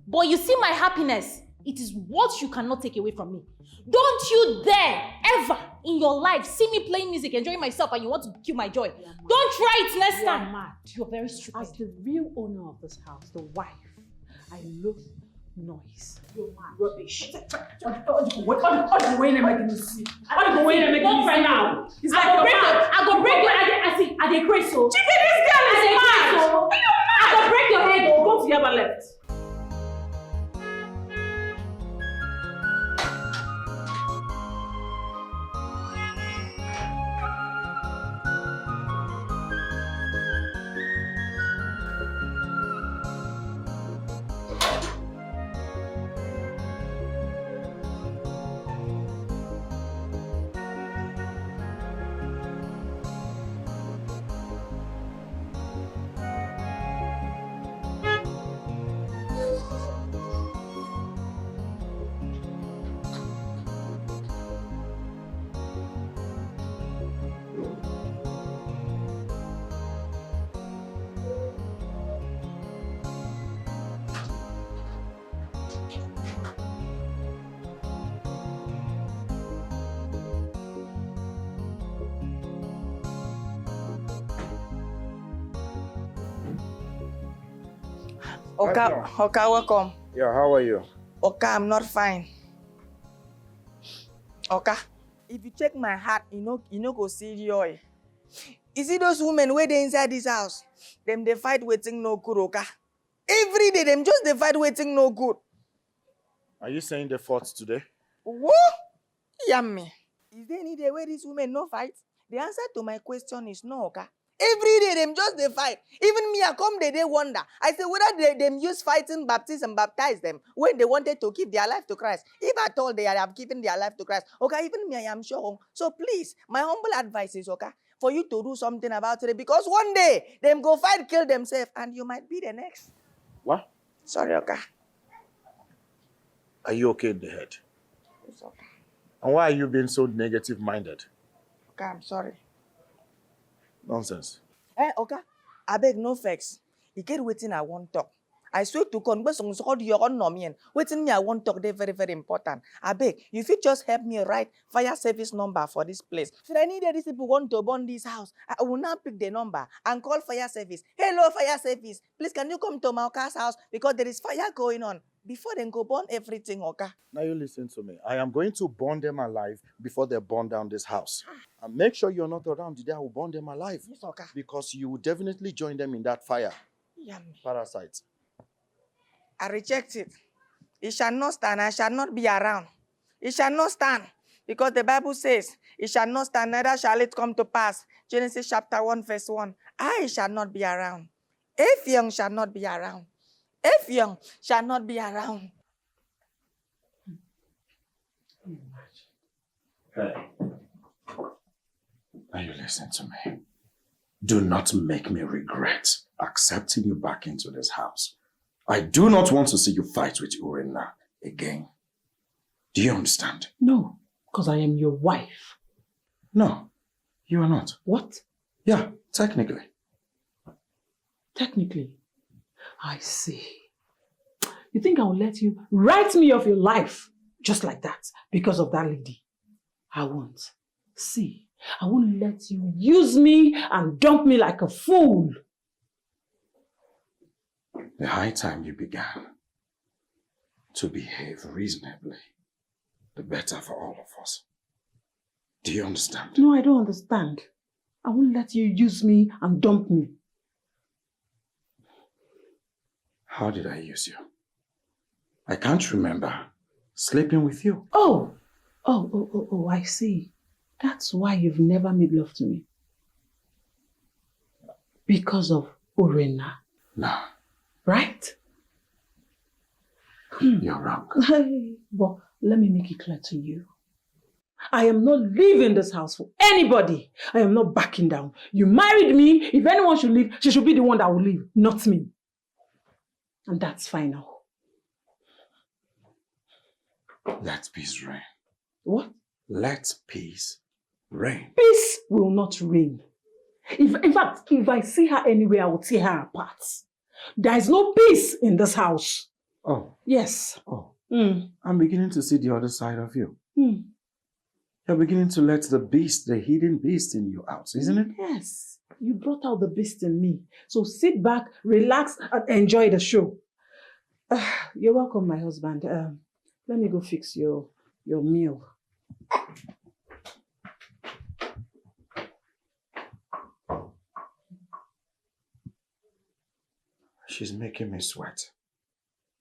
But you see my happiness, it is what you cannot take away from me. Don't you dare ever in your life see me playing music, enjoying myself, and you want to kill my joy. Don't try it next time. You're mad. You're very stupid. As the real owner of this house, the wife, I love noise. You're mad. Rubbish. What are you going to make me see? What are you going to make me see now? It's like you're mad. I go break your head. I see. I dey crazy. So. Chicken, this girl is mad. Are you mad? I go break your head. Go to Yaba left. Oka, welcome. Yeah, how are you? Oka, I'm not fine. Oka, if you check my heart, you know go see joy. You see those women where they inside this house? They fight waiting no good, Oka. Every day, them just they fight waiting no good. Are you saying they fought today? What? Yummy. Is there any day where these women no fight? The answer to my question is no, Oka. Every day, them just they fight. Even me, I come, they wonder. I say, whether them use fighting baptism, baptize them when they wanted to give their life to Christ. If at all they have given their life to Christ, okay, even me, I am sure. So please, my humble advice is, okay, for you to do something about it, because one day, them go fight, kill themselves, and you might be the next. What? Sorry, okay. Are you okay in the head? It's okay. And why are you being so negative-minded? Okay, I'm sorry. Nonsense. Okay, I beg no vex. You get waiting I won't talk. I swear to God, waiting me I won't talk, they very, very important. I beg, you fit just help me write fire service number for this place. Should I need these people want to burn this house, I will now pick the number and call fire service. Hello, fire service. Please, can you come to my car's house because there is fire going on? Before they go burn everything, okay? Now you listen to me. I am going to burn them alive before they burn down this house. And make sure you're not around the day I will burn them alive. Yes, okay. Because you will definitely join them in that fire. Yummy. Parasites. I reject it. It shall not stand. I shall not be around. It shall not stand. Because the Bible says, it shall not stand, neither shall it come to pass. Genesis chapter 1, verse 1. I shall not be around. If young shall not be around. If young shall not be around. Hey. Now you listen to me. Do not make me regret accepting you back into this house. I do not want to see you fight with Urena again. Do you understand? No, because I am your wife. No, you are not. What? Yeah, technically. Technically. I see. You think I will let you write me off your life just like that because of that lady? I won't. See, I won't let you use me and dump me like a fool. The high time you began to behave reasonably, the better for all of us. Do you understand? No, I don't understand. I won't let you use me and dump me. How did I use you? I can't remember sleeping with you. Oh, I see. That's why you've never made love to me. Because of Urena. No. Right? You're wrong. But let me make it clear to you. I am not leaving this house for anybody. I am not backing down. You married me. If anyone should leave, she should be the one that will leave, not me. And that's final. Let peace reign. What? Let peace reign. Peace will not reign. In fact, if I see her anywhere, I will tear her apart. There is no peace in this house. Oh. Yes. Oh. I'm beginning to see the other side of you. You're beginning to let the beast, the hidden beast in you out, isn't it? Yes. You brought out the beast in me. So sit back, relax, and enjoy the show. You're welcome, my husband. Let me go fix your meal. She's making me sweat.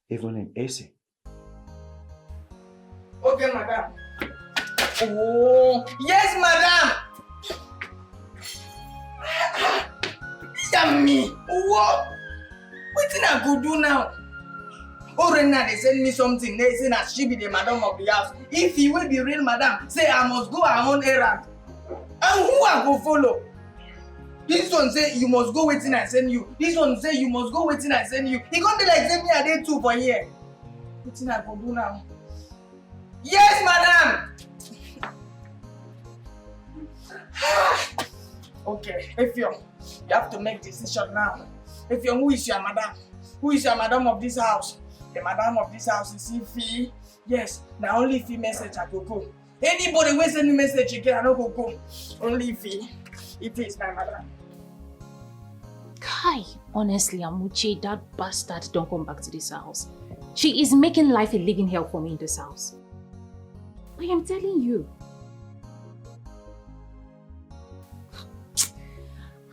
Even in AC. Okay, madam. Oh, yes, madam. Yummy. What? What did I go do now? Oh, right now they send me something. They say that she be the madam of the house. If he will be real madam, say I must go her own errand. And who I go follow? This one say you must go waiting I send you. This one say you must go waiting I send you. He gonna be like send me a day 2 for here. What did I go do now? Yes, madam. Okay, you have to make decision now. Who is your madam? Who is your madam of this house? The madam of this house is Ife. Yes, now only Ife message I go go. Anybody who send me message again, I don't go. Only Ife. Ife is my madam. Kai, honestly, Amuche, that bastard don't come back to this house. She is making life a living hell for me in this house. I am telling you.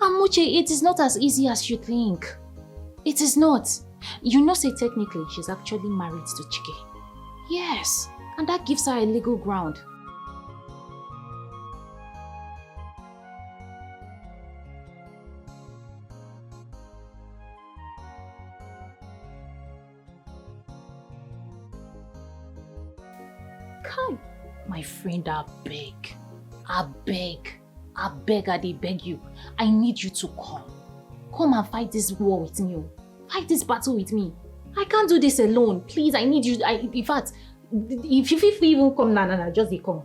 Amuche, it is not as easy as you think. It is not. You know, say technically, she's actually married to Chike. Yes, and that gives her a legal ground. Kai, my friend, I beg, I beg you. I need you to come. Come and fight this war with me. Fight this battle with me. I can't do this alone. Please, I need you. In fact, if you even come, nah, just they come.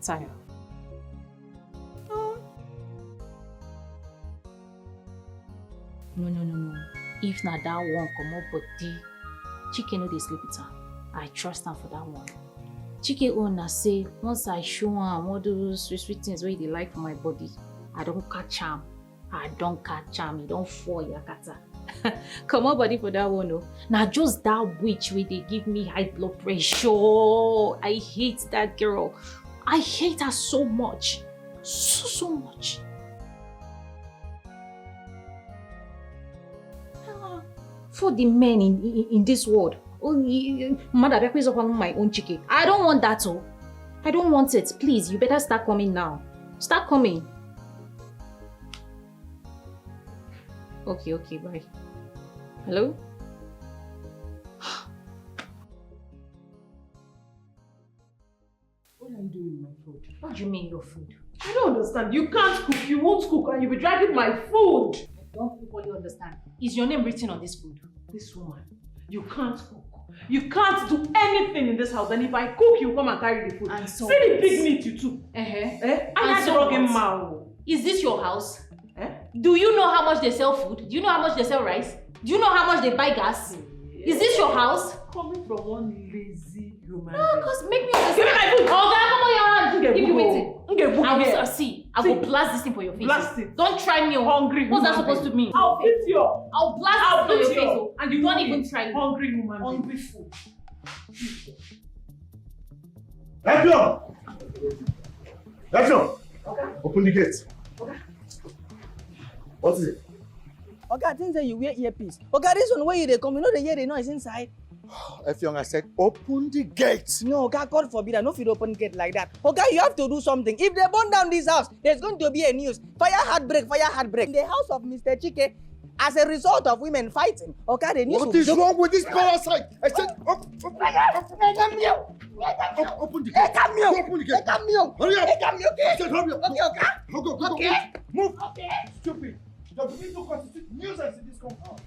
Tired. No. If not that one come up with the Chike no dey sleep with her. I trust her for that one. Chike owner say once I show her all those sweet things where they like for my body, I don't catch him. He don't fall yakata. Come on, body for that one, no. Now just that witch where they give me high blood pressure. I hate that girl. I hate her so much. So much. For the men in this world, mother is upon my own Chike. I don't want that, oh. I don't want it. Please, you better start coming now. Start coming. Okay, bye. Hello? What are you doing with my food? What do you mean your food? I don't understand. You can't cook, you won't cook, and you'll be dragging my food. I don't fully understand. Is your name written on this food? This woman, you can't cook. You can't do anything in this house, and if I cook, you come and carry the food. And so see the big meat you took. And so is this your house? Do you know how much they sell food? Do you know how much they sell rice? Do you know how much they buy gas? Is this your house? Coming from one lazy human. No, because make me understand. Give me my food. Oh, come on your hand. Give you waiting. I will blast this thing for your face. Blast it. Don't try me. Hungry. What's that supposed to mean? I'll beat you. I'll blast this for your face. And you don't even try me. Hungry woman. Hungry food. Effiong! Open the gate. What is it? Okay, I think that you wear earpiece. Okay, this one where you they come, you know they hear the noise inside. Effiong, I said, open the gate. No, okay, God forbid, I know if you open gate like that. Okay, you have to do something. If they burn down this house, there's going to be a news. Fire heartbreak. In the house of Mr. Chike, As a result of women fighting, okay, they need What is wrong with this parasite? I said, open the gate. Open the gate. Hurry up. I said, hurry up. Okay. Move. Stupid. You begin to constitute nuisance in this compound.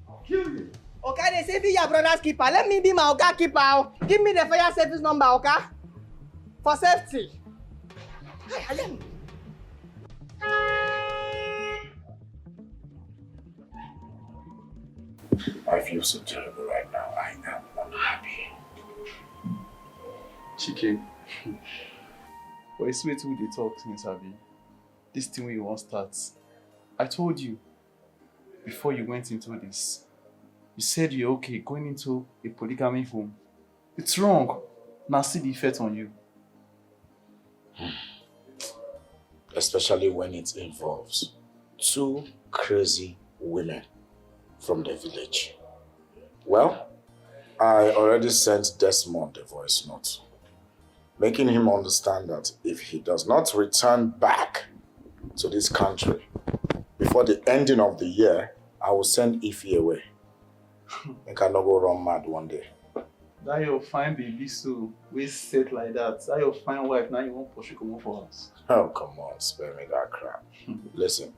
I'll kill you. Okay, they say be your brother's keeper. Let me be my Oga keeper. Give me the fire service number, okay? For safety. I feel so terrible right now. I am unhappy. Chike, but it's way too they talk since Abi. This thing we won't start. I told you before you went into this. You said you're okay going into a polygamy home. It's wrong. Now see the effect on you. Especially when it involves two crazy women from the village. Well, I already sent Desmond a voice note, making him understand that if he does not return back to this country before the ending of the year, I will send Ify away. I cannot go run mad one day. That your fine baby so we set like that. That your fine wife now you won't push you come for us. Oh, come on, spare me that crap. Listen,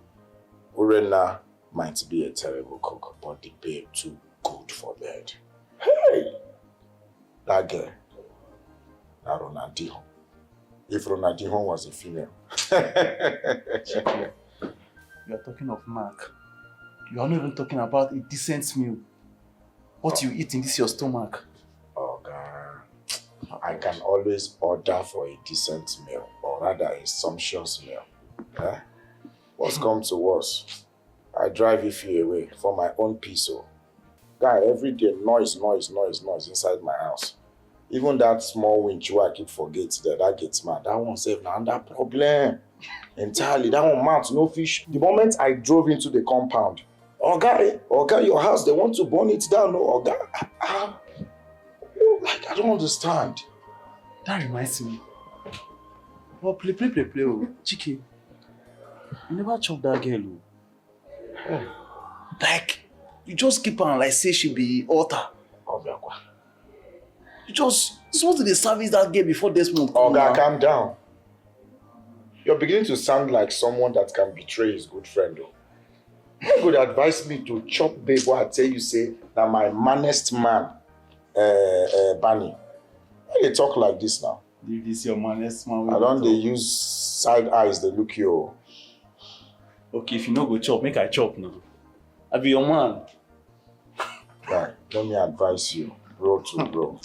Urena might be a terrible cook, but the babe too good for bed. Hey! That girl, that Ronaldinho. If Ronaldinho was a female. Chike, you are talking of Mark. You are not even talking about a decent meal. What you eat in this your stomach. Oh God. I can always order for a decent meal, or rather a sumptuous meal. Eh? What's come to worse? I drive Ify away for my own peace. Oh. Guy, every day noise inside my house. Even that small winch where I keep forget that gets mad. That one save now that problem. Entirely. That one mount, no fish. The moment I drove into the compound, Oga, your house, they want to burn it down. No, Oga. Like, I don't understand. That reminds me. Oh, play. Oh. Chike, you never chop that girl. Oh. Like, you just keep on like say she be altar. You just supposed to be service that girl before Desmond. Oga, calm down. You're beginning to sound like someone that can betray his good friend. Though. You could advise me to chop babe what I tell you say that my manest man, Bunny. Why they talk like this now? Leave this your manest man. I don't they use side eyes they look you. Okay, if you no go chop, make I chop now. I be your man. Right, let me advise you, bro to bro.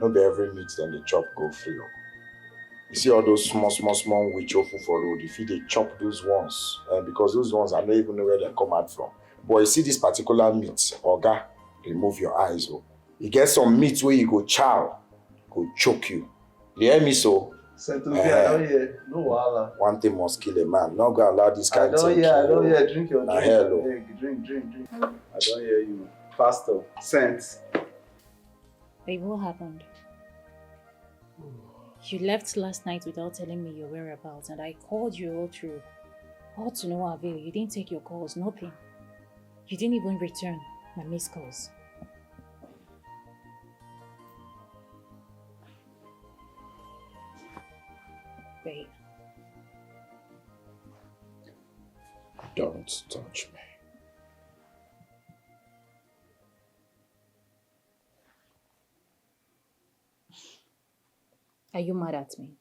Not be every meat then the chop go free. You see all those small which awful for road, if they chop those ones, because those ones I don't even know where they come out from. But you see this particular meat, Oga, remove your eyes. Oh. You get some meat where you go chow, go choke you. You hear me so? I don't hear. No wahala. One thing must kill a man. Not gonna allow this kind of thing. I don't hear. Drink your drink. Hello. Drink. I don't hear you. Pastor, sent. Babe, what happened? You left last night without telling me your whereabouts, and I called you all through. All to no avail. You didn't take your calls, nothing. You didn't even return my missed calls. Babe. Don't touch me. Are you mad at me?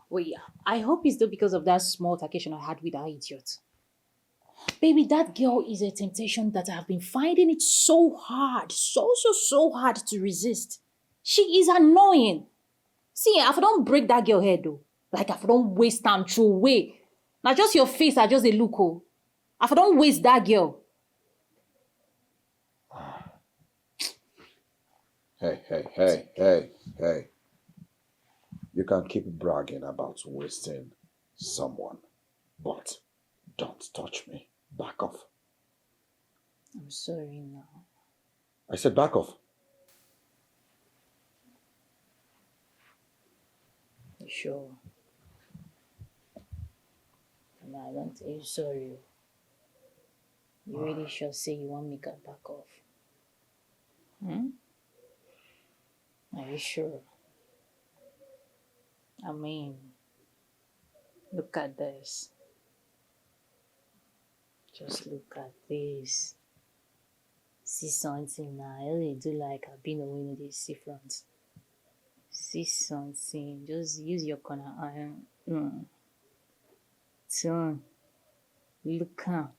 Wait, I hope it's not because of that small occasion I had with that idiot. Baby, that girl is a temptation that I have been finding it so hard, so hard to resist. She is annoying. See, if I don't break that girl head though, like if I don't waste time through away. Now just your face, I just a look. Oh. If I don't waste that girl. Hey. You can keep bragging about wasting someone, but don't touch me. Back off. I'm sorry now. I said back off. You sure? No, I don't tell you sorry. You really sure say you want me to back off? Are you sure? I mean, look at this. Just look at this. See something now. I only do like I've been away in the sea front. See something. Just use your corner iron. Turn. Look up.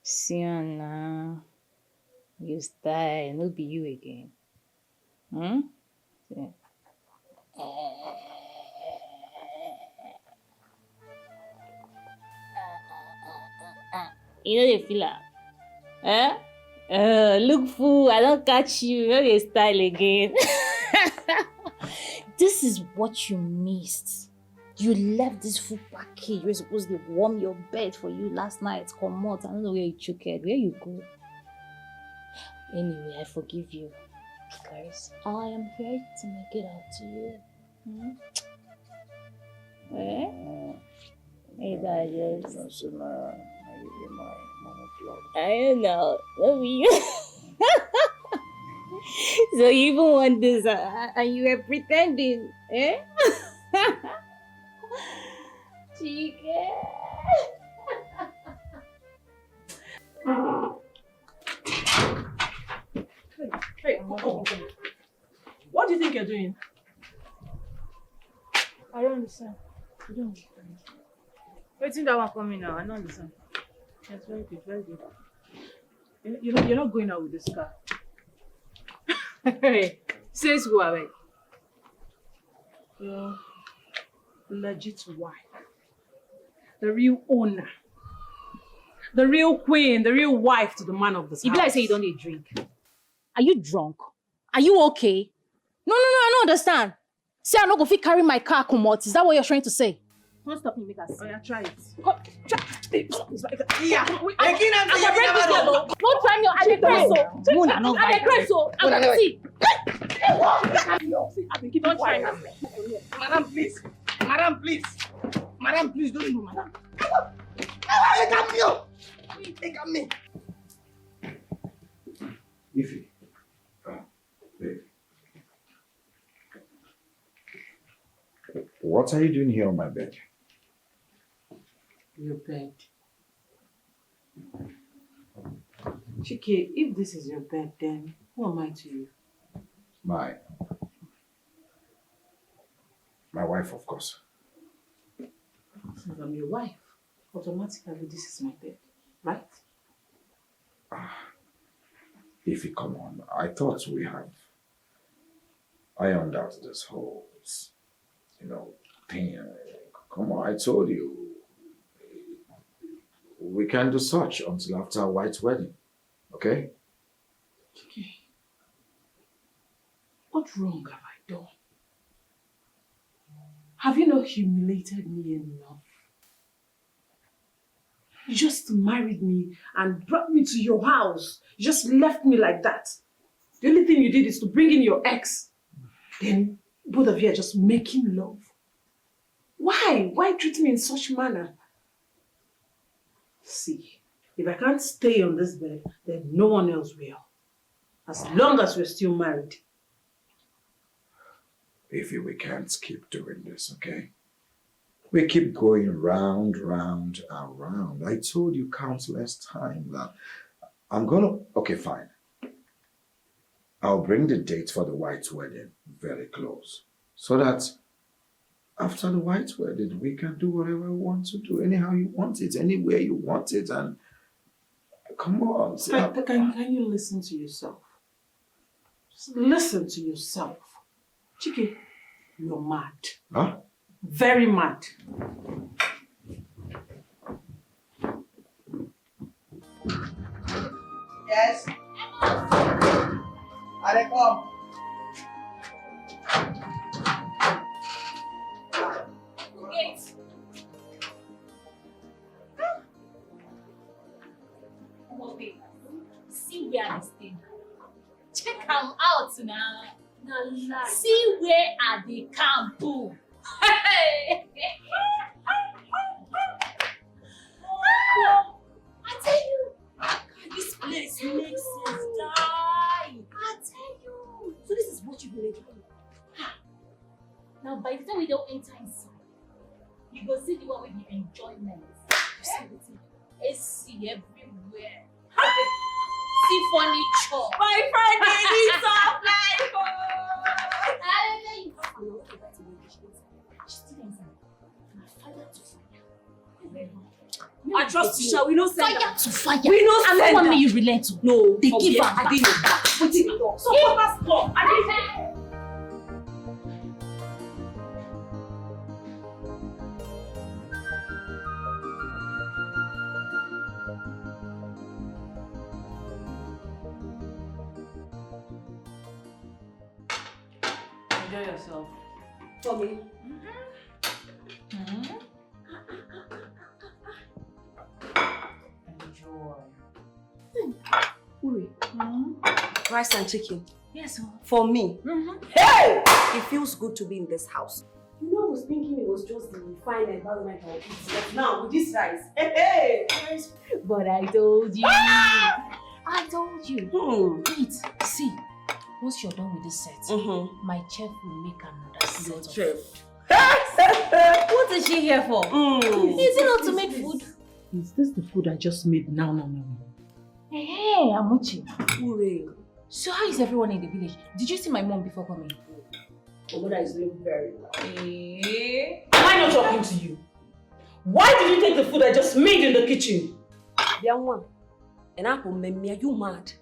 See now. You style. It'll be you again. Yeah. You know the feel look fool, I don't catch you. You know the style again. This is what you missed. You left this food package. You were supposed to warm your bed for you last night. Come out. I don't know where you took it. Where you go? Anyway, I forgive you. Guys, I am here to make it up to you. Hey, guys. I don't know. Love you. So you even want this and you were pretending, eh? Dikeh. Hey, what do you think you're doing? I don't understand. You don't understand. Wait till that one coming now. I don't understand. Yes, very good, very good. You're not going out with this car. Hey, says who are we? Your legit wife. The real owner. The real queen, the real wife to the man of this house. If I say you don't need drink. Are you drunk? Are you okay? No, I don't understand. Say I'm not going to carry my car, come out. Is that what you're trying to say? Don't stop me, make us. Oh yeah, try it. Come, try. Yeah. Don't try me. I declare so. I declare so. See. Don't try me. Madam, please. Madam, please. Madam, please don't do, madam. Take me. Ify. Babe. What are you doing here on my bed? Your bed. Chike, if this is your bed, then who am I to you? My wife, of course. Since I'm your wife, automatically this is my bed, right? Ify, come on. I thought we have ironed out this whole, thing. Come on, I told you. We can't do such until after a white wedding, okay? Okay. What wrong have I done? Have you not humiliated me enough? You just married me and brought me to your house. You just left me like that. The only thing you did is to bring in your ex. Then both of you are just making love. Why? Why treat me in such manner? See, if I can't stay on this bed, then no one else will. As long as we're still married. Ify, we can't keep doing this, okay? We keep going round, round, and round. I told you countless times that okay, fine. I'll bring the date for the white wedding very close. So that after the white wedding, we can do whatever we want to do, anyhow you want it, anywhere you want it, and come on. Can you listen to yourself? Just listen to yourself. Chike, you're mad. Huh? Very mad. Yes. Are come. Wait. Okay. See where I stay. Check them out now. See where are the camp? see everywhere. See furniture. My friend, they need some life. I trust you, shall we not send fire to fire. We not I send don't want her. me you relent to. No, they give her I back. didn't know that. Put it on. So what has come? I didn't. Enjoy yourself. Tommy. Uri. Rice and chicken. Yes, for me. Hey! It feels good to be in this house. You know, I was thinking it was just the fine environment I would eat. But now, with this rice, hey! But I told you. I told you. Wait, see. Once you're done with this set, my chef will make another set of food. What is she here for? Is it not to make food? Is this the food I just made now? Hey, Amuchi. So how is everyone in the village? Did you see my mom before coming? My mother is doing very well. Am I not talking to you? Why did you take the food I just made in the kitchen? Young one. And I will make me, are you mad?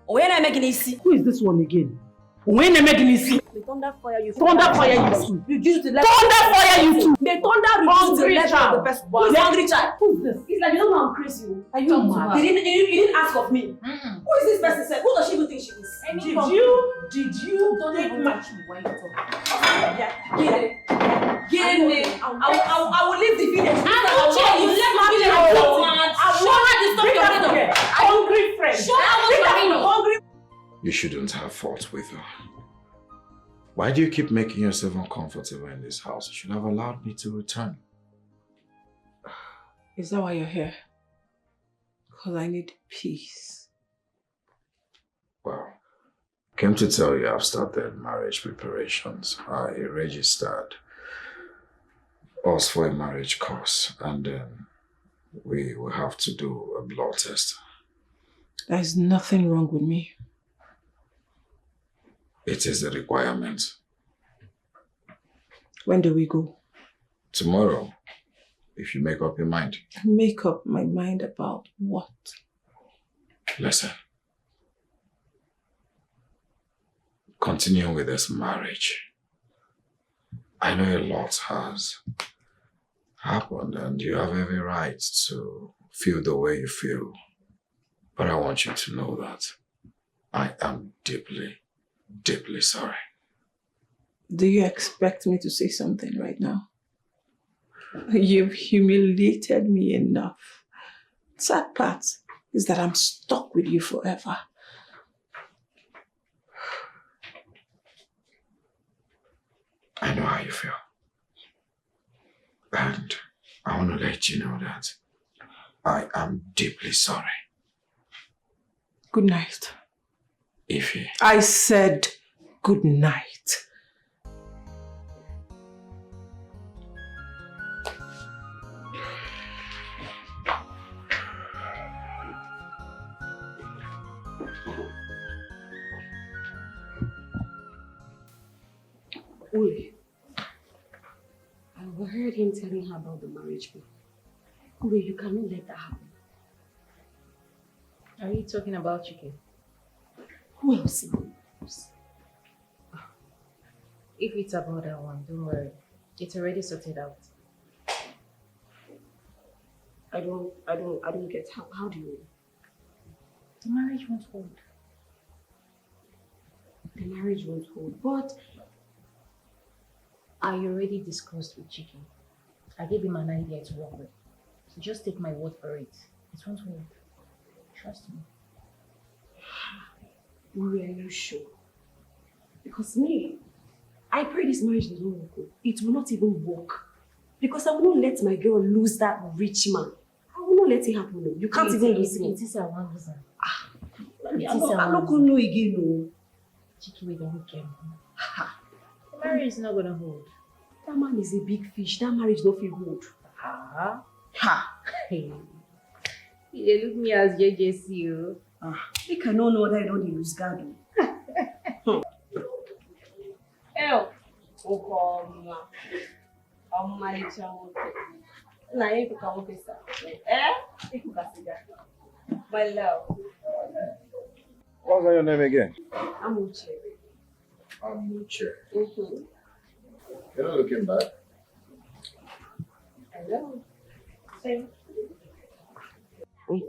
When I making it? Who is this one again? When I making it? The thunder fire you. Thunder fire you too. Reduce the level. Thunder fire you too. The thunder reduce the level of the person. Who's the hungry child? Who's this? It's like you don't know I'm crazy. Are you mad? You didn't ask of me. Who is this person? Say, who does she even think she is? Did you don't take even my... touch me while you talk? Get it. I will leave the village. You left my village. Show her the stuff you're doing. Hungry friend. Show her what you're doing. You shouldn't have fought with her. Why do you keep making yourself uncomfortable in this house? You should have allowed me to return. Is that why you're here? Because I need peace. Well, came to tell you I've started marriage preparations. I registered us for a marriage course, and then we will have to do a blood test. There's nothing wrong with me. It is a requirement. When do we go? Tomorrow, if you make up your mind. Make up my mind about what? Listen. Continue with this marriage. I know a lot has happened and you have every right to feel the way you feel. But I want you to know that I am deeply, deeply sorry. Do you expect me to say something right now? You've humiliated me enough. Sad part is that I'm stuck with you forever. I know how you feel. And I want to let you know that I am deeply sorry. Good night. Ify. I said good night. Uri, I overheard him telling her about the marriage bill. Uri, you cannot let that happen. Are you talking about Chike? Who else? If it's about that one, don't worry. It's already sorted out. I don't get how do you? The marriage won't hold. The marriage won't hold, but I already discussed with Chike. I gave him an idea to work with. So just take my word for it. It won't hold. Trust me. Uri, are you sure? Because me, I pray this marriage doesn't work. It will not even work. Because I will not let my girl lose that rich man. I will not let it happen. No. You can't even lose him. It is a one reason. I'm not going to know again. No. Chike will don't care. The marriage is not going to hold. That man is a big fish. That marriage don't feel good. Ha! He They look me as JJC. They cannot know that I don't use guard. Oh, my love. What's your name again? I'm Uche. Uche. Mm-hmm. You're not looking bad. Hello.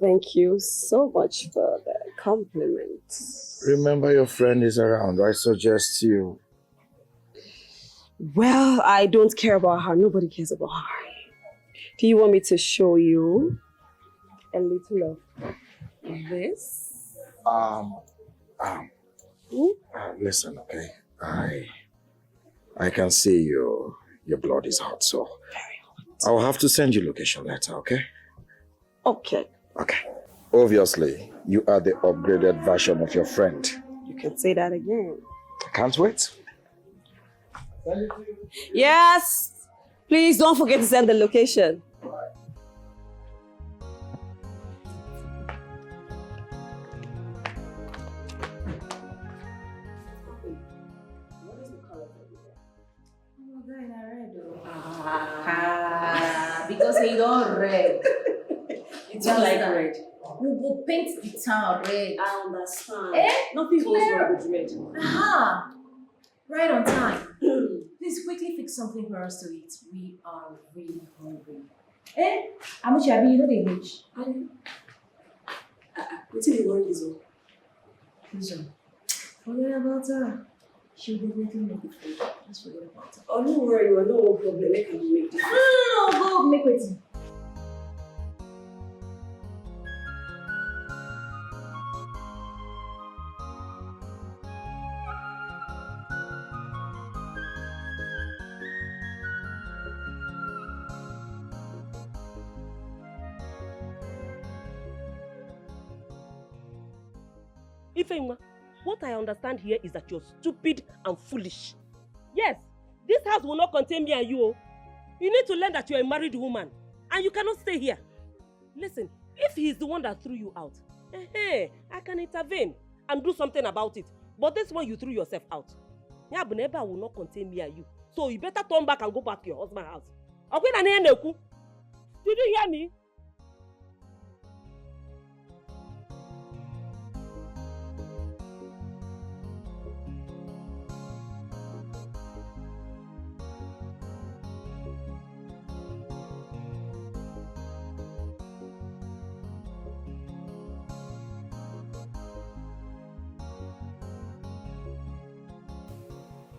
Thank you so much for the compliment. Remember your friend is around. I suggest you. Well, I don't care about her. Nobody cares about her. Do you want me to show you a little of this? Listen, okay. I can see your blood is hot, so I'll have to send you location later, okay? Okay. Okay. Obviously, you are the upgraded version of your friend. You can say that again. I can't wait. Yes. Please don't forget to send the location. Because he don't red. It's not like red. We will paint the town red. I understand. Nothing goes wrong with red. Aha! Right on time. Please quickly fix something for us to eat. We are really hungry. How much have you know they reach? What do you want, Lizzo? Lizzo. Forget about her. She'll definitely make it for you. Just forget about her. Oh, don't worry, you are no problem. I can make this. No, go make it. Ifeima, what I understand here is that you're stupid and foolish. Yes, this house will not contain me and you. Oh. You need to learn that you're a married woman and you cannot stay here. Listen, if he's the one that threw you out, I can intervene and do something about it. But this one you threw yourself out. Neighbor will not contain me and you. So you better turn back and go back to your husband's house. Did you hear me?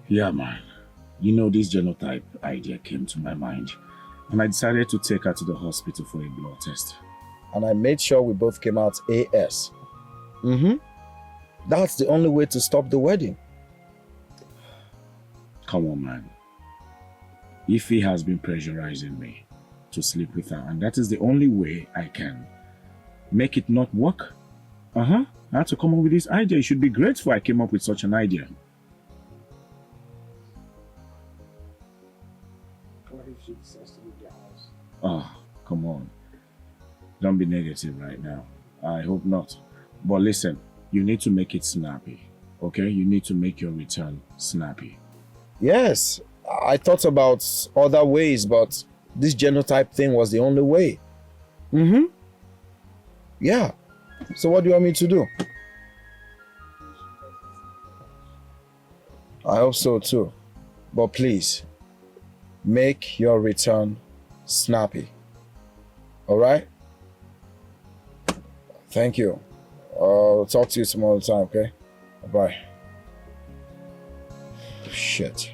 Yeah, man. You know, this genotype idea came to my mind. And I decided to take her to the hospital for a blood test. And I made sure we both came out AS. That's the only way to stop the wedding. Come on, man. Ify has been pressurizing me to sleep with her. And that is the only way I can make it not work. I had to come up with this idea. You should be grateful I came up with such an idea. Oh, come on. Don't be negative right now. I hope not. But listen, you need to make it snappy. Okay? You need to make your return snappy. Yes, I thought about other ways, but this genotype thing was the only way. Yeah. So what do you want me to do? I hope so too. But please, make your return snappy. All right? Thank you. I'll talk to you some other time, okay? Bye. Shit.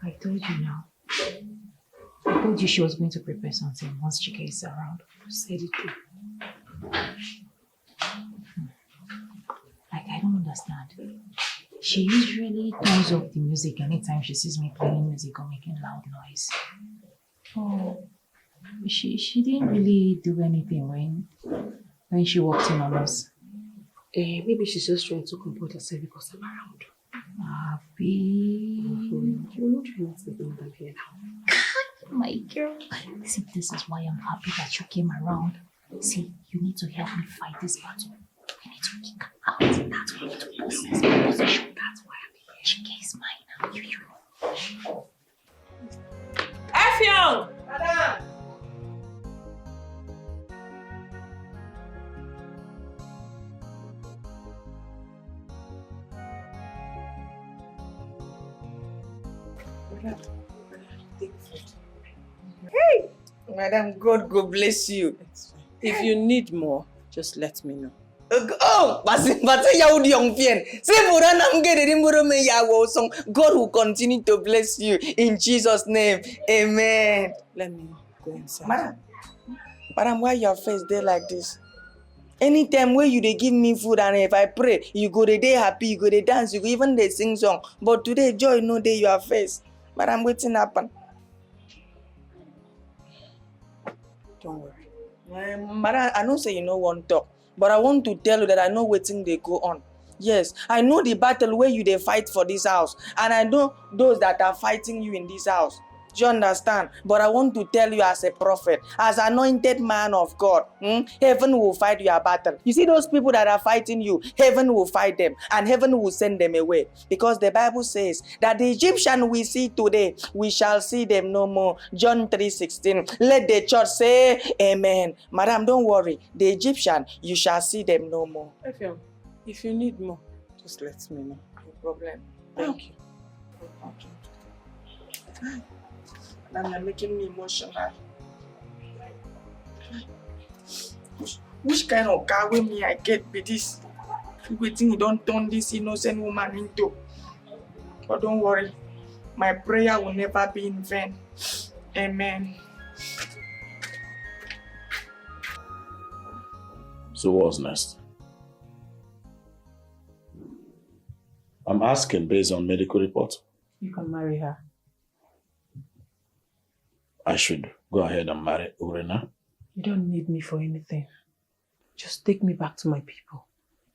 I told you now. I told you she was going to prepare something once Chike is around. You said it too. Like, I don't understand. She usually turns off the music anytime she sees me playing music or making loud noise. Oh, she didn't really do anything when she walked in on us. Maybe she's just trying to comport herself because I'm around. Happy. My girl. See, this is why I'm happy that you came around. See, you need to help me fight this battle. I need to kick her out. That's why I need to possess my position. That's why I'm here. Chike is mine now. You. Effiong! Madam! Hey! Madam, God go bless you. If you need more, just let me know. Oh, but you young pian. God will continue to bless you in Jesus' name. Amen. Let me go inside. Madam, why your face there like this? Anytime where you they give me food and if I pray, you go the day happy, you go the dance, you go even they sing song. But today joy no day your face. Madam, waiting happen. Don't worry. Madam, I don't say you know one talk, but I want to tell you that I know waiting they go on. Yes, I know the battle where you they fight for this house, and I know those that are fighting you in this house. Do you understand? But I want to tell you as a prophet, as anointed man of God, heaven will fight your battle. You see those people that are fighting you, heaven will fight them and heaven will send them away. Because the Bible says that the Egyptian we see today, we shall see them no more. John 3:16. Let the church say amen. Madam, don't worry. The Egyptian, you shall see them no more. If you need more, just let me know. No problem. Thank you. Okay. Madam, you're making me emotional. Which kind of car with me I get with this? You think you don't turn this innocent woman into? But don't worry, my prayer will never be in vain. Amen. So what's next? I'm asking based on medical report. You can marry her. I should go ahead and marry Urena. You don't need me for anything. Just take me back to my people,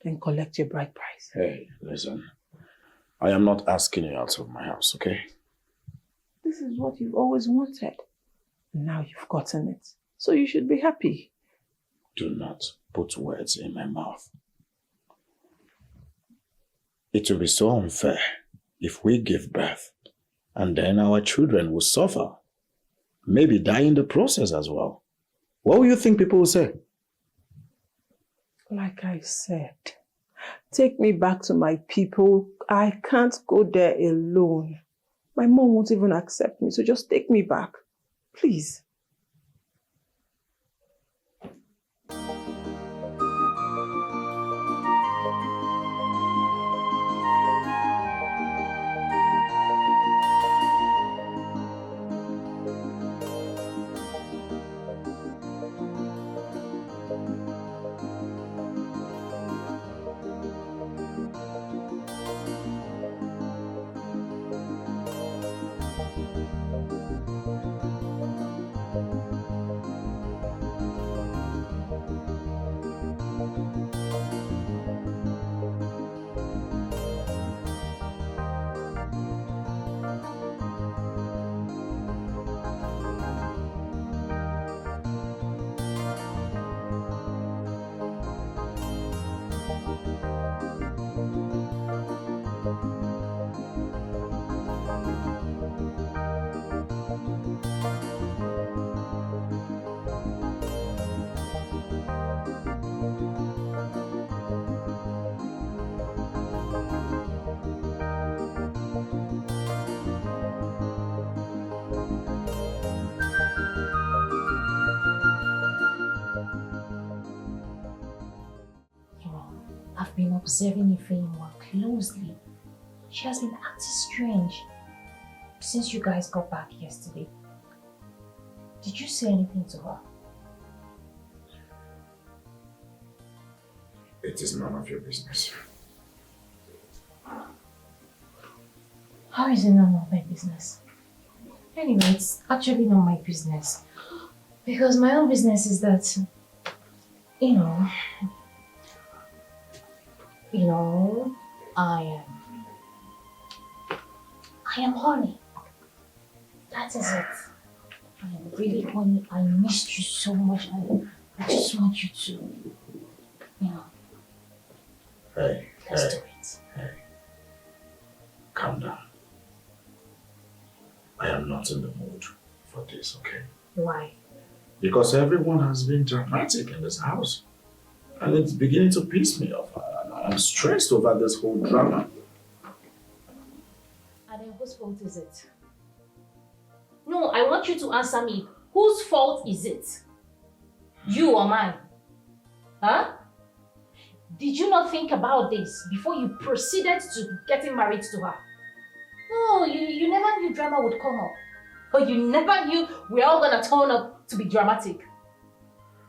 then collect your bride price. Hey, listen. I am not asking you out of my house, okay? This is what you've always wanted. Now you've gotten it. So you should be happy. Do not put words in my mouth. It will be so unfair if we give birth and then our children will suffer. Maybe die in the process as well. What will you think people will say? Like I said, take me back to my people. I can't go there alone. My mom won't even accept me, so just take me back. Please. I've been observing Ife more closely. She has been acting strange since you guys got back yesterday. Did you say anything to her? It is none of your business. How is it none of my business? Anyway, it's actually not my business. Because my own business is that, I am I am horny. That is it. I am really horny. I missed you so much. I just want you to, you know. Hey, Let's do it. Hey. Calm down. I am not in the mood for this, okay? Why? Because everyone has been dramatic in this house. And it's beginning to piss me off. I'm stressed over this whole drama. And then whose fault is it? No, I want you to answer me. Whose fault is it? You or mine? Huh? Did you not think about this before you proceeded to getting married to her? No, you never knew drama would come up. Or you never knew we're all gonna turn up to be dramatic.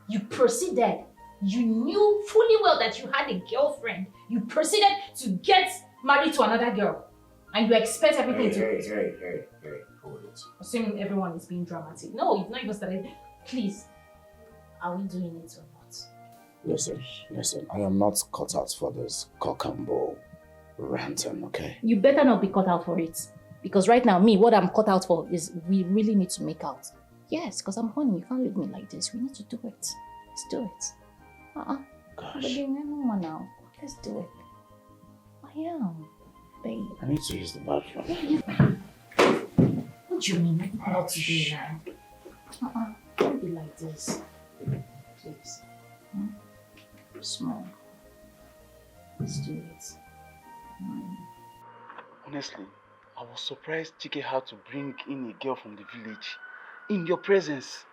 You proceeded. You knew fully well that you had a girlfriend. You proceeded to get married to another girl. And you expect everything Hey, hold it. Assuming everyone is being dramatic. No, you've not even started. Please, are we doing it or not? Listen, I am not cut out for this cock and bull ranting, okay? You better not be cut out for it. Because right now, what I'm cut out for is we really need to make out. Yes, because I'm horny. You can't leave me like this. We need to do it. Let's do it. Gosh. But you know now. Let's do it. I am, babe. I need to use the bathroom. What do you mean not to do now? Don't be like this. Please. Small. Let's do it. Honestly, I was surprised Dikeh had to bring in a girl from the village in your presence.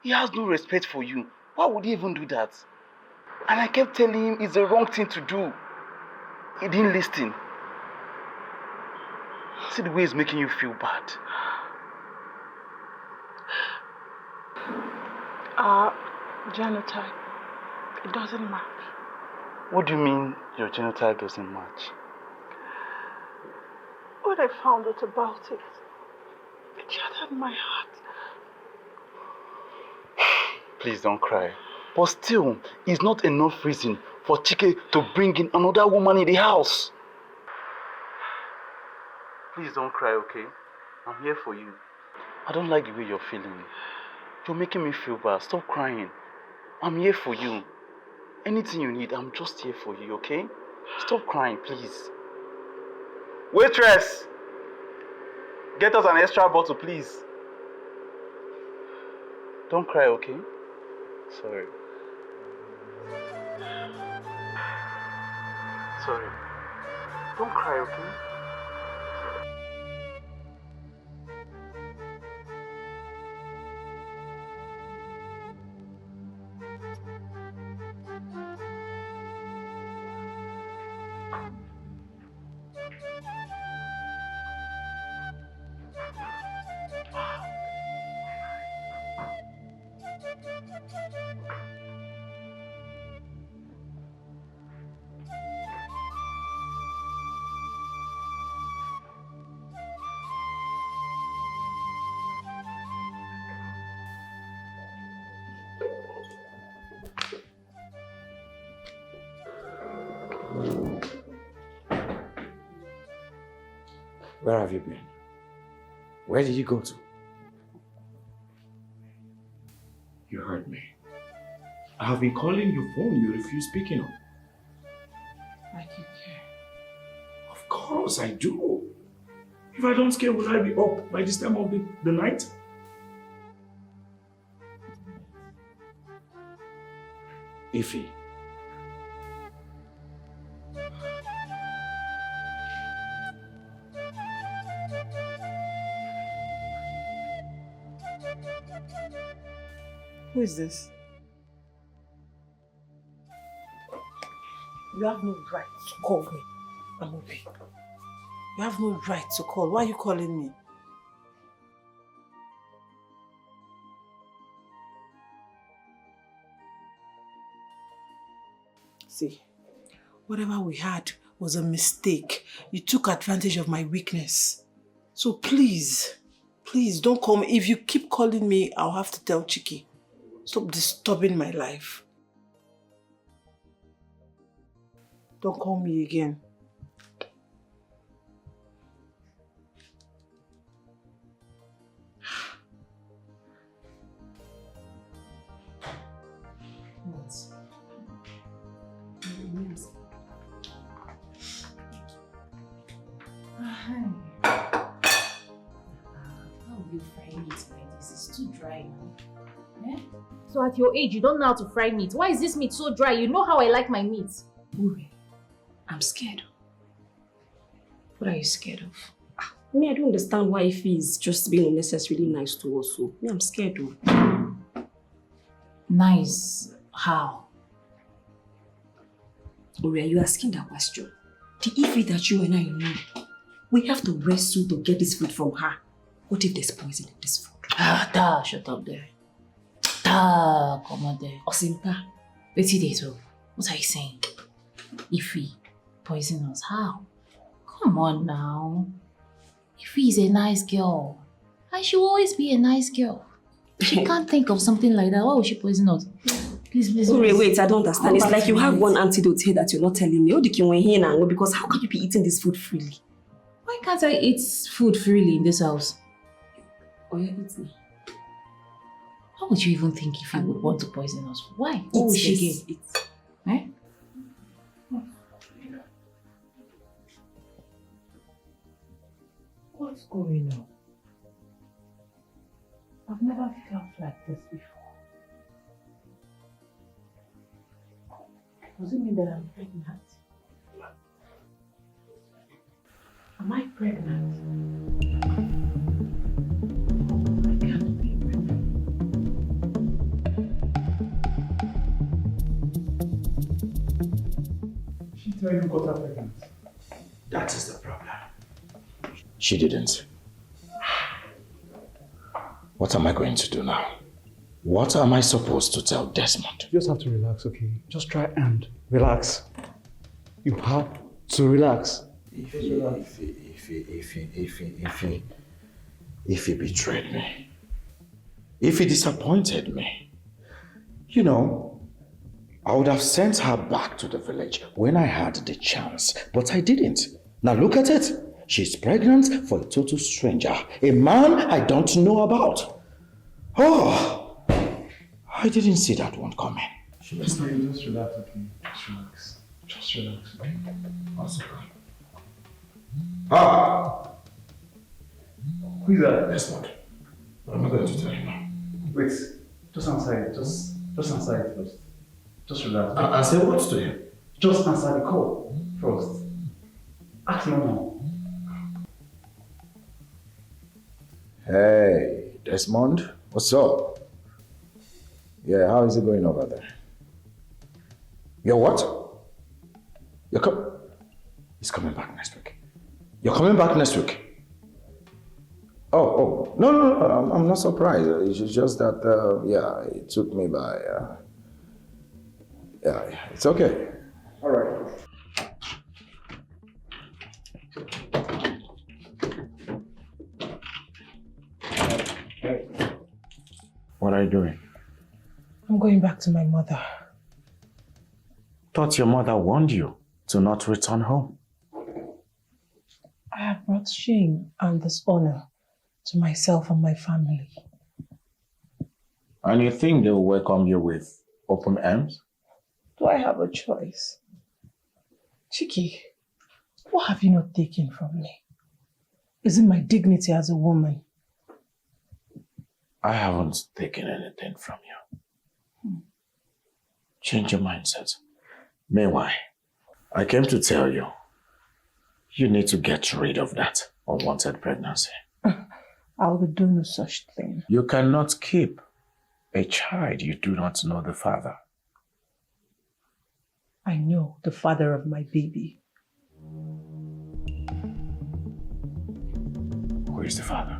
He has no respect for you. Why would he even do that? And I kept telling him it's the wrong thing to do. He didn't listen. See the way he's making you feel bad. Genotype. It doesn't match. What do you mean your genotype doesn't match? When I found out about it, it shattered my heart. Please don't cry. But still, it's not enough reason for Dikeh to bring in another woman in the house. Please don't cry, okay? I'm here for you. I don't like the way you're feeling. You're making me feel bad. Stop crying. I'm here for you. Anything you need, I'm just here for you, okay? Stop crying, please. Waitress! Get us an extra bottle, please. Don't cry, okay? Sorry. Sorry. Don't cry, okay? Where have you been? Where did you go to? You heard me. I have been calling your phone, you refuse picking up. Like you care. Of course I do. If I don't care, will I be up by this time of the night? Ify. Who is this? You have no right to call me, Amobi. You have no right to call. Why are you calling me? See, whatever we had was a mistake. You took advantage of my weakness. So please don't call me. If you keep calling me, I'll have to tell Chiki. Stop disturbing my life. Don't call me again. of you frying meat like this? It's too dry now. Eh? So at your age, you don't know how to fry meat. Why is this meat so dry? You know how I like my meat. Uri, I'm scared. What are you scared of? Me, I don't understand why Ify is just being unnecessarily nice to us. So, me, I'm scared of. Nice? How? Uri, are you asking that question? The Ify that you and I know, we have to wrestle to get this food from her. What if there's poison in this food? Da, shut up there. Da, come on there. Osimpa. What are you saying? Ify poison us? How? Come on now. Ify is a nice girl. And she will always be a nice girl. She can't think of something like that. Why would she poison us? Please. Wait, I don't understand. It's like you have one antidote here that you're not telling me. Because how can you be eating this food freely? Why can't I eat food freely in this house? Oh, you're eating. How would you even think Ify would want to poison us? Why? What would she get? Eh? What's going on? I've never felt like this before. Does it mean that I'm pregnant? Am I pregnant? I can't be pregnant. She tell you got her pregnant. That is the problem. She didn't. What am I going to do now? What am I supposed to tell Desmond? You just have to relax, okay? Just try and relax. You have to relax. If he betrayed me, if he disappointed me, you know, I would have sent her back to the village when I had the chance, but I didn't. Now look at it. She's pregnant for a total stranger, a man I don't know about. Oh, I didn't see that one coming. Just relax, okay? Just relax, okay? What's it called? Ah! Who is that? Desmond. What am I going to tell you now? Wait, just answer it. Just answer it first. Just relax. And say what to him? Just answer the call first. Ask no more. Hey, Desmond, what's up? Yeah, how is it going over there? You're what? He's coming back next week. You're coming back next week? Oh, no, I'm not surprised. It's just that, yeah, it took me by, yeah, it's okay. All right. What are you doing? I'm going back to my mother. Thought your mother warned you to not return home. I have brought shame and dishonor to myself and my family. And you think they'll welcome you with open arms? Do I have a choice? Chiki, what have you not taken from me? Is it my dignity as a woman? I haven't taken anything from you. Change your mindset. Meanwhile, I came to tell you, you need to get rid of that unwanted pregnancy. I will do no such thing. You cannot keep a child you do not know the father. I know the father of my baby. Who is the father?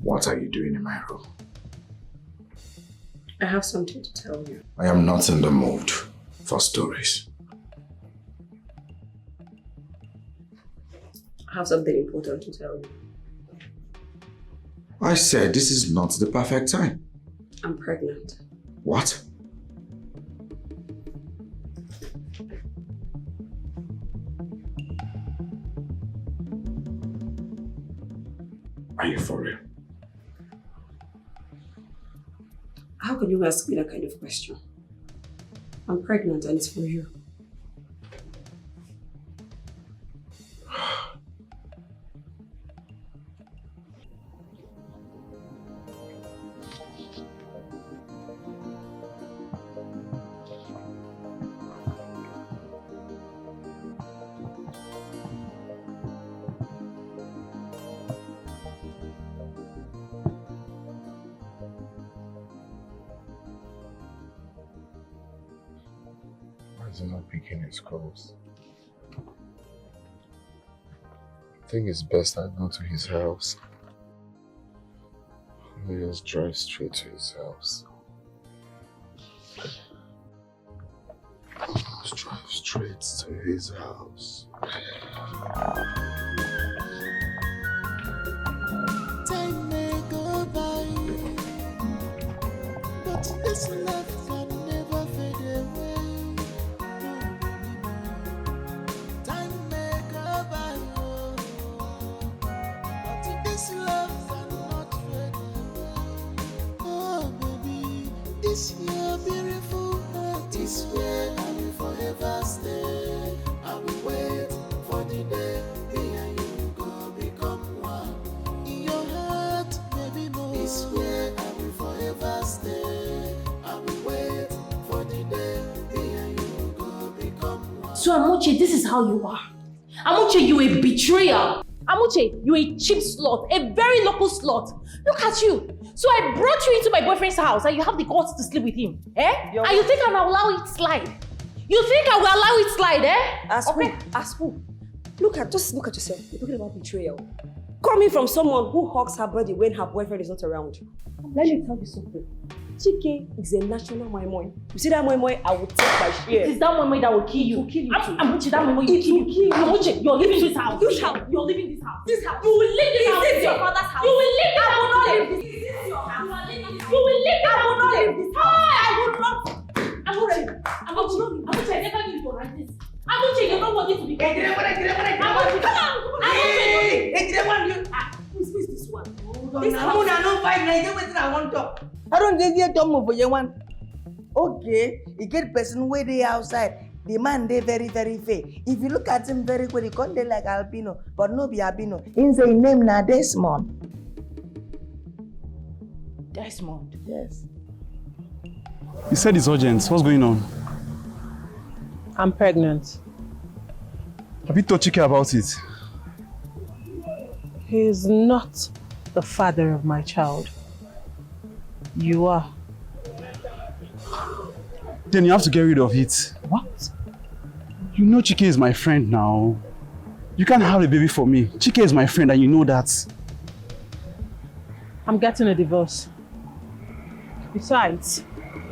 What are you doing in my room? I have something to tell you. I am not in the mood for stories. I have something important to tell you. I said this is not the perfect time. I'm pregnant. What? Are you for real? How can you ask me that kind of question? I'm pregnant and it's for you. is not picking his calls. I think it's best I go to his house. Let me just drive straight to his house. Let's drive straight to his house. Time may go by, but this love can never fade away. Time may go by, but this love cannot fade away. Oh baby, this your beautiful heart is where I will forever stay. I will wait for the day me and you go become one. In your heart, baby, more is where I will forever stay. I will wait for the day me and you go become one. So Amuche, this is how you are. Amuche, you a betrayer. Amuche, you a cheap slut, a very local slut. Look at you. So I brought you into my boyfriend's house and you have the guts to sleep with him, eh? And you think I'll allow it slide? You think I will allow it slide, eh? As who? As who? Just look at yourself. You're talking about betrayal. Coming from someone who hugs her body when her boyfriend is not around. Let me tell you something. Chike is a national moimoi. You see that moimoi, I will take my share. It is that moimoi that will kill you. Kill you too. Amuche, that moimoi will kill you. Amuche, you're leaving this house. Which house? You're leaving this house. This house. You will leave this house. Is this your father's house? You will leave this house. I will not leave this. Is this your house? You will leave this house. I will not leave this house. I will not. Amuche, I never knew you were like this. Amuche, you don't want it to be. Amuche, come on. Who is this one? This woman I don't find I want to. I don't think you don't move for you one. Okay, you get person where they outside. The man they very, very fair. If you look at him very good, he can't be like albino, but no be albino. In the name na Desmond. Desmond. Yes. You said it's urgent. What's going on? I'm pregnant. Have you told Chike about it? He is not the father of my child. You are. Then you have to get rid of it. What? You know Chike is my friend now. You can't have a baby for me. Chike is my friend and you know that. I'm getting a divorce. Besides,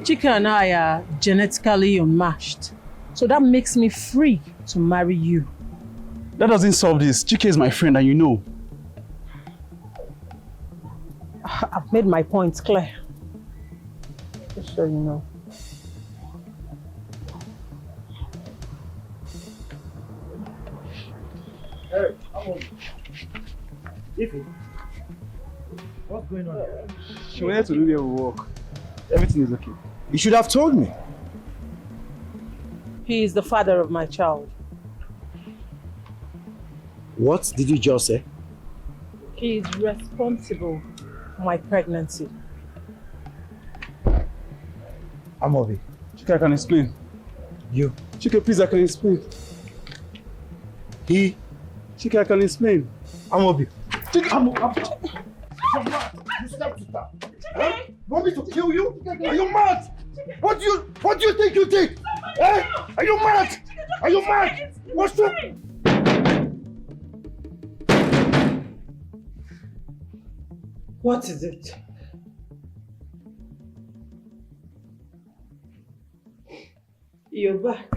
Chike and I are genetically unmatched. So that makes me free to marry you. That doesn't solve this. Chike is my friend and you know. I've made my points clear. Just so you know. Hey, come on. Ify, what's going on here? She wanted to do their work. Everything is okay. You should have told me. He is the father of my child. What did you just say? He is responsible for my pregnancy. Amobi. Chike, I can explain. You? Chike, please, I can explain. He? Chike, I can explain. Amobi. Chike, You stepped to that. Huh? Want me to kill you? Are you mad? What do you think you did? Eh? Are you mad? Are you mad? What's up? What is it? You're back.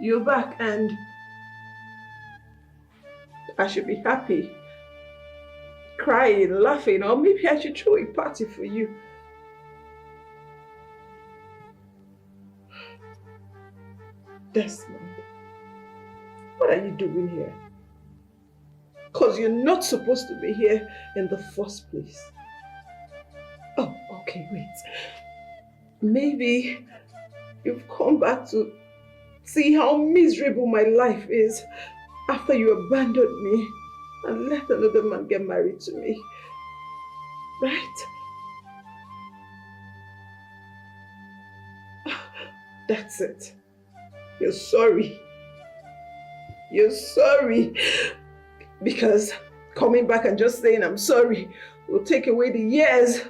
You're back and I should be happy. Crying, laughing, or maybe I should throw a party for you. Desmond, what are you doing here? Because you're not supposed to be here in the first place. Oh, okay, wait. Maybe you've come back to see how miserable my life is after you abandoned me and let another man get married to me. Right? That's it. You're sorry. You're sorry. Because coming back and just saying I'm sorry will take away the years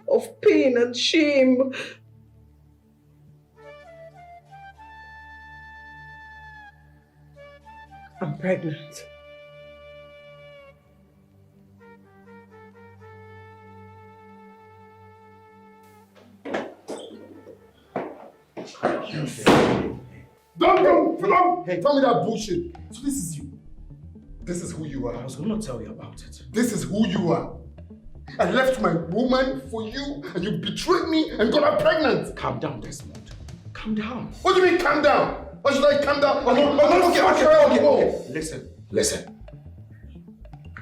of pain and shame. I'm pregnant. Don't! Hey, tell me that bullshit. So this is you. This is who you are. I was going to tell you about it. This is who you are. I left my woman for you and you betrayed me and got her pregnant. Calm down, Desmond. Calm down. What do you mean calm down? Why should I calm down? Okay. Listen.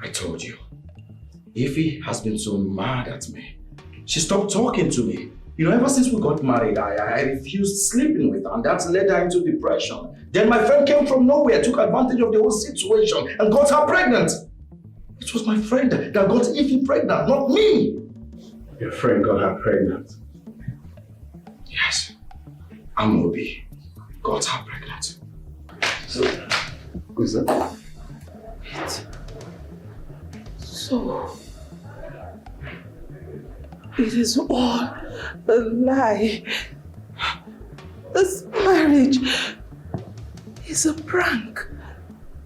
I told you. Ify has been so mad at me. She stopped talking to me. You know, ever since we got married, I refused sleeping with her, and that led her into depression. Then my friend came from nowhere, took advantage of the whole situation, and got her pregnant. It was my friend that got Ify pregnant, not me. Your friend got her pregnant? Yes. Amobi got her pregnant. So, who's that? So, it is all a lie. This marriage is a prank.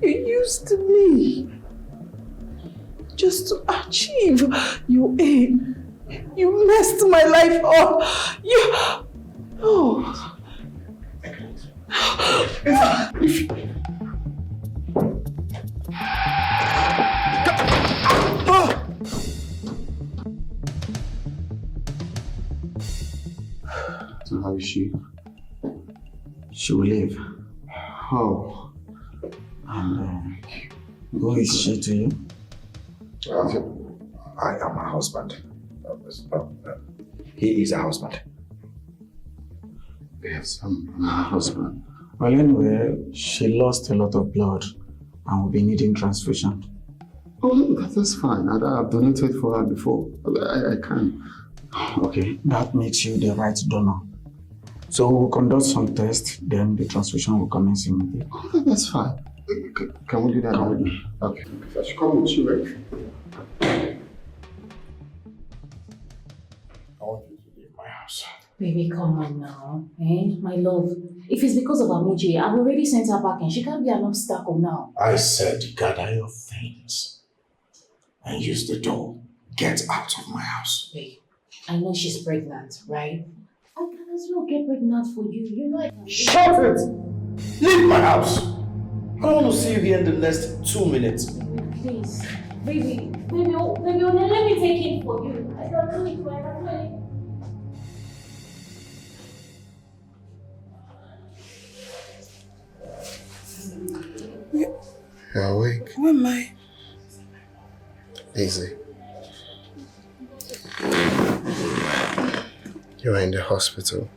You used me just to achieve your aim. You messed my life up. So how is she? She will live. How? And who is she to you? I am her husband. He is her husband. Yes, I'm her husband. Well, anyway, she lost a lot of blood and will be needing transfusion. Oh, that's fine. I've donated for her before. I can. Okay, that makes you the right donor. So we'll conduct some tests, then the transfusion will commence immediately. Oh, that's fine. Can we do that? Come with me. Okay. I should come with you, right? I want you to leave my house. Baby, come on now. Eh? My love. If it's because of Amuji, I've already sent her back and she can't be an obstacle now. I said gather your things and use the door. Get out of my house. Babe, I know she's pregnant, right? I can as well get pregnant for you. You know I can. Shut it! Leave my house! I don't want to see you here in the next 2 minutes. Please. Baby, let me take it for you. I can do it, I can do it. You're awake? Who am I? Easy. You're in the hospital.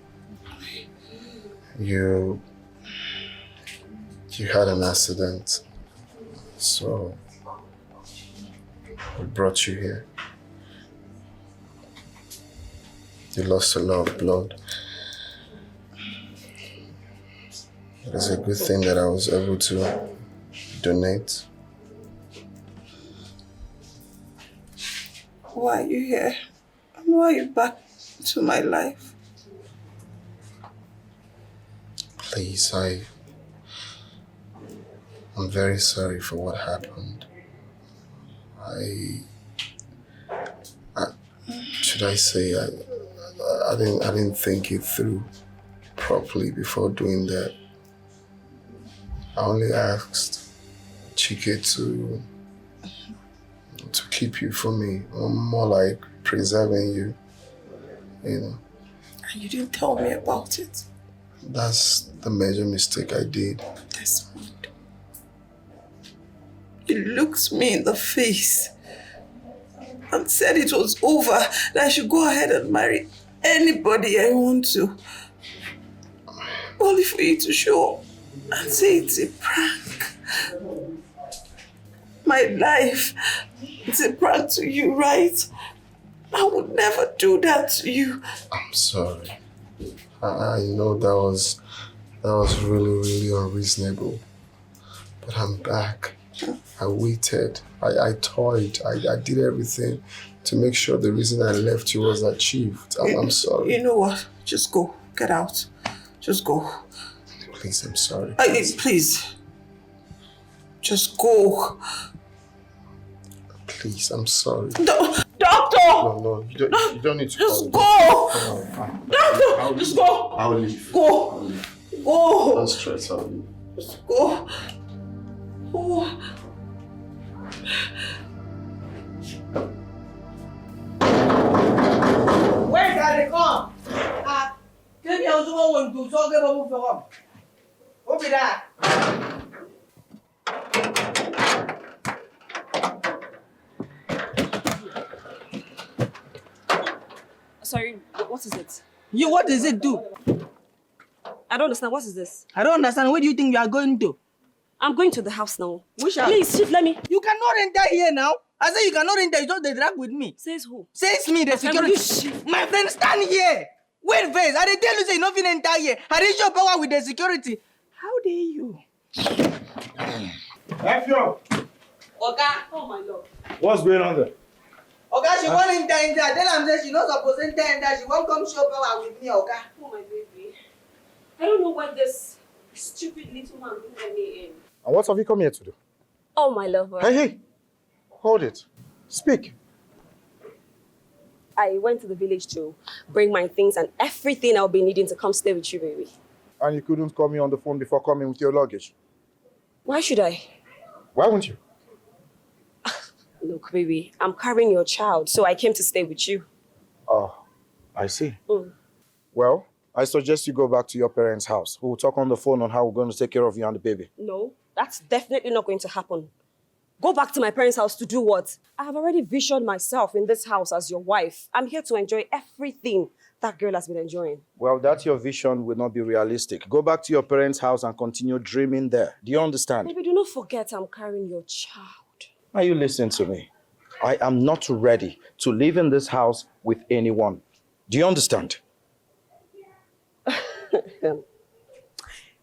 You had an accident, so we brought you here. You lost a lot of blood. It is a good thing that I was able to donate. Why are you here? And why are you back to my life? Please, I'm very sorry for what happened. Should I say I didn't think it through properly before doing that. I only asked Chike to keep you for me, or more like preserving you, you know. And you didn't tell me about it. That's the major mistake I did. Desmond, you looked me in the face and said it was over, that I should go ahead and marry anybody I want to. Only for you to show and say it's a prank. My life, it's a prank to you, right? I would never do that to you. I'm sorry. I know that was really, really unreasonable. But I'm back. I waited. I toyed. I did everything to make sure the reason I left you was achieved. I'm sorry. You know what? Just go. Get out. Just go. Please, I'm sorry. Please. Just go. Please, I'm sorry. Doctor! No, you don't need to just call. Go! Doctor! Just go! I'll leave. Go! Go! Don't stress, I'll leave. Just go! Go! Where did they come? Give me also one to talk about for home. Open that. Sorry, what is it? You, what does it do? I don't understand. What is this? I don't understand. Where do you think you are going to? I'm going to the house now. Which house? Please, Chief, let me. You cannot enter here now. I say you cannot enter. You just the drag with me. Says who? Says me, the security. My friend, stand here. Wait first. I dey tell you say you no fit enter here. I dey show power with the security. How dare you? Efio! Oga. Oh my lord. What's going on there? Oga, she won't enter. Tell am say she not supposed to enter. She won't come show power with me, Oga. Oh my baby. I don't know what this stupid little man do let me in. And what have you come here to do? Oh my lover. Hey! Hold it. Speak. I went to the village to bring my things and everything I'll be needing to come stay with you, baby. And you couldn't call me on the phone before coming with your luggage? Why should I? Why won't you? Look, baby, I'm carrying your child, so I came to stay with you. Oh, I see. Mm. Well, I suggest you go back to your parents' house. We'll talk on the phone on how we're going to take care of you and the baby. No, that's definitely not going to happen. Go back to my parents' house to do what? I have already visioned myself in this house as your wife. I'm here to enjoy everything that girl has been enjoying. Well, that your vision will not be realistic. Go back to your parents' house and continue dreaming there. Do you understand? Baby, do not forget I'm carrying your child. Are you listening to me? I am not ready to live in this house with anyone. Do you understand?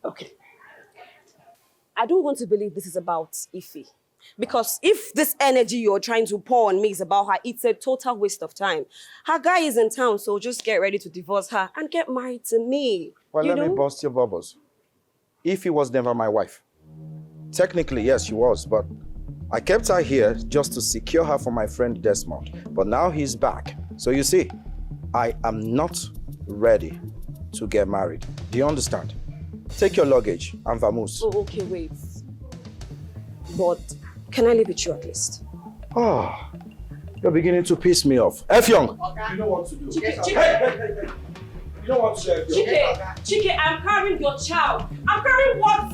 Okay. I don't want to believe this is about Ify. Because if this energy you're trying to pour on me is about her, it's a total waste of time. Her guy is in town, so just get ready to divorce her and get married to me. Well, let me bust your bubbles. Ify was never my wife. Technically, yes, she was, but I kept her here just to secure her for my friend Desmond. But now he's back. So you see, I am not ready to get married. Do you understand? Take your luggage and vamoose. Oh, okay, wait. But can I live with you at least? Oh, you're beginning to piss me off. F Young! You know what to do. Chike, Hey! You know what to do. Chike, I'm carrying your child. I'm carrying what?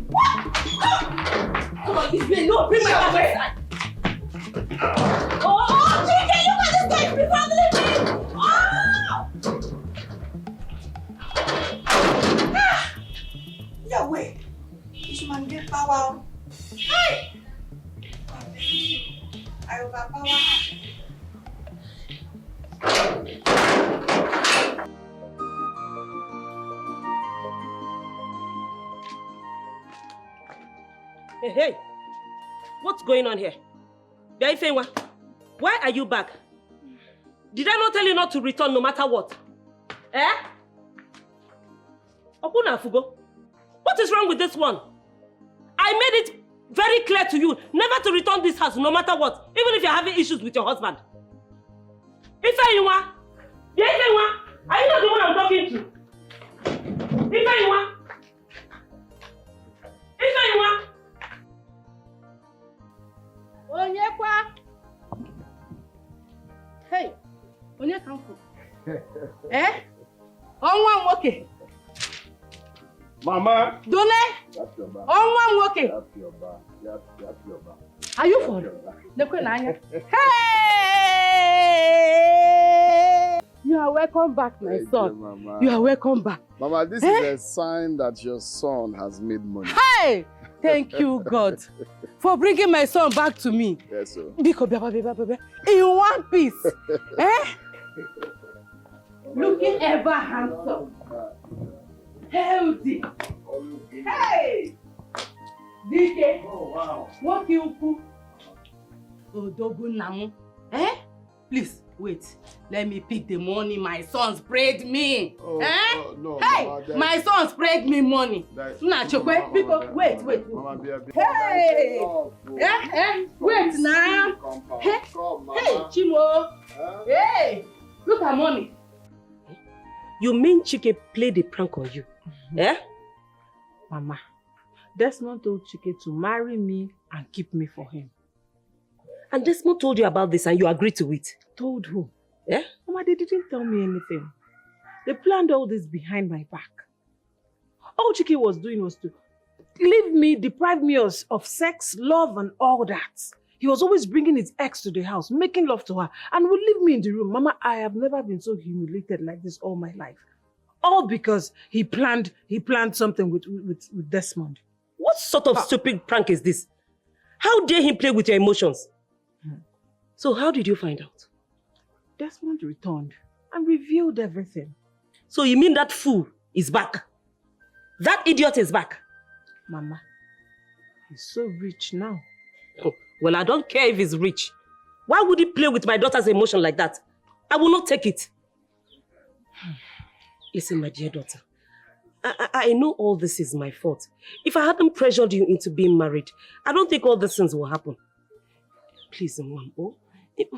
What? Come on, this way. No, bring my child. Oh, Chike, look at this guy. He's handling me. Oh! Yeah, wait. This man get power. Hey! I overpower. Hey, what's going on here? Ifewa, why are you back? Did I not tell you not to return no matter what? Eh? Okuna Fugo, what is wrong with this one? I made it very clear to you never to return this house no matter what, even if you're having issues with your husband. Ifewa, are you not the one I'm talking to? Ifewa. Onyekwa. Hey, onye ka mfu? Eh? Onwa nwoke. Mama. Dole. Onwa nwoke. Are you for? Lekwe na anya. Hey! You are welcome back, my son. Mama. You are welcome back. Mama, this is a sign that your son has made money. Hey! Thank you, God, for bringing my son back to me. Yes, sir. In one piece. Eh? Looking ever handsome. Healthy. Hey! Dikeh. Oh, wow. What you put? Odogu namu. Eh? Please, Wait, let me pick the money my son sprayed me. Oh, no, hey, Mama, my son sprayed me money. Nah, Chokwe, wait. Mama, Hey! Wait now. Hey, Chimo. Hey, look at money. You mean Chike played a prank on you? Eh? Mama, Desmond told Chike to marry me and keep me for him. And Desmond told you about this and you agreed to it? Told who? Eh? Mama, they didn't tell me anything. They planned all this behind my back. All Chike was doing was to leave me, deprive me of sex, love, and all that. He was always bringing his ex to the house, making love to her, and would leave me in the room. Mama, I have never been so humiliated like this all my life. All because he planned something with Desmond. What sort of stupid prank is this? How dare he play with your emotions? So how did you find out? Desmond returned and revealed everything. So you mean that fool is back? That idiot is back? Mama, he's so rich now. Oh, well, I don't care if he's rich. Why would he play with my daughter's emotion like that? I will not take it. Listen, my dear daughter. I know all this is my fault. If I hadn't pressured you into being married, I don't think all these things will happen. Please, Mom,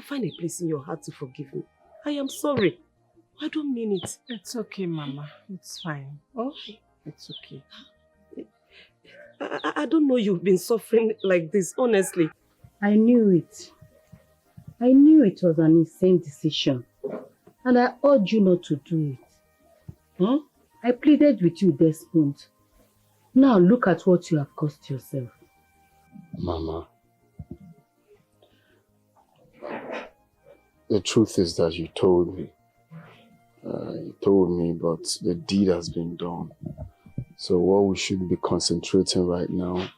find a place in your heart to forgive me. I am sorry. I don't mean it. It's okay, Mama. It's fine. Oh, it's okay. I don't know you've been suffering like this, honestly. I knew it. I knew it was an insane decision. And I urged you not to do it. Huh? I pleaded with you, Desmond. Now look at what you have cost yourself. Mama, the truth is that you told me. But the deed has been done. So what we should be concentrating right now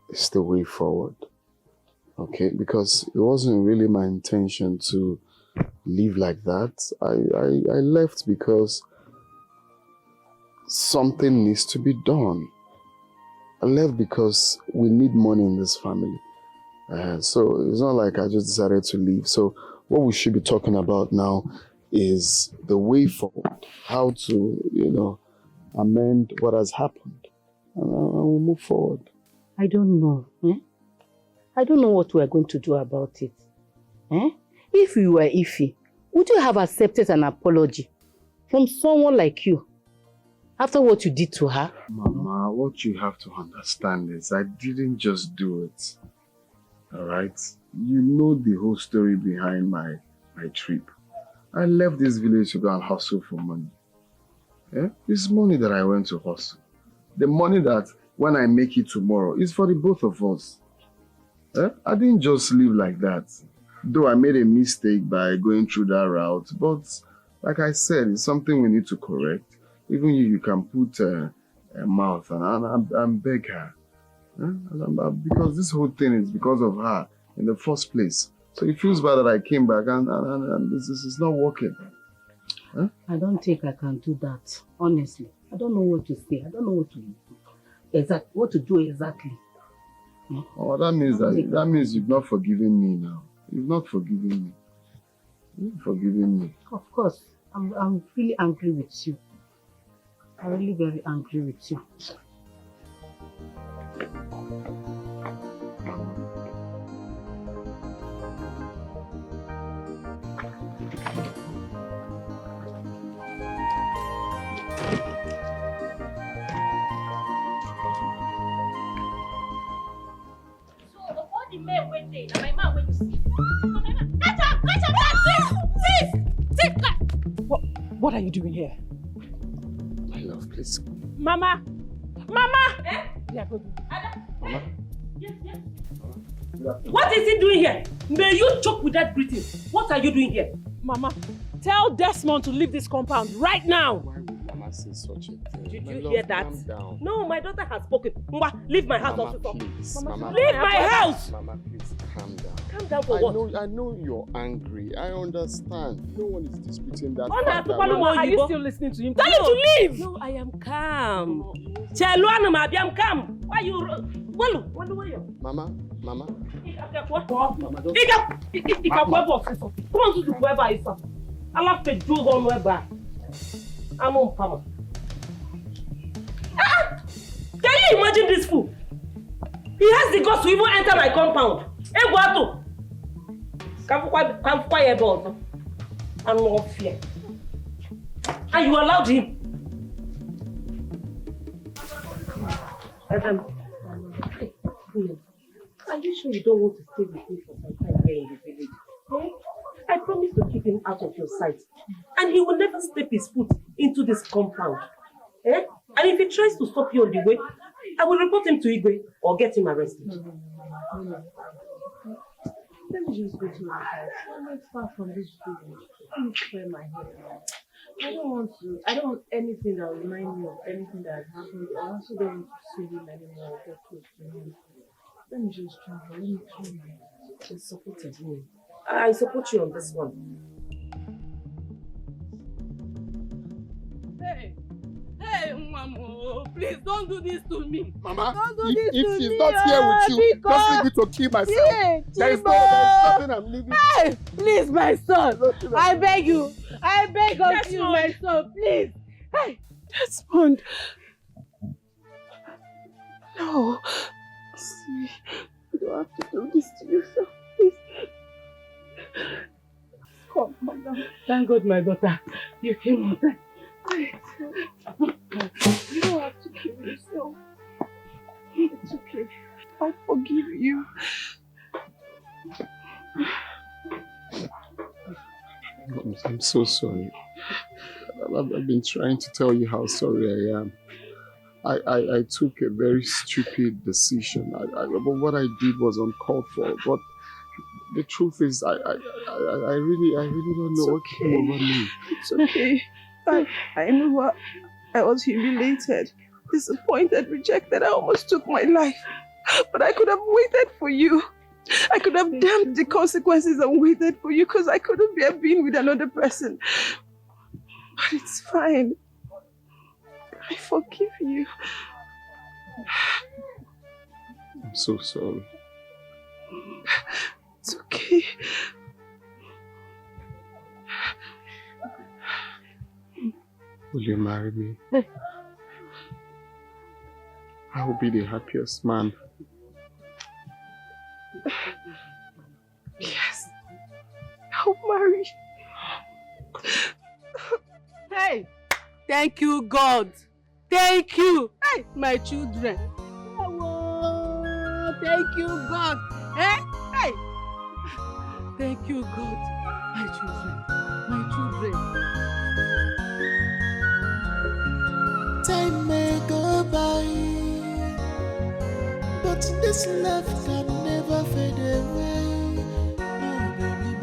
is the way forward. Okay? Because it wasn't really my intention to live like that. I left because something needs to be done. I left because we need money in this family. So it's not like I just decided to leave. So what we should be talking about now is the way forward. How to, amend what has happened. And we'll move forward. I don't know. I don't know what we are going to do about it. If you were Ify, would you have accepted an apology from someone like you after what you did to her? Mama, what you have to understand is I didn't just do it. Alright? You know the whole story behind my trip. I left this village to go and hustle for money. It's money that I went to hustle. The money that when I make it tomorrow is for the both of us. I didn't just live like that. Though I made a mistake by going through that route, but like I said, it's something we need to correct. Even you can put a mouth and beg her. Because this whole thing is because of her in the first place. So it feels bad that I came back and this is not working. I don't think I can do that, honestly. I don't know what to say. I don't know what to do exactly. Oh, that means you've not forgiven me now. You've not forgiven me. You've forgiven me. Of course. I'm really angry with you. I'm really very angry with you. What are you doing here? My love, please. Mama! Eh? Yeah, go. Mama? Yes. What is he doing here? May you choke with that greeting. What are you doing here? Mama, tell Desmond to leave this compound right now. Why would Mama say such a thing. Did My you love, hear that? Calm down. No, my daughter has spoken. Mwa, leave my house, Mama, officer. please. Mama, Mama, leave my house! Mama, please, calm down. Calm down for what? I know you're angry. I understand. No one is disputing that. Mama, are you still listening to him? Tell him to leave! No, I am calm. Cheluana, Mabi, I'm calm. Why you... Walu, where you? Mama. Come on to whoever is up. I love to do on whoever. I'm on power. Can you imagine this fool? He has the guts to even enter my compound. Hey, Guato! Come quiet about. I'm not fear. And you allowed him. Adam. Are you sure you don't want to stay with me for some time here in the village? Eh? I promise to keep him out of your sight. And he will never step his foot into this compound. Eh? And if he tries to stop you on the way, I will report him to Igwe or get him arrested. Let me just go to my house. I'm not far from this village. Let me clear my head now. I don't want anything that will remind me of anything that has happened. I also don't want to see him anymore or get close to him. Let me just travel. Let me clear my head. Just supported me. I support you on this one. Hey, Mama, please don't do this to me. Mama, don't do this if to she's me, not here with you, just leave me to kill myself. Yeah, there's nothing I'm leaving. Hey, please, my son. I beg you. I beg of you, my son, please. Hey, Desmond. No. See, you don't have to do this to yourself, please. Come down. Thank God, my daughter. You came on time. You don't have to kill yourself. It's okay. I forgive you. I'm so sorry. I've been trying to tell you how sorry I am. I took a very stupid decision. But what I did was uncalled for. But the truth is, I really don't know what came over me. It's okay. I remember I was humiliated, disappointed, rejected. I almost took my life. But I could have waited for you. I could have damped the consequences and waited for you because I couldn't bear being with another person. But it's fine. I forgive you. I'm so sorry. It's okay. Will you marry me? I will be the happiest man. Yes. I'll marry. Hey, thank you, God. Thank you. Hey, my children. Oh, thank you, God. Hey. Thank you, God. My children. My children. Time may go by, but this love can never fade away. Oh, baby,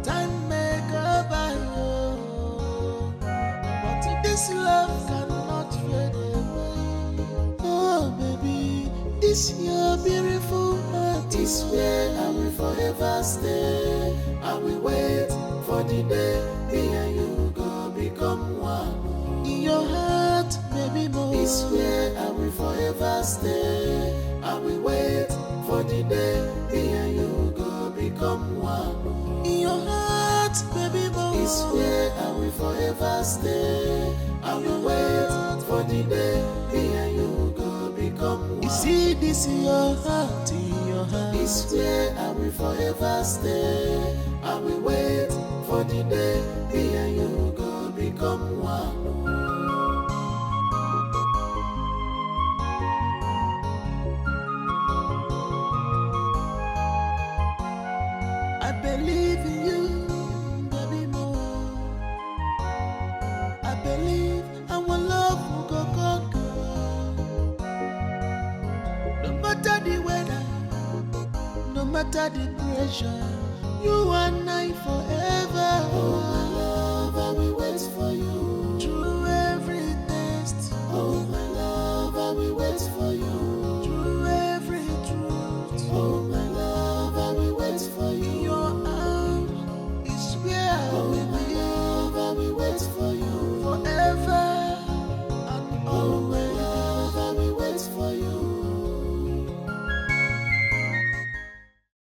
time may go by, oh, but this love cannot fade away. Oh, baby, this your beautiful heart is where I will forever stay. I will wait for the day me and you go become one. In your heart, baby, more is where I will forever stay. I will wait for the day me and you go become one. In your heart, baby, more is where I will forever stay. I will wait for the day me and you go become one. You see this in your heart, is where I will forever stay. I will wait for the day me and you go become one. I believe in you, baby, more. I believe our love will go conquer. No matter the weather, no matter the pressure, you and I forever. Oh,